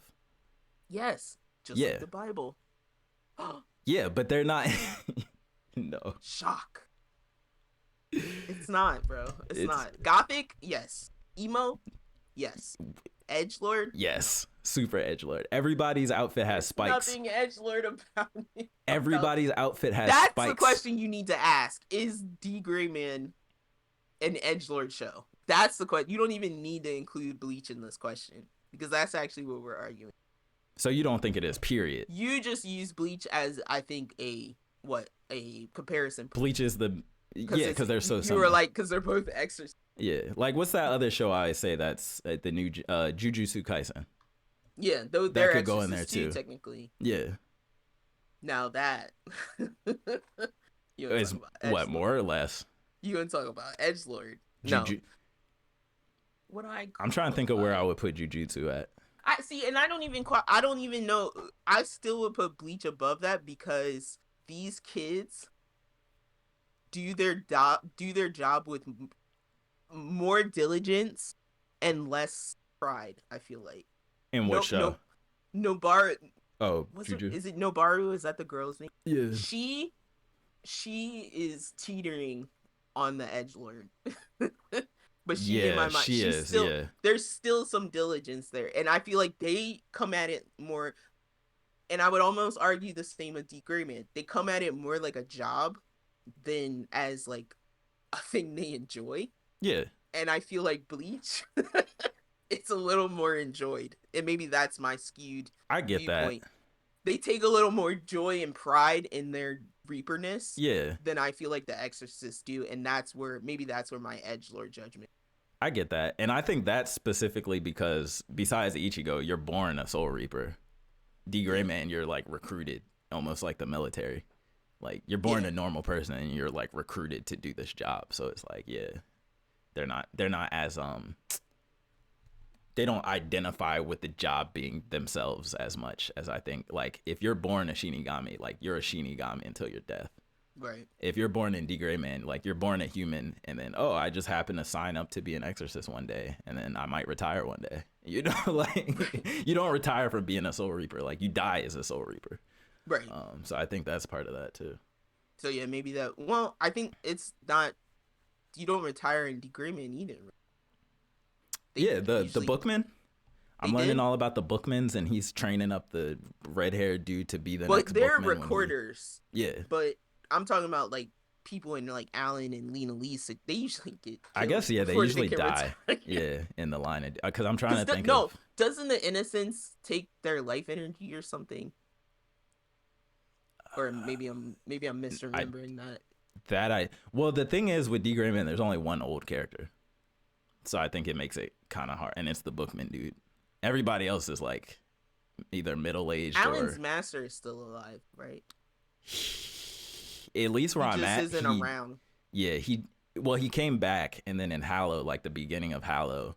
Yes. Just Yeah. like the Bible. Yeah, but they're not. No, Shock. It's not, bro. It's It's- not. Gothic? Yes. Emo? Yes. Edgelord? Yes, super edgelord. Everybody's outfit has spikes. Nothing edgelord about it. Everybody's outfit has That's spikes. the question you need to ask. Is D Gray Man an edgelord show? That's the question. You don't even need to include Bleach in this question because that's actually what we're arguing. So you don't think it is, period? You just use Bleach as, I think, a comparison. Bleach is the because they're so similar. You were like, because they're both exorcists. Yeah, like what's that other show I say that's the new Jujutsu Kaisen? Yeah, though that could go in there too, technically. Yeah. Now that is what, more or less? You gonna talk about edgelord? No. What I'm trying to think of where I would put Jujutsu at. I see, and I don't even know. I still would put Bleach above that because these kids do their job with more diligence and less pride. I feel like. In what show? Nobaru. Oh, Juju. Is it Nobaru? Is that the girl's name? Yeah. She is teetering on the edgelord. But in my mind, she's still, there's still some diligence there. And I feel like they come at it more, and I would almost argue the same with D Gray Man. They come at it more like a job than as like a thing they enjoy. Yeah. And I feel like Bleach, it's a little more enjoyed. And maybe that's my skewed I get viewpoint. that. They take a little more joy and pride in their reaperness than I feel like the Exorcists do. And that's where my edgelord judgment. I get that. And I think that's specifically because besides Ichigo, you're born a Soul Reaper. D Gray Man, you're like recruited, almost like the military. Like you're born a normal person and you're like recruited to do this job. So it's like, they're not as they don't identify with the job being themselves as much as I think. Like if you're born a Shinigami, like you're a Shinigami until your death. Right. If you're born in D Gray Man, like you're born a human and then, I just happen to sign up to be an exorcist one day and then I might retire one day. You know, like you don't retire from being a Soul Reaper. Like you die as a Soul Reaper. Right. So I think that's part of that too. So yeah, maybe that. Well, I think it's not. You don't retire in D Gray Man either. The bookman. I'm learning all about the bookmans, and he's training up the red-haired dude to be the next bookman. But they're recorders. Yeah. But I'm talking about like people in like Alan and Lena Lee. So they usually get. I guess they usually die. Yeah, in the line because I'm trying to think. Doesn't the innocence take their life energy or something? Or maybe I'm misremembering that. Well, the thing is with D Gray Man, there's only one old character, so I think it makes it kind of hard, and it's the bookman dude. Everybody else is like either middle-aged Alan's master is still alive, right? At least where I'm at, isn't around. Yeah, he came back, and then in Hallow, like the beginning of Hallow,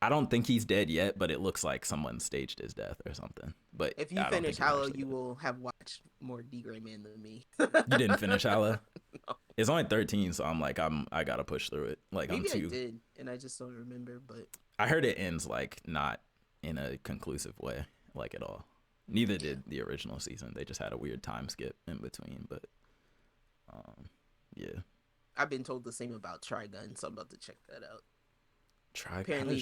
I don't think he's dead yet, but it looks like someone staged his death or something. But if you finish Hallow, you will have watched more D Gray Man than me. You didn't finish Hallow? No. It's only 13, so I'm like, I gotta push through it. Like maybe I did, and I just don't remember. But I heard it ends like not in a conclusive way, like at all. Neither did the original season. They just had a weird time skip in between. But I've been told the same about Trigun, so I'm about to check that out. Apparently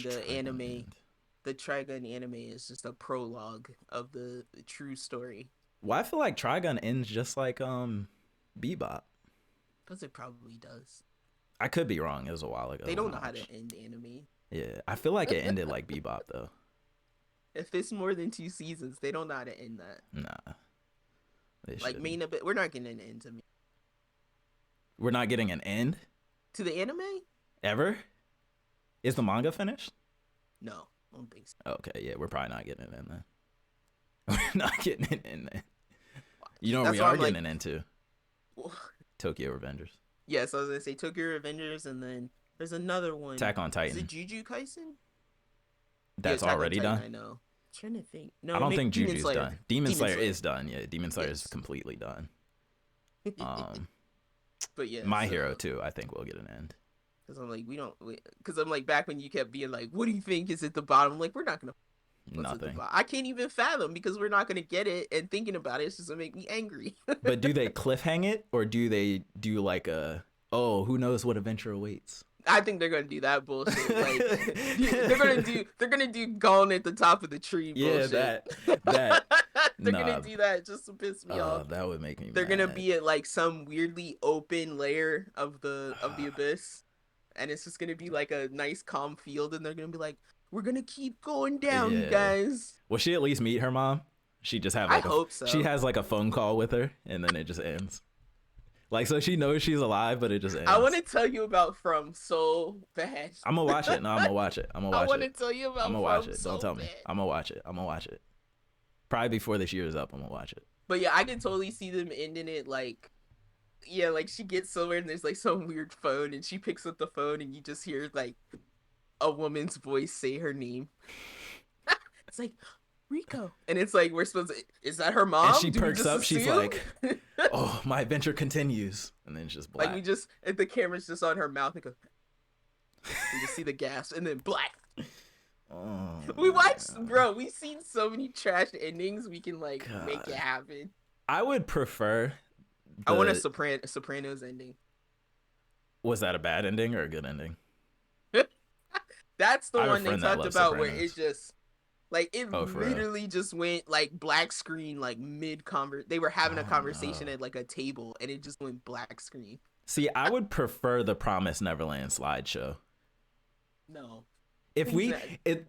the Trigun anime is just a prologue of the true story. Well, I feel like Trigun ends just like Bebop. Because it probably does. I could be wrong. It was a while ago. They don't know how to end anime. Yeah, I feel like it ended like Bebop though. If it's more than 2 seasons, they don't know how to end that. Nah. Like we're not getting an end to me. We're not getting an end? To the anime? Ever? Is the manga finished? No, I don't think so. Okay, yeah, we're probably not getting it in then. We're not getting it in then. You know what we are getting into? Tokyo Revengers. Yes, I was going to say Tokyo Revengers, and then there's another one. Attack on Titan. Is it Jujutsu Kaisen? That's already done? I know. I'm trying to think. No, I don't think Juju's done. Demon Slayer is done. Yeah, Demon Slayer is completely done. But yeah, My Hero too. I think we'll get an end. Because I'm like, because I'm like, back when you kept being like, what do you think is at the bottom? I'm like, we're not gonna. Nothing. I can't even fathom because we're not gonna get it, and thinking about it's just gonna make me angry. But do they cliffhang it, or do they do like who knows what adventure awaits? I think they're gonna do that bullshit. Like they're gonna do Gone at the Top of the Tree bullshit. Yeah, that. They're gonna do that just to piss me off. That would make me They're mad. gonna be at like some weirdly open layer of the abyss, and it's just gonna be like a nice calm field, and they're gonna be like, we're gonna keep going down, you guys. Will she at least meet her mom? She just have like I hope so. She has like a phone call with her, and then it just ends. Like, so she knows she's alive, but it just ends. I want to tell you about From so bad. I'm gonna watch it. No, I'm gonna watch it. I want to tell you about. I'm gonna watch it. So Don't tell me. I'm gonna watch it. Probably before this year is up, I'm gonna watch it. But yeah, I can totally see them ending it like, yeah, like she gets somewhere and there's like some weird phone, and she picks up the phone and you just hear like a woman's voice say her name. It's like, Rico, and it's like, we're supposed to, is that her mom? And she perks up. She's like, oh, my adventure continues, and then it's just black. Like, the camera's just on her mouth and goes, you just see the gas, and then black. Oh, we watched, bro, we've seen so many trash endings, we can like make it happen. I would prefer I want a Sopranos ending. Was that a bad ending or a good ending? That's the one they talked about Sopranos. where it just like it literally just went like black screen, like they were having a conversation at like a table, and it just went black screen. See, I would prefer the Promised Neverland slideshow. No.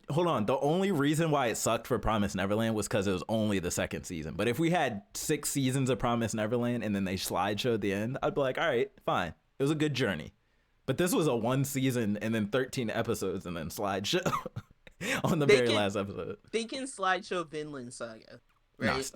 Hold on. The only reason why it sucked for Promised Neverland was because it was only the second season. But if we had 6 seasons of Promised Neverland and then they slideshowed the end, I'd be like, all right, fine. It was a good journey. But this was a 1 season and then 13 episodes and then slideshow on the very last episode. They can slideshow Vinland Saga, right?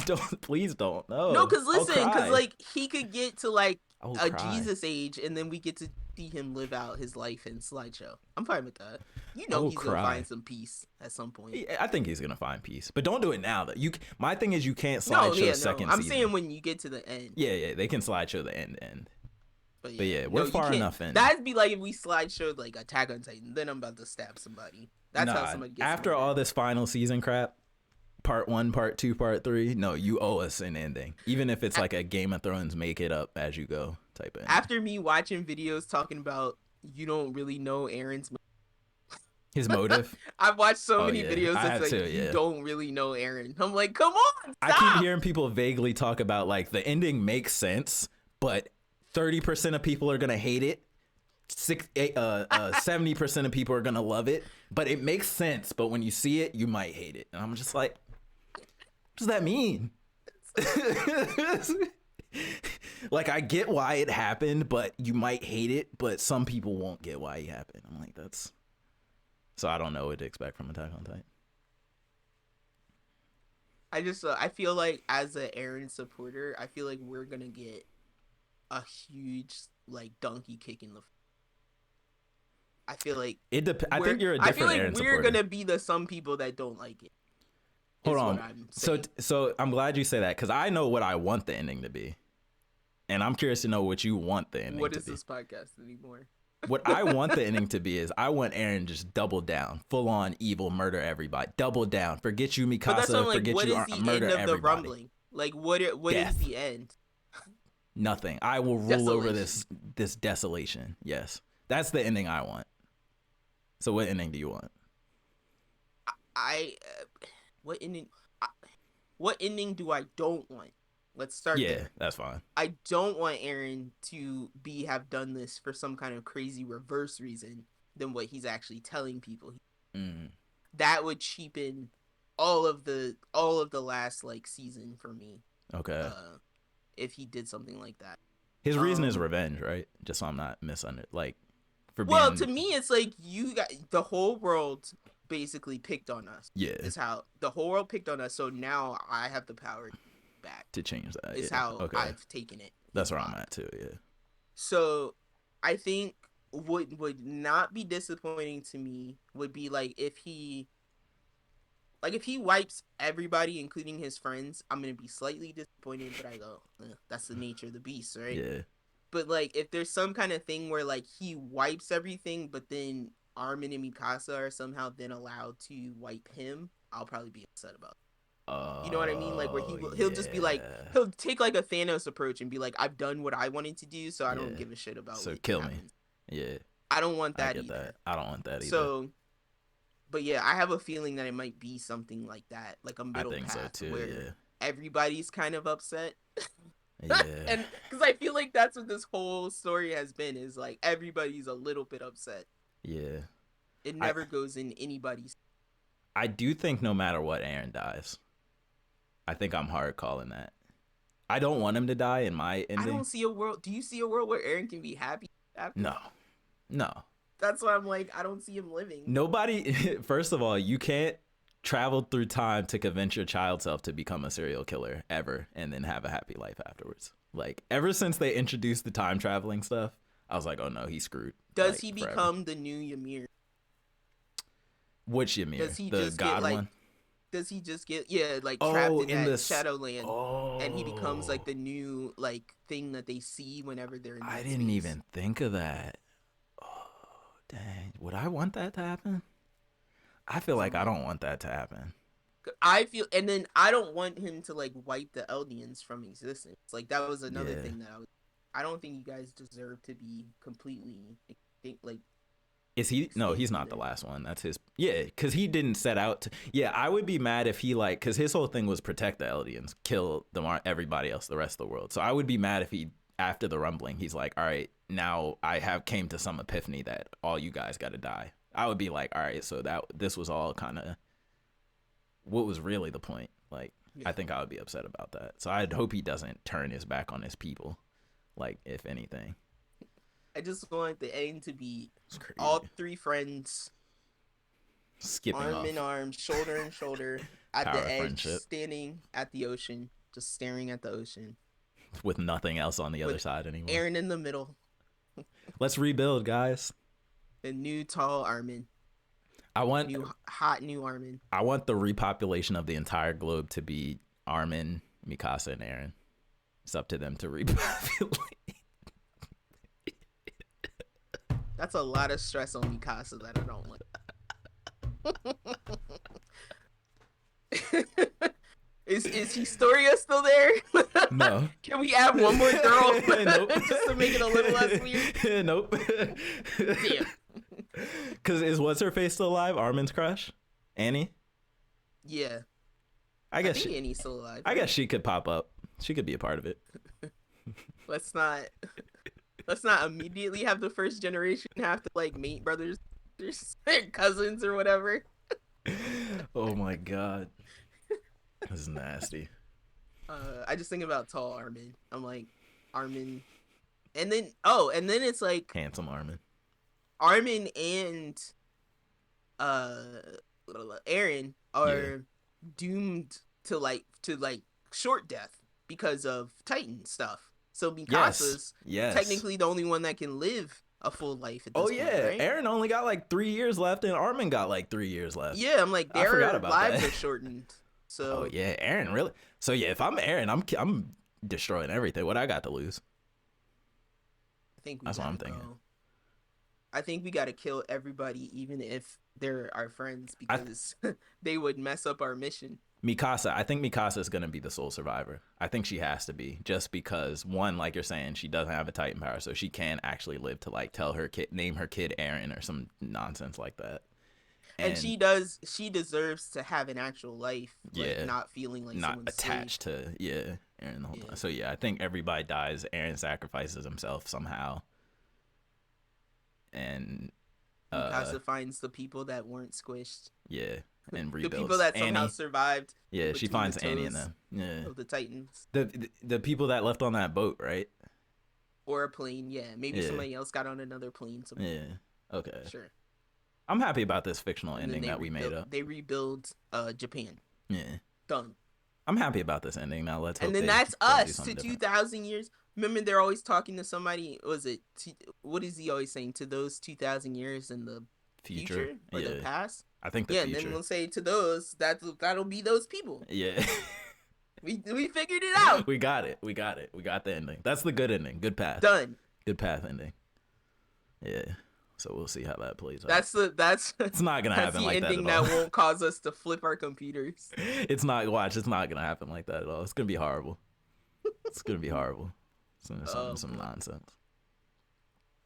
No, please don't. No, because listen, because like he could get to like a Jesus age, and then we get to see him live out his life in slideshow. I'm fine with that. You know, he's gonna find some peace at some point. I think he's gonna find peace, but don't do it now. Though my thing is, you can't slideshow second I'm season. saying when you get to the end. Yeah, they can slideshow the end. But yeah, we're far enough in. That'd be like if we slideshowed like Attack on Titan. Then I'm about to stab somebody. That's how somebody gets. After all this final season crap, part 1, part 2, part 3. No, you owe us an ending, even if it's like a Game of Thrones make it up as you go type of ending. After me watching videos talking about you don't really know Aaron's his motive. I've watched so many videos that's like you don't really know Aaron. I'm like, come on, stop. I keep hearing people vaguely talk about like the ending makes sense, but 30% of people are gonna hate it. 70% of people are gonna love it, but it makes sense. But when you see it, you might hate it, and I'm just like, what does that mean? Like, I get why it happened, but you might hate it, but some people won't get why it happened. I'm like, that's so I don't know what to expect from Attack on Titan. I feel like as an Aaron supporter, I feel like we're gonna get a huge like donkey kick in the. I feel like I think you're a different Aaron supporter. I feel like we're gonna be the some people that don't like it. Hold on. So I'm glad you say that, because I know what I want the ending to be, and I'm curious to know what you want the ending to be. What is this podcast anymore? What I want the ending to be is I want Aaron just double down, full on evil, murder everybody, double down, forget you, Mikasa, forget you, murder everybody. The rumbling? Like what is the end? Nothing. I will rule over this desolation. Yes, that's the ending I want. So what ending do you want? What ending do I don't want? Let's start there. Yeah, that's fine. I don't want Aaron to have done this for some kind of crazy reverse reason than what he's actually telling people. That would cheapen all of the last like season for me. Okay. If he did something like that. His reason is revenge, right? Just so I'm not misunderstood. Like, well, to me, it's like you got the whole world basically picked on us. Yeah. It's how the whole world picked on us. So now I have the power back to change that. Is how I've taken it. That's where I'm at too. Yeah. So I think what would not be disappointing to me would be like if he wipes everybody, including his friends, I'm gonna be slightly disappointed. But I go, that's the nature of the beast, right? Yeah. But like, if there's some kind of thing where like he wipes everything, but then Armin and Mikasa are somehow then allowed to wipe him, I'll probably be upset about it. You know what I mean? Like where he'll just be like, he'll take like a Thanos approach and be like, I've done what I wanted to do, so I don't give a shit about. So kill happens. Me. Yeah. I don't want I that get either. that. I don't want that either. So, but yeah, I have a feeling that it might be something like that, like a I middle think path so too. where Yeah. everybody's kind of upset. Yeah. And because I feel like that's what this whole story has been, is like everybody's a little bit upset. Yeah. It never goes in anybody's. I do think no matter what, Aaron dies. I think I'm hard calling that. I don't want him to die in my ending. I don't see a world. Do you see a world where Aaron can be happy after? No. That's why I'm like, I don't see him living. Nobody. First of all, you can't travel through time to convince your child self to become a serial killer ever and then have a happy life afterwards. Like, ever since they introduced the time traveling stuff, I was like, oh no, he's screwed. Does like, he forever. become the new Ymir? Which Ymir? Does he the just god get, like, one? Does he just get trapped in that Shadowland, Oh, and he becomes like the new like thing that they see whenever they're in that I didn't space? even think of that. Oh, dang. Would I want that to happen? I feel like I don't want that to happen. I feel, and then I don't want him to like wipe the Eldians from existence. Like that was another thing that I don't think you guys deserve to be completely like. Is he? No, he's not the last one. That's his. Yeah, because he didn't set out to. Yeah, I would be mad if he like, because his whole thing was protect the Eldians, kill everybody else, the rest of the world. So I would be mad if he, after the rumbling, he's like, all right, now I have came to some epiphany that all you guys got to die. I would be like, all right, so this was all kind of what was really the point. Like, I think I would be upset about that. So I'd hope he doesn't turn his back on his people. Like, if anything. I just want the end to be all three friends skipping arm off. in arm, shoulder in shoulder, at Power the edge, friendship. standing at the ocean, just staring at the ocean. With nothing else on the other side anymore. Aaron in the middle. Let's rebuild, guys. The new tall Armin. I want hot new Armin. I want the repopulation of the entire globe to be Armin, Mikasa, and Aaron. It's up to them to repopulate. That's a lot of stress on Mikasa that I don't like. Is Historia still there? No. Can we add one more girl? Nope. Just to make it a little less weird? Nope. Damn. Because is what's her face still alive? Armin's crush? Annie? Yeah. I guess Annie's still alive. I guess she could pop up. She could be a part of it. Let's not immediately have the first generation have to like mate brothers, cousins, or whatever. Oh my god. This is nasty. I just think about tall Armin. I'm like, Armin. And then it's like handsome Armin and Aaron are doomed to short death because of Titan stuff. So Mikasa's technically the only one that can live a full life at this point, right? Aaron only got like 3 years left and Armin got like 3 years left. Yeah, I'm like, their lives are shortened. So oh yeah, Aaron really. So yeah, if I'm Aaron, I'm destroying everything. What I got to lose? I think that's what I'm thinking. I think we got to kill everybody, even if they're our friends, because they would mess up our mission. Mikasa, I think Mikasa is going to be the sole survivor. I think she has to be, just because, one, like you're saying, she doesn't have a Titan power, so she can actually live to like tell her kid, name her kid Aaron or some nonsense like that. And she deserves to have an actual life, like, not feeling like not attached to Aaron the whole time. So yeah, I think everybody dies. Aaron sacrifices himself somehow, and Mikasa finds the people that weren't squished. Yeah. And rebuilds. The people that somehow Annie survived. Yeah, she finds Annie and them. Yeah. Of the Titans. The people that left on that boat, right? Or a plane, yeah. Maybe somebody else got on another plane somewhere. Yeah. Okay. Sure. I'm happy about this fictional ending that we made up. They rebuild Japan. Yeah. Done. I'm happy about this ending. Now let's hope. And then that's us to 2,000 years. Remember, they're always talking to somebody. What is he always saying? To those 2,000 years in the future or the past? I think the future. And then we'll say to those, that'll be those people. Yeah. we figured it out. We got it. We got the ending. That's the good ending. Good path. Done. Good path ending. Yeah. So we'll see how that plays out. It's not gonna happen like that. That's the ending that won't cause us to flip our computers. It's not gonna happen like that at all. It's gonna be horrible. It's gonna be horrible. Some nonsense.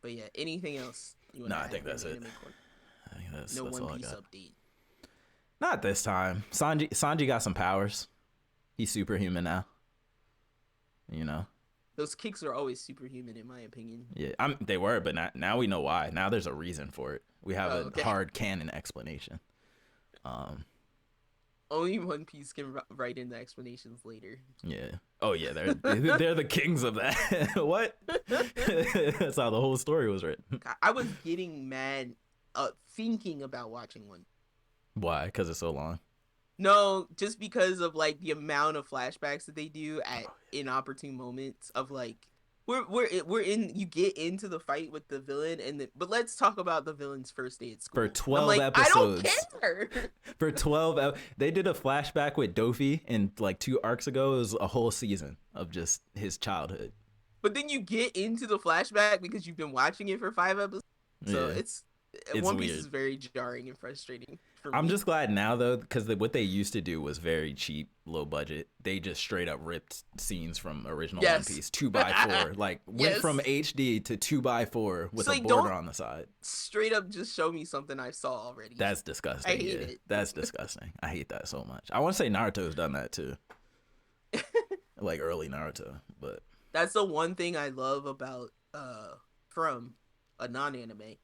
But yeah, anything else? You want No, to I think add that's an it. anime corner? I think that's No One all I Piece got. update. Not this time. Sanji got some powers. He's superhuman now. You know. Those kicks are always superhuman, in my opinion. Yeah, they were, but now we know why. Now there's a reason for it. We have a hard canon explanation. Only One Piece can write in the explanations later. Yeah. Oh yeah, they're the kings of that. What? That's how the whole story was written. I was getting mad, thinking about watching one. Why? Because it's so long. No, just because of like the amount of flashbacks that they do at inopportune moments of like we're in. You get into the fight with the villain, but let's talk about the villain's first day at school. For 12 episodes. I don't care. For 12, they did a flashback with Dofi, and like 2 arcs ago, it was a whole season of just his childhood. But then you get into the flashback because you've been watching it for 5 episodes, so it's One Piece weird. is very jarring and frustrating. I'm just glad now though, because what they used to do was very cheap, low budget. They just straight up ripped scenes from original One Piece 2x4, like went from HD to 2x4 with a border on the side. Straight up, just show me something I saw already. That's disgusting. I hate it. That's disgusting. I hate that so much. I want to say Naruto's done that too, like early Naruto, but that's the one thing I love about from a non-anime,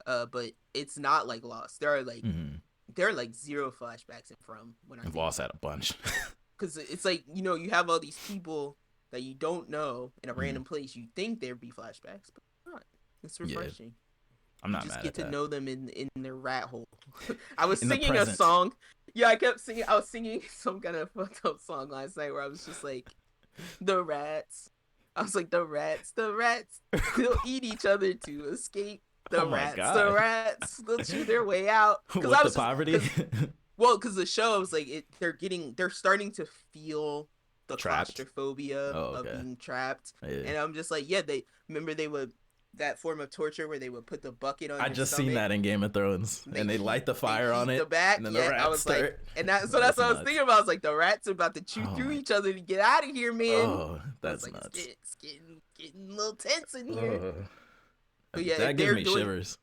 but it's not like Lost. There are like 0 flashbacks in From when I've Lost had a bunch. Because it's like, you have all these people that you don't know in a random place. You think there'd be flashbacks, but not. It's refreshing. Yeah. I'm not mad at that. Just get to know them in their rat hole. I was in singing a song. Yeah, I was singing some kind of fucked up song last night where I was just like, the rats. I was like, the rats, they'll eat each other to escape. The rats, they'll chew their way out. With the poverty? Because the show was like, they're starting to feel the claustrophobia of being trapped. Yeah. And I'm just like, they would, that form of torture where they would put the bucket on. I just seen that in Game of Thrones, and they light the fire on it. The back, and then the rats I was start. like, and that's what I was thinking about. I was like, the rats are about to chew through each other to get out of here, man. Oh, that's nuts. It's getting a little tense in here. But that gives me shivers.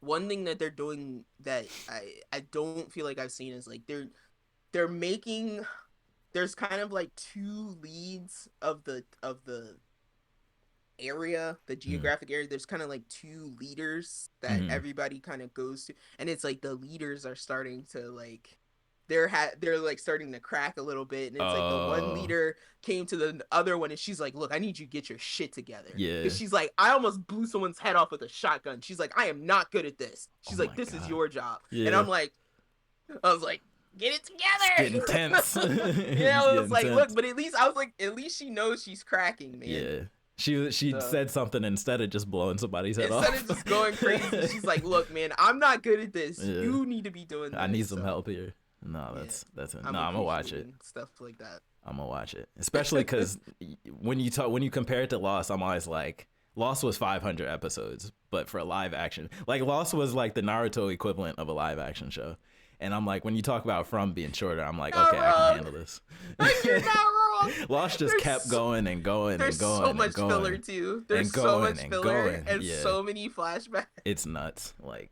One thing that they're doing that I don't feel like I've seen is like they're making, there's kind of like 2 leads of the area, the geographic area. There's kind of like 2 leaders that everybody kind of goes to, and it's like the leaders are starting to like they're like starting to crack a little bit, and it's like the one leader came to the other one and she's like, look, I need you to get your shit together. Yeah. Because she's like, I almost blew someone's head off with a shotgun. She's like, I am not good at this. She's like, this is your job. Yeah. And I was like, get it together. It's getting tense. Yeah, I was like, look, but at least she knows she's cracking, man. Yeah. She said something instead of just blowing somebody's head off. Instead of just going crazy, she's like, look, man, I'm not good at this. Yeah. You need to be doing this. I need some help here. No, that's it. No, I'm gonna watch it. Stuff like that. I'm gonna watch it, especially because when you compare it to Lost, I'm always like, Lost was 500 episodes, but for a live action, like Lost was like the Naruto equivalent of a live action show. And I'm like, when you talk about From being shorter, I'm like, okay, I can handle this. You're not wrong. Lost just kept going and going and going. There's so much filler too. There's so much filler and so many flashbacks. It's nuts. Like.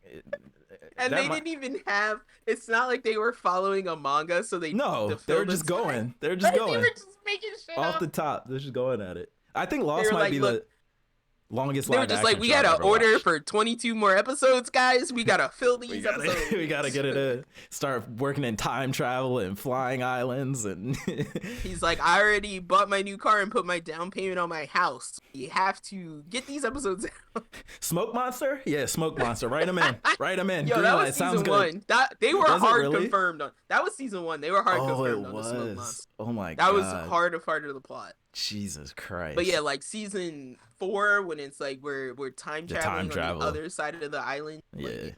And they didn't even have. It's not like they were following a manga, so they were just going. They were just going. They were just making shit off the top. They're just going at it. I think Lost might be the longest live action. They were just like, we gotta order for 22 more episodes, guys. We gotta fill these episodes. We gotta get it in. Start working in time travel and flying islands. And he's like, I already bought my new car and put my down payment on my house. You have to get these episodes out. Smoke Monster? Yeah, Smoke Monster. Write them in. Write them in. Yo, that was season 1. They were hard confirmed on. That was season 1. They were hard confirmed on the Smoke Monster. Oh my god. That was part of the plot. Jesus Christ. But yeah, like season 4, when it's like we're time traveling on the other side of the island. Yeah. Like,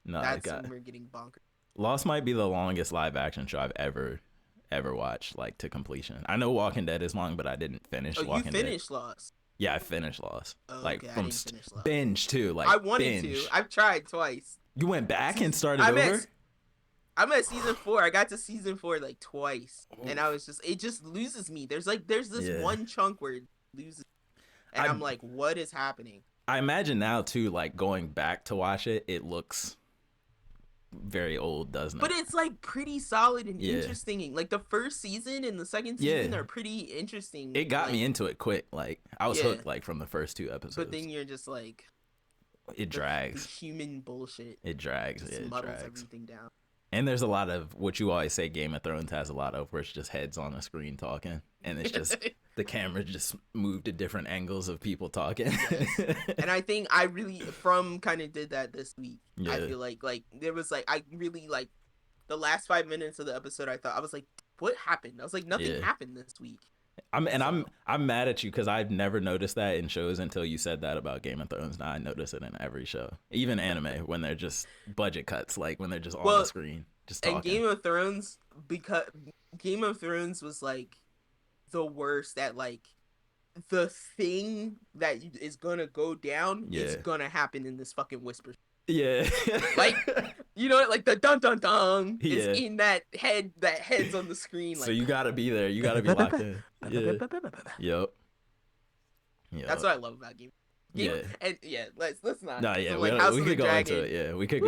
no, that's when we're getting bonkers. Lost might be the longest live action show I've ever watched, like to completion. I know Walking Dead is long, but I didn't finish Walking Dead. You finished Lost? Yeah, I finished Lost. Oh, like okay, from binge too. Like I wanted binge. to. I've tried twice. You went back and started over? I'm at season 4. I got to season 4 like twice, and I was it just loses me. There's this one chunk where it loses, and I'm like, what is happening? I imagine now too, like going back to watch it, it looks very old, doesn't it? But it's like pretty solid and interesting. Like the first season and the second season are pretty interesting. It got like, me into it quick. Like I was hooked like from the first 2 episodes. But then you're just like, it drags. The human bullshit. It drags. It muddles drags everything down. And there's a lot of what you always say Game of Thrones has a lot of, where it's just heads on a screen talking, and it's just the camera just moved to different angles of people talking. And I think I really From kind of did that this week. Yeah. I feel like there was like, I really like the last 5 minutes of the episode. I was like, what happened? I was like, nothing happened this week. I'm mad at you because I've never noticed that in shows until you said that about Game of Thrones. Now I notice it in every show, even anime, when they're just budget cuts, like when they're just on the screen, just talking. And Game of Thrones, because Game of Thrones was like the worst at like the thing that is gonna go down is gonna happen in this fucking whisper. Yeah. Like, you know, like the dun dun dun is in that head's on the screen. Like, so you gotta be there. You gotta be locked in. Yeah. Yep. That's what I love about Game. And let's not. No, yeah, like, we could go into it. Yeah, we could.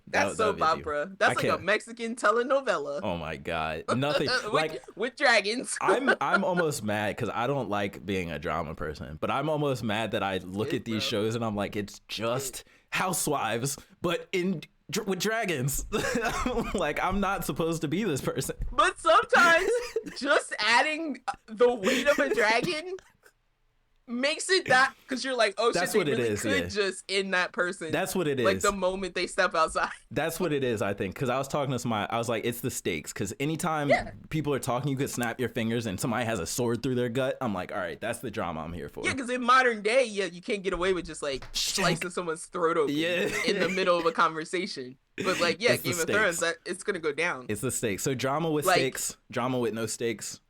That's soap opera. That's like a Mexican telenovela. Oh my god, nothing like with dragons. I'm almost mad because I don't like being a drama person, but I'm almost mad that I look at these shows and I'm like, it's just Housewives, but with dragons. Like, I'm not supposed to be this person. But sometimes just adding the weight of a dragon makes it that, because you're like, oh that's shit, what they it really is, could just in that person. That's what it is. Like the moment they step outside. That's what it is, I think. Because I was talking to somebody, I was like, it's the stakes. Because anytime people are talking, you could snap your fingers and somebody has a sword through their gut. I'm like, all right, that's the drama I'm here for. Yeah, because in modern day, you can't get away with just like slicing someone's throat open in the middle of a conversation. But like, Game of Thrones, it's gonna go down. It's the stakes. So drama with stakes, drama with no stakes.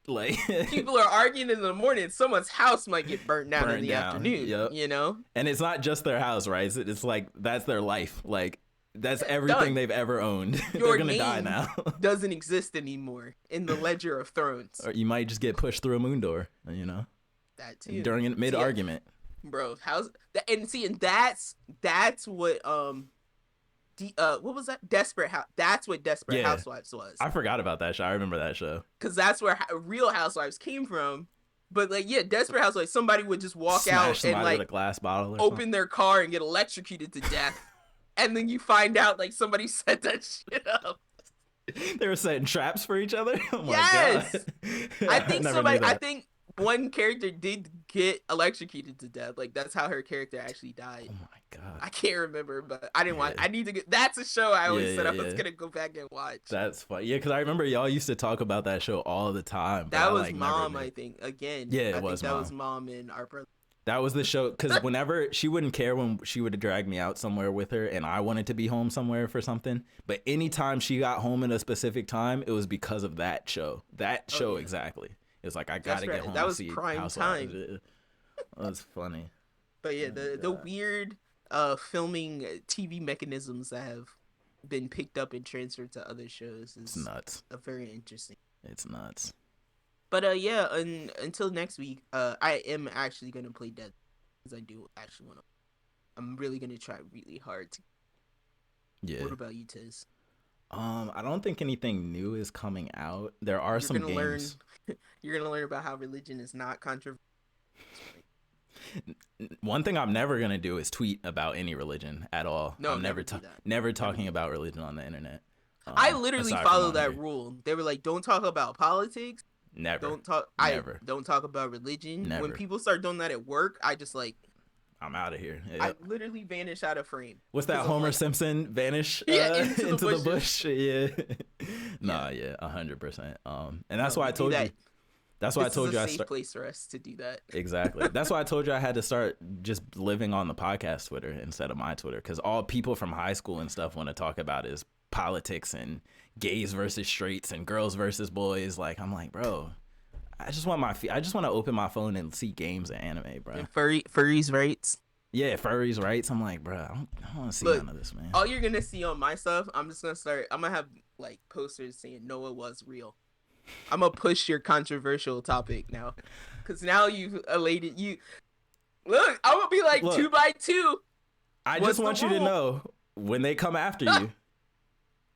Like people are arguing in the morning, someone's house might get burnt down in the afternoon. You know, and it's not just their house, right? It's like that's their life. Like that's everything they've ever owned. They're gonna die now. Doesn't exist anymore in the Ledger of Thrones. Or you might just get pushed through a moon door. You know, that too during mid argument. Bro, and that's what what was that? That's what Desperate Housewives was. I forgot about that show. I remember that show. Because that's where Real Housewives came from. But like, Desperate Housewives, somebody would just walk out and like with a glass bottle or open their car and get electrocuted to death. And then you find out like somebody set that shit up. They were setting traps for each other? Oh my God. I think one character did get electrocuted to death. Like that's how her character actually died. Oh my God. I can't remember, but I didn't watch. I need to get. That's a show I always said I was gonna go back and watch. That's funny. Yeah, because I remember y'all used to talk about that show all the time. That was Mom, I think. Again, yeah, I think that was Mom and our brother. That was the show, because whenever she wouldn't care when she would drag me out somewhere with her and I wanted to be home somewhere for something, but anytime she got home at a specific time, it was because of that show. Exactly. It was like, I gotta get home. That was see prime Housewives. time. That's funny. But yeah, the weird filming TV mechanisms that have been picked up and transferred to other shows is nuts. Very interesting. It's nuts. But until next week, I am actually gonna play Dead, because I do actually want to. I'm really gonna try really hard to. Yeah. What about you, Tiz? I don't think anything new is coming out. There are some games. You're gonna learn about how religion is not controversial. One thing I'm never gonna do is tweet about any religion at all. No, I'm never talking about religion on the internet. I literally follow that rule. They were like, don't talk about politics. Never. Don't talk. Never. Don't talk about religion. Never. When people start doing that at work, I just like. I'm out of here. Yep. I literally vanish out of frame. What's that Homer Simpson vanish into the bush? Yeah. Nah, yeah, 100%. And that's why I told you. That's why I told you I safe place for us to do that. Exactly. That's why I told you I had to start just living on the podcast Twitter instead of my Twitter, because all people from high school and stuff want to talk about is politics and gays versus straights and girls versus boys. Like, I'm like, bro, I just want to open my phone and see games and anime, bro. And furries rights. Yeah, furries rights. I'm like, bro, I don't want to see none of this, man. All you're gonna see on my stuff, I'm gonna have like posters saying Noah was real. I'm gonna push your controversial topic now, because now you've elated you. Look, I'm gonna be like, Look, 2x2. I What's just the want you to rule? know, when they come after you,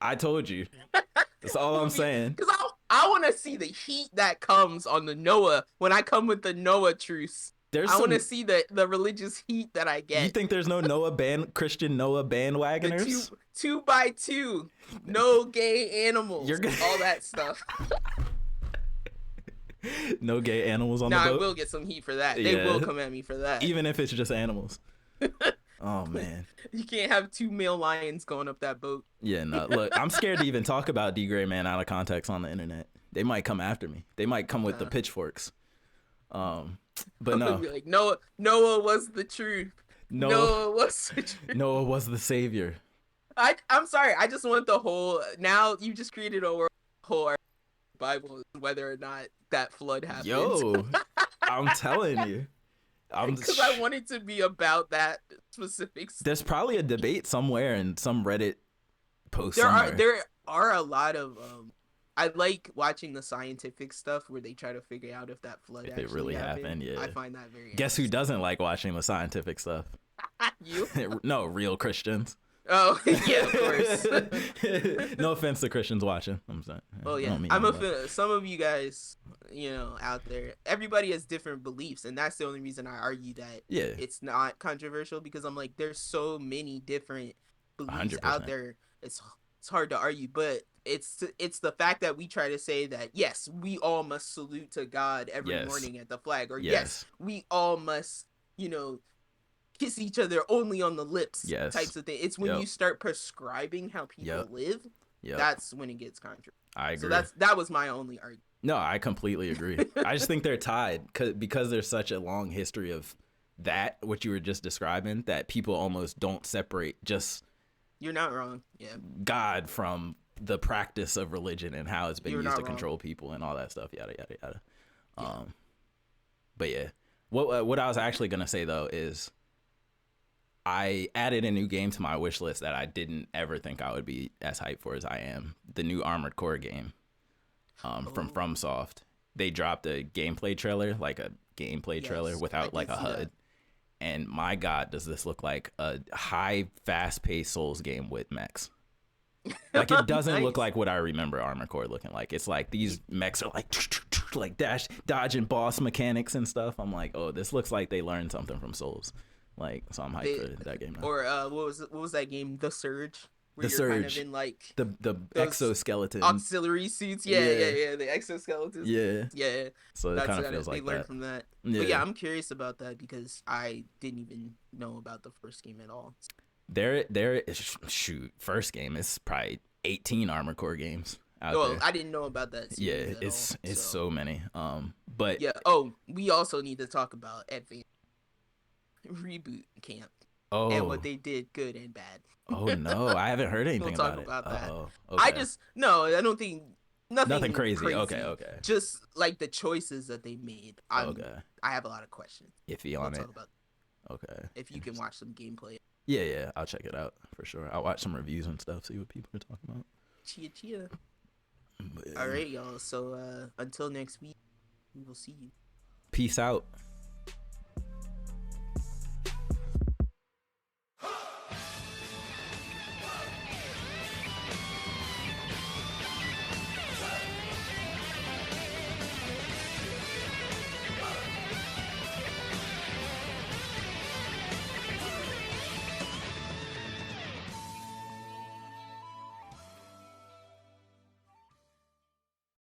I told you. That's all I'm saying. Because I want to see the heat that comes on the Noah when I come with the Noah truce. I want to see the religious heat that I get. You think there's no Christian Noah bandwagoners? The 2x2, no gay animals, all that stuff. No gay animals on the boat? I will get some heat for that. They will come at me for that. Even if it's just animals. Oh, man. You can't have 2 male lions going up that boat. Yeah, no. Look, I'm scared to even talk about D Gray, man, out of context on the internet. They might come after me. They might come with the pitchforks. But no. Be like, Noah was the truth. Noah was the truth. Noah was the savior. I'm sorry. I just want the whole. Now you just created a whole Bible, whether or not that flood happened. Yo, I'm telling you. Because I want it to be about that specific stuff. There's probably a debate somewhere in some Reddit post. There are a lot of. I like watching the scientific stuff where they try to figure out if that flood actually really happened. Yeah, I find that very. Guess who doesn't like watching the scientific stuff? You? No, real Christians. Oh yeah, of course. No offense to Christians watching. I'm sorry. Oh yeah, some of you guys, out there, everybody has different beliefs, and that's the only reason I argue that it's not controversial, because I'm like, there's so many different beliefs 100%. out there. It's hard to argue, but it's the fact that we try to say that yes, we all must salute to God every morning at the flag, or yes, we all must, kiss each other only on the lips, types of thing. It's when you start prescribing how people live, that's when it gets controversial. I agree. So that was my only argument. No, I completely agree. I just think they're tied because there's such a long history of that, what you were just describing, that people almost don't separate just. You're not wrong. Yeah. God from the practice of religion and how it's been used to control people and all that stuff. Yada yada yada. Yeah. But yeah, what I was actually gonna say though is, I added a new game to my wish list that I didn't ever think I would be as hyped for as I am. The new Armored Core game, from FromSoft. They dropped a gameplay trailer, without like a HUD. And my God, does this look like a high, fast-paced Souls game with mechs? Like, it doesn't look like what I remember Armored Core looking like. It's like these mechs are like dodging boss mechanics and stuff. I'm like, oh, this looks like they learned something from Souls. Like, so I'm hyped for that game now. Or what was that game? The Surge. Where The you're Surge. Kind of in like the exoskeleton auxiliary suits. Yeah. The exoskeletons. Yeah. So it kind of feels like they learned from that. Yeah. But yeah, I'm curious about that because I didn't even know about the first game at all. First game is probably 18 Armored Core games out there. I didn't know about that. It's so many. But yeah. Oh, we also need to talk about Advanced Reboot Camp. Oh. And what they did, good and bad. Oh no, I haven't heard anything about that. Okay. I don't think nothing crazy. Okay. Just like the choices that they made. I have a lot of questions. Iffy on it. Talk about okay. If you can watch some gameplay. Yeah, I'll check it out for sure. I'll watch some reviews and stuff, see what people are talking about. Chia. All right, y'all. So until next week, we will see you. Peace out.